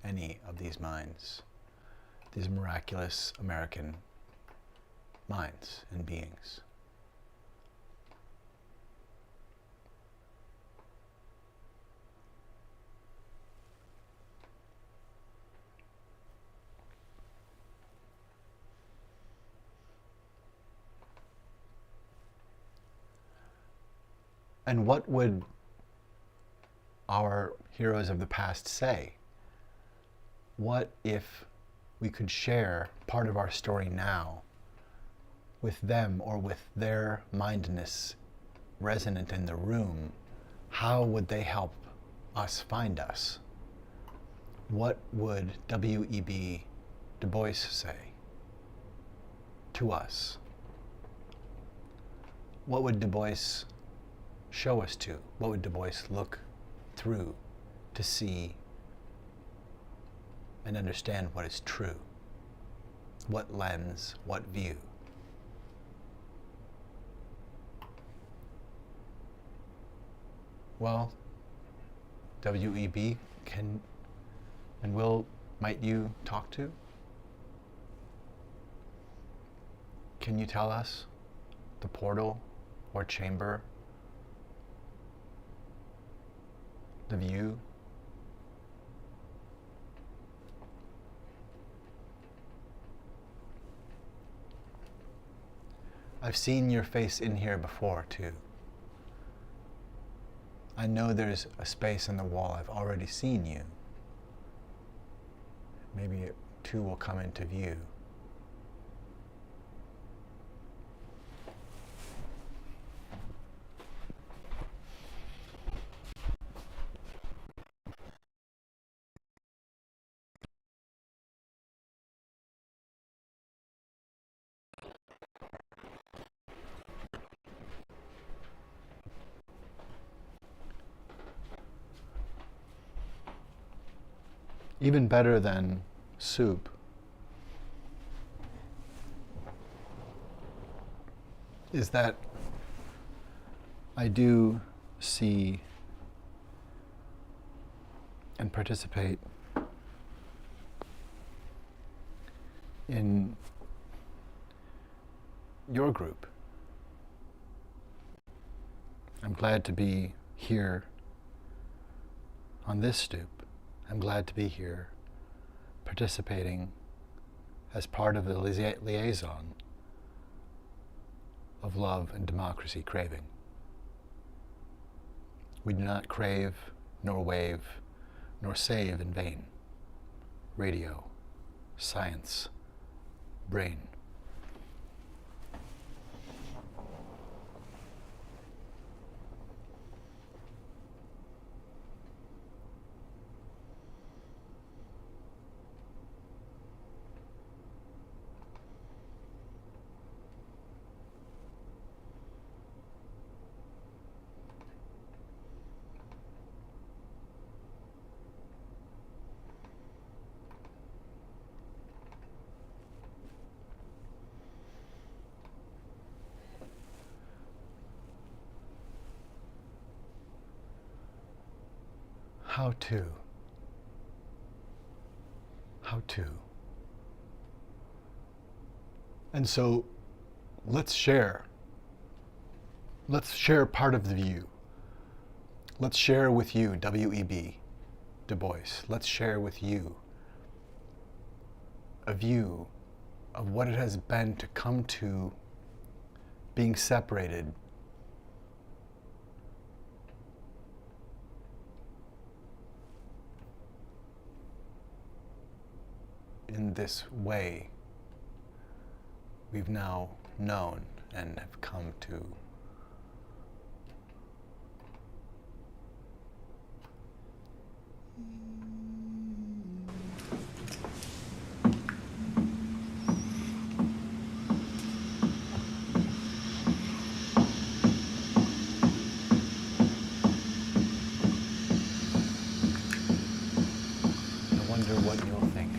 Any of these minds, these miraculous American minds and beings. And what would our heroes of the past say? What if we could share part of our story now with them, or with their mindness resonant in the room? How would they help us find us? What would W.E.B. Du Bois say to us? What would Du Bois show us to? What would Du Bois look through to see and understand what is true? What lens, what view? Well, W.E.B. can and will, might you talk to? Can you tell us the portal or chamber, the view? I've seen your face in here before, too. I know there's a space in the wall. I've already seen you. Maybe it, too, will come into view. Even better than soup is that I do see and participate in your group. I'm glad to be here on this stoop. I'm glad to be here participating as part of the liaison of love and democracy craving. We do not crave, nor wave, nor save in vain. Radio, science, brain. How to? How to? And so let's share. Let's share part of the view. Let's share with you W.E.B. Du Bois. Let's share with you a view of what it has been to come to being separated in this way we've now known and have come to I wonder what you'll think.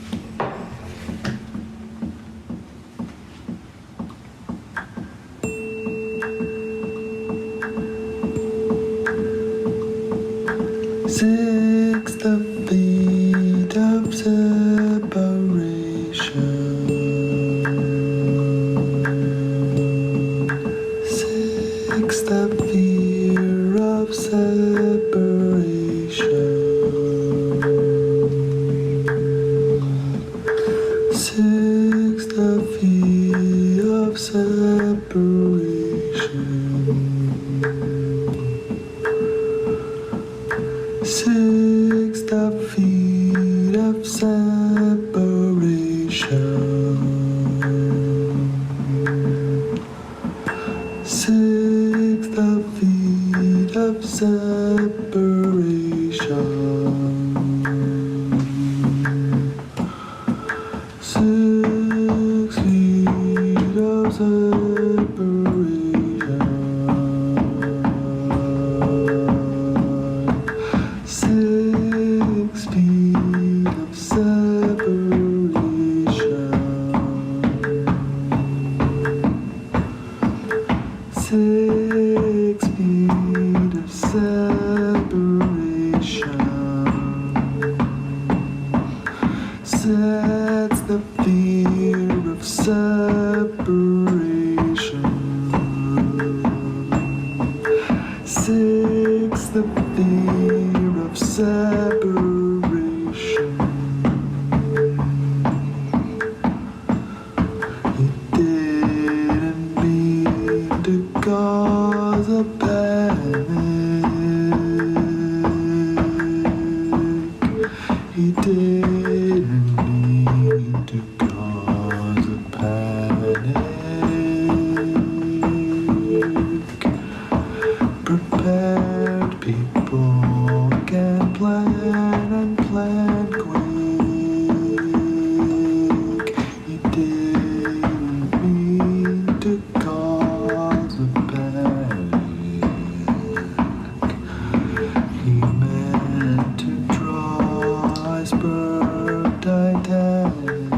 Sixth the feet of separation. Sixth the fear of separation. Sixth the fear of separation. Six the feet of separation. Six the feet of separation. Six feet of separation. Six feet of separation. Six feet of separation. Sets the fear of separation. Six the fear of separation. He didn't mean to cause a panic. He didn't mean to cause a panic. Prepared people can plan and plan quick. He didn't mean to cause a panic. He meant to draw iceberg Titanic.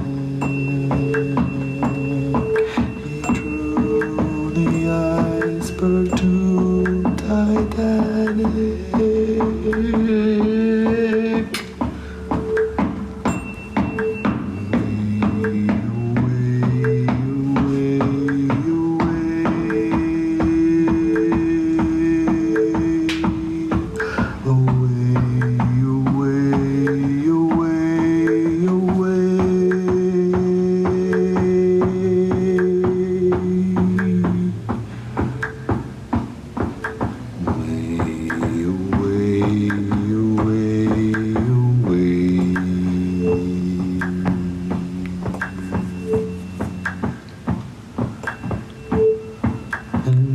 He drew the iceberg to Titanic.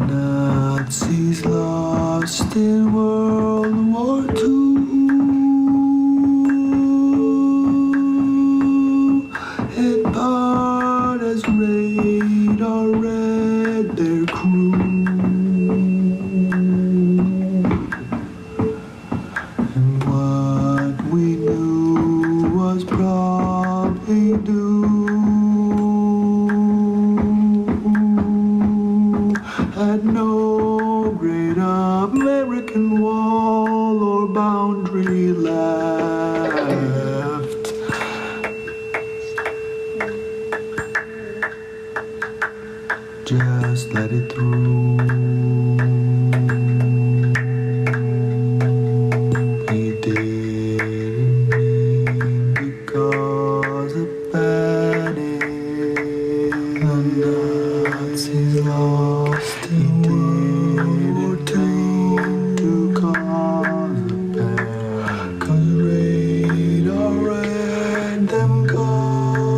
Nazis lost in World War II. Hit hard as radar read their crew. And what we knew was probably due. Had no great American wall or boundary left. Just let it through. He didn't mean to cause a panic. The Nazis lost in World War II to cause a panic. 'Cause radar read them gone.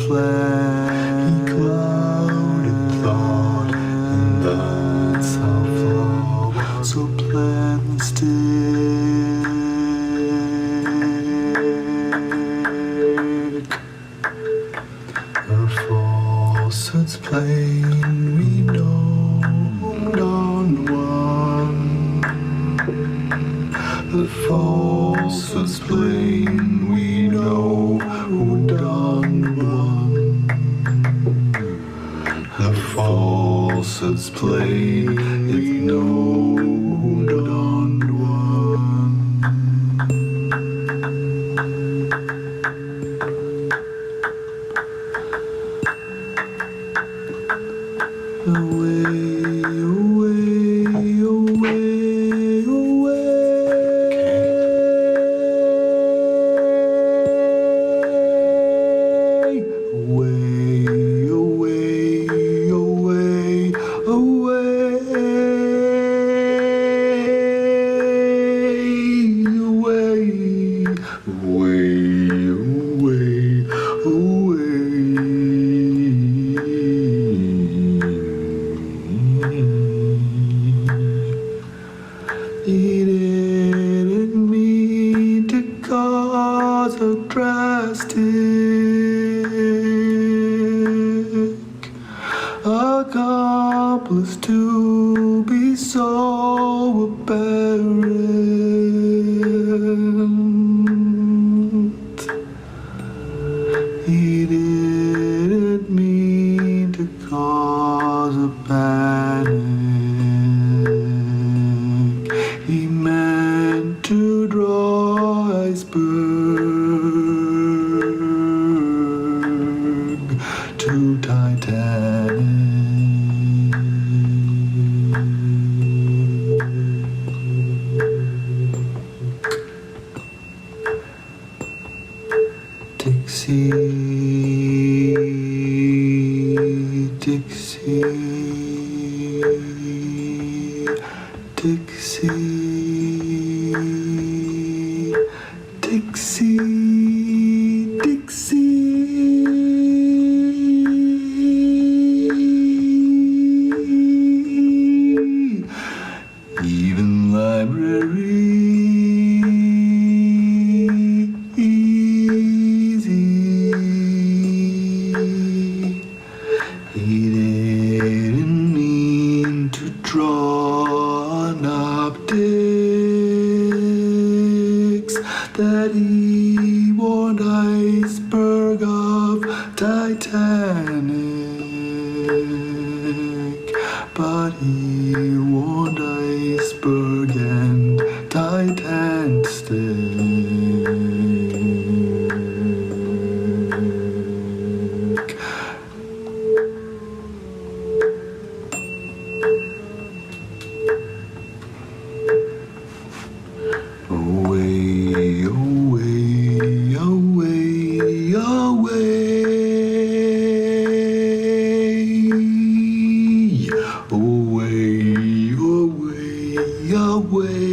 plan. He clouded thought, and that's how flowers so plan stick. Her falsehoods plain, we know on one. The falsehoods plain, we know who done one. The falsehoods plain, we know who done one. Away, away, away, He didn't mean to cause a drastic accomplice to be so apparent. He didn't mean to cause a panic. He meant to draw iceberg to Titanic. Dixie, Dixie, Dixie, Dixie, Dixie. Even libraries easy. He didn't mean to draw an optics that he warned iceberg of Titanic, but he warned iceberg and Titan stick. Away, away, away, away. Away, away, away,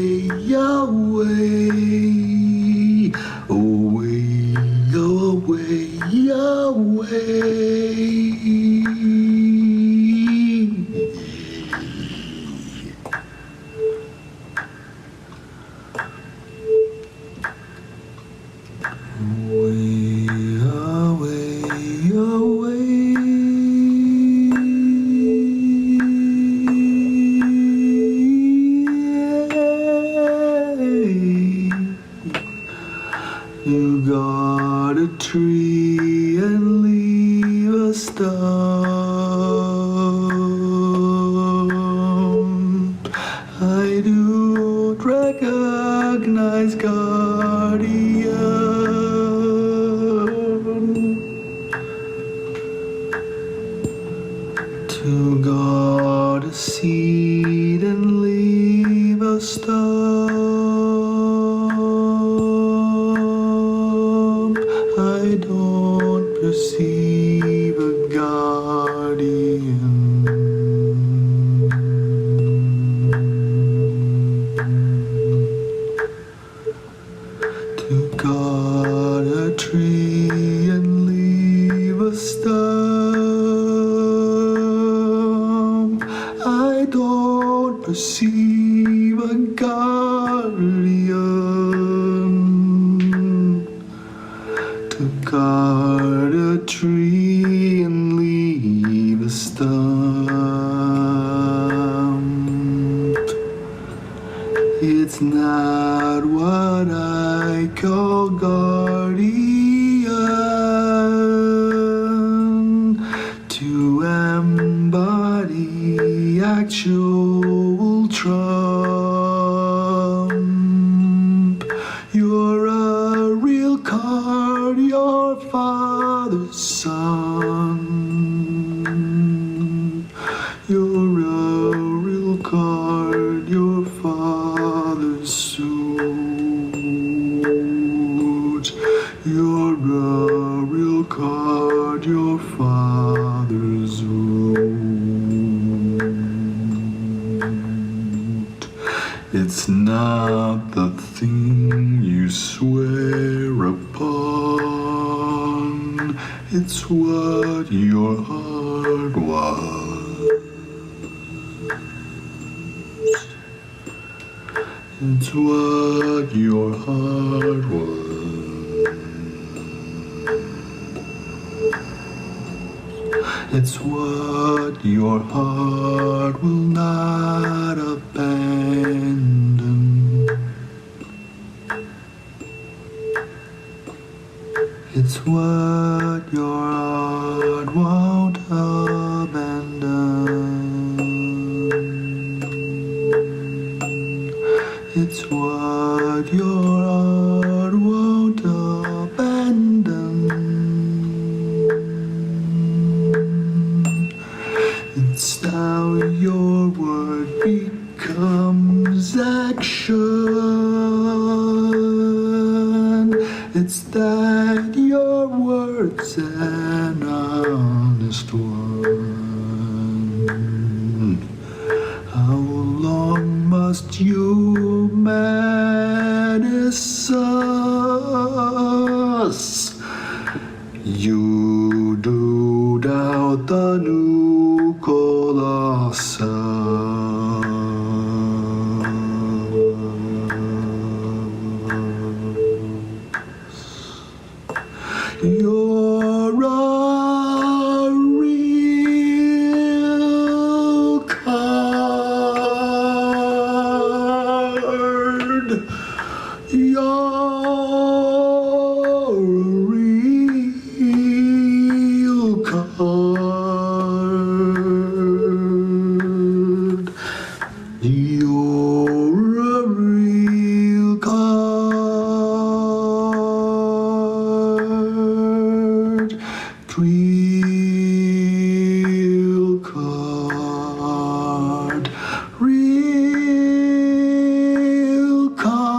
away. Away, away, You got a tree and leave a stump. I don't recognize guardian. To got a seed and leave a stump. I don't perceive a guardian. To got a tree and leave a perceive a guardian to guard a tree and leave a stump. It's not what I call guardian to embody actual trump. You're a real card, your father's son. You're a real card, your father's suit. You're a real card, your father's vote. It's not the thing you swear upon, it's what your heart was. It's what your heart was. It's what your heart will not abandon. It's what your heart won't abandon. It's what your heart won't abandon. It's how your word becomes action. It's that your word's an honest one. How long must you menace us? You do doubt the new Colossus. You're a real card. You're a real card. You're a real card. Real card. Real card.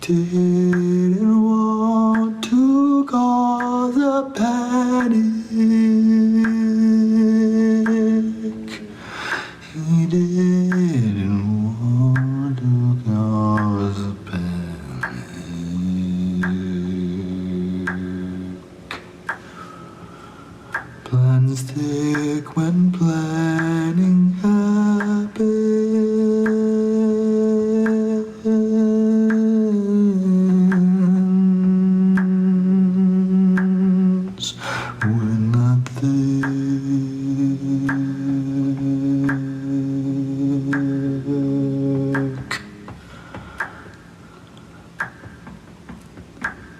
He didn't want to cause a panic. He didn't want to cause a panic. Plans thick when planning happens. We're not thick.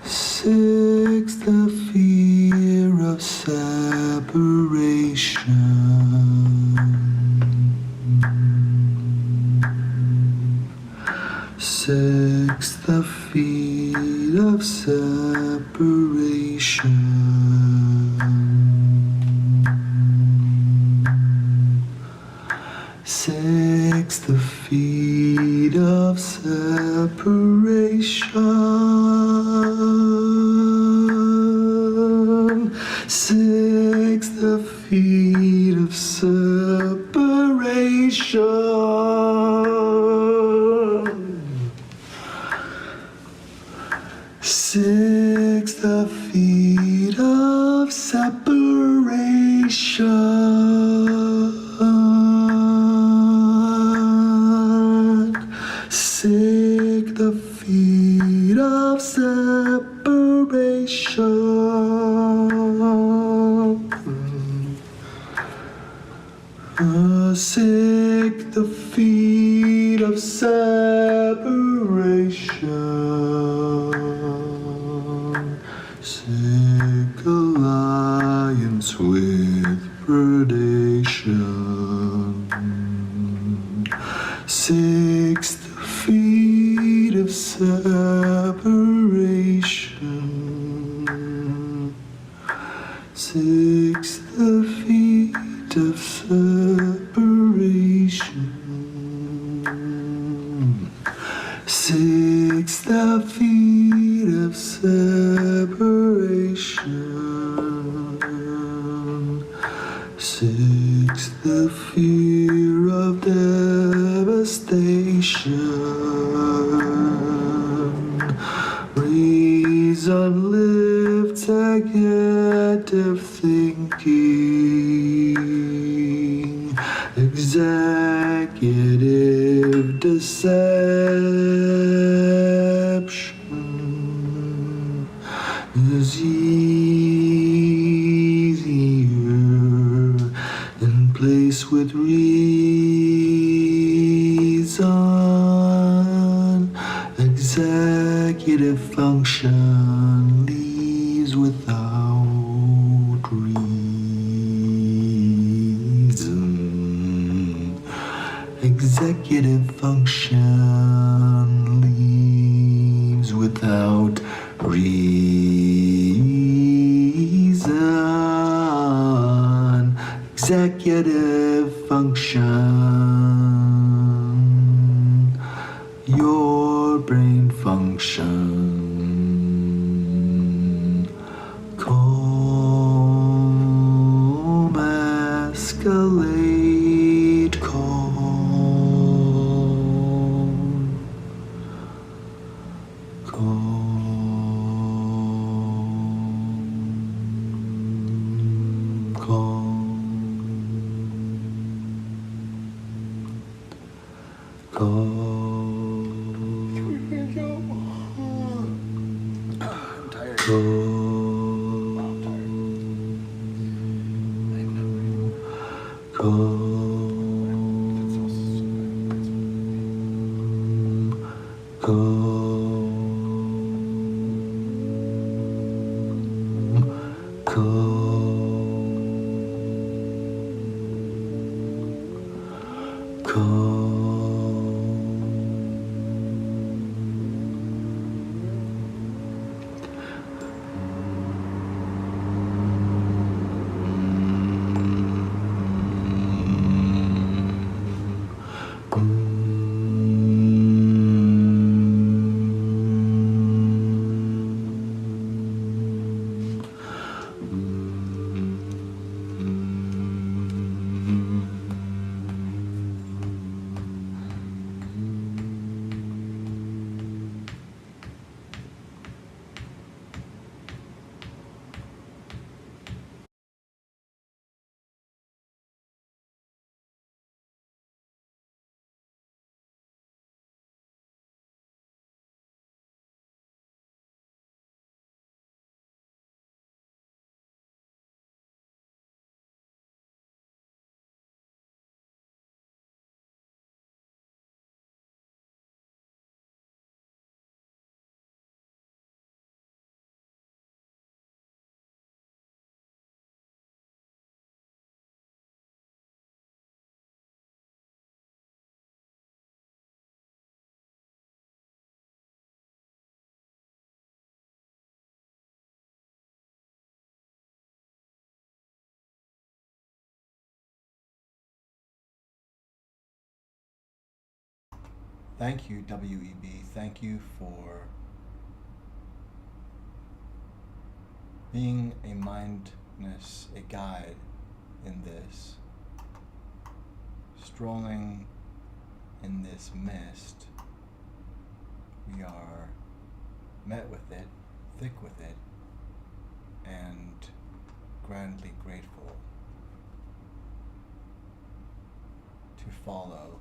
Six, the fear of separation. Six, the feet of separation. Six, the feet of separation. Six, the feet of separation. Six, the feet of Sick the feet of separation. Sick the feet of separation. Sick alliance with predation. Sixth feet of separation. Sixth feet of separation. Sixth feet of separation. Sixth the fear of devastation. Reason lifts negative thinking. Executive deception is easier in place with reason. Executive function leaves without reason. Executive function leaves without reason. Executive function. Your brain function. Calm, escalate, calm. Calm. Calm. Calm. I'm tired. Calm. Thank you, WEB. Thank you for being a mindness, a guide in this. Strolling in this mist, we are met with it, thick with it, and grandly grateful to follow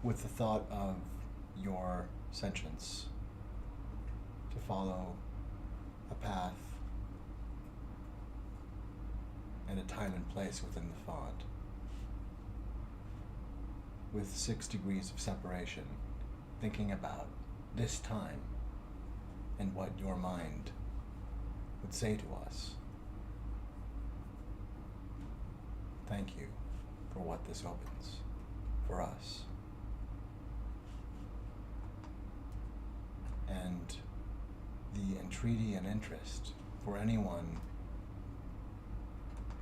with the thought of your sentience to follow a path and a time and place within the font, with 6 degrees of separation, thinking about this time and what your mind would say to us. Thank you for what this opens for us. And the entreaty and interest for anyone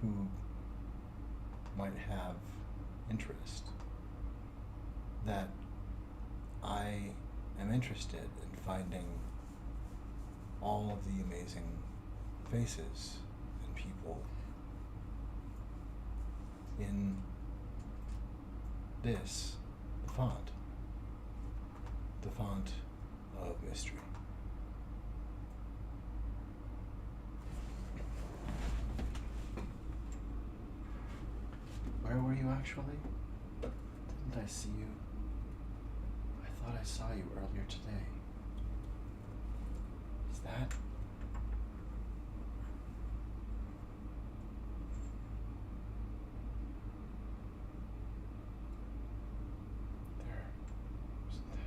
who might have interest, that I am interested in finding all of the amazing faces and people in this, the font of mystery. Where were you actually? Didn't I see you? I thought I saw you earlier today. Is that? There. Wasn't that?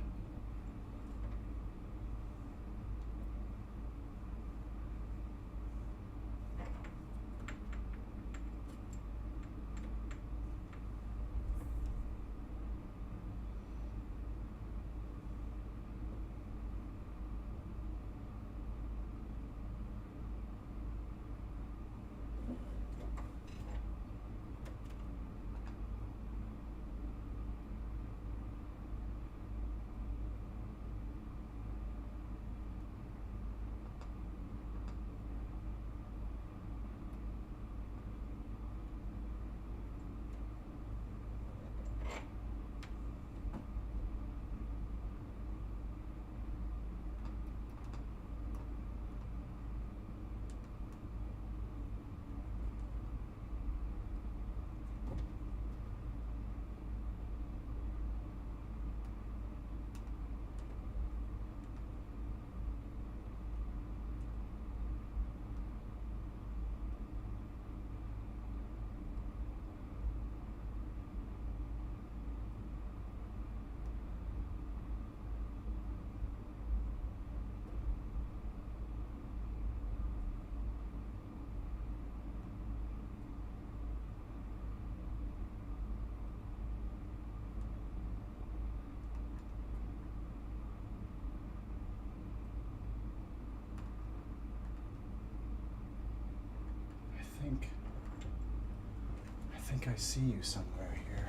I think I see you somewhere here.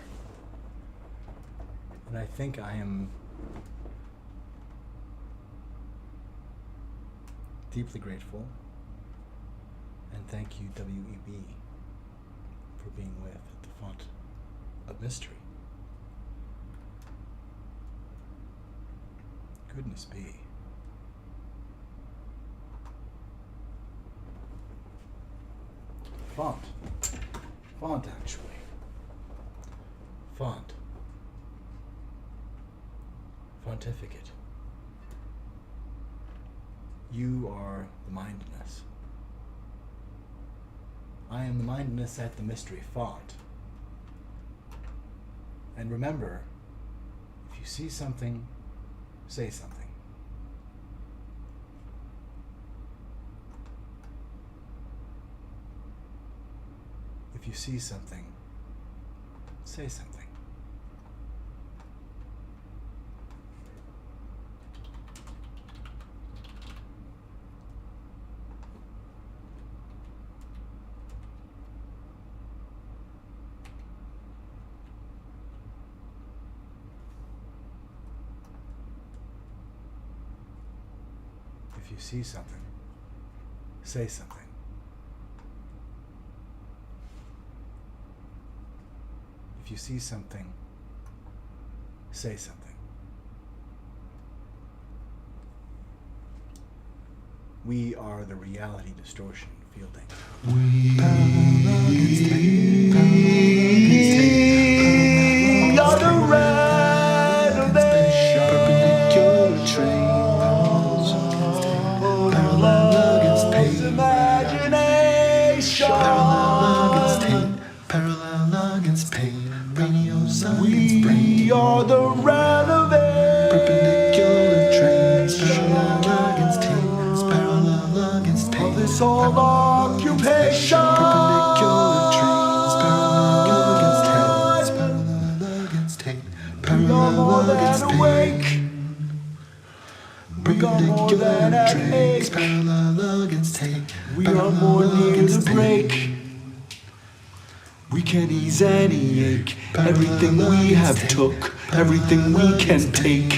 And I think I am deeply grateful, and thank you, WEB, for being with at the Font of Mystery. Goodness be. Font, actually. Font. Fontificate. You are the mindedness. I am the mindedness at the mystery font. And remember, if you see something, say something. If you see something, say something. If you see something, say something. If you see something, say something. We are the reality distortion fielding. We are the against pain. Radio science brain. We are the relevant. Perpendicular trains. Parallel against tape. Parallel against tape. Of this whole occupation. Perpendicular trains. Parallel against tape. Parallel against tape. Parallel against pain. Perpendicular trains. Parallel against tape. We are more near the break. We can ease any ache. Everything we have took, everything we can take.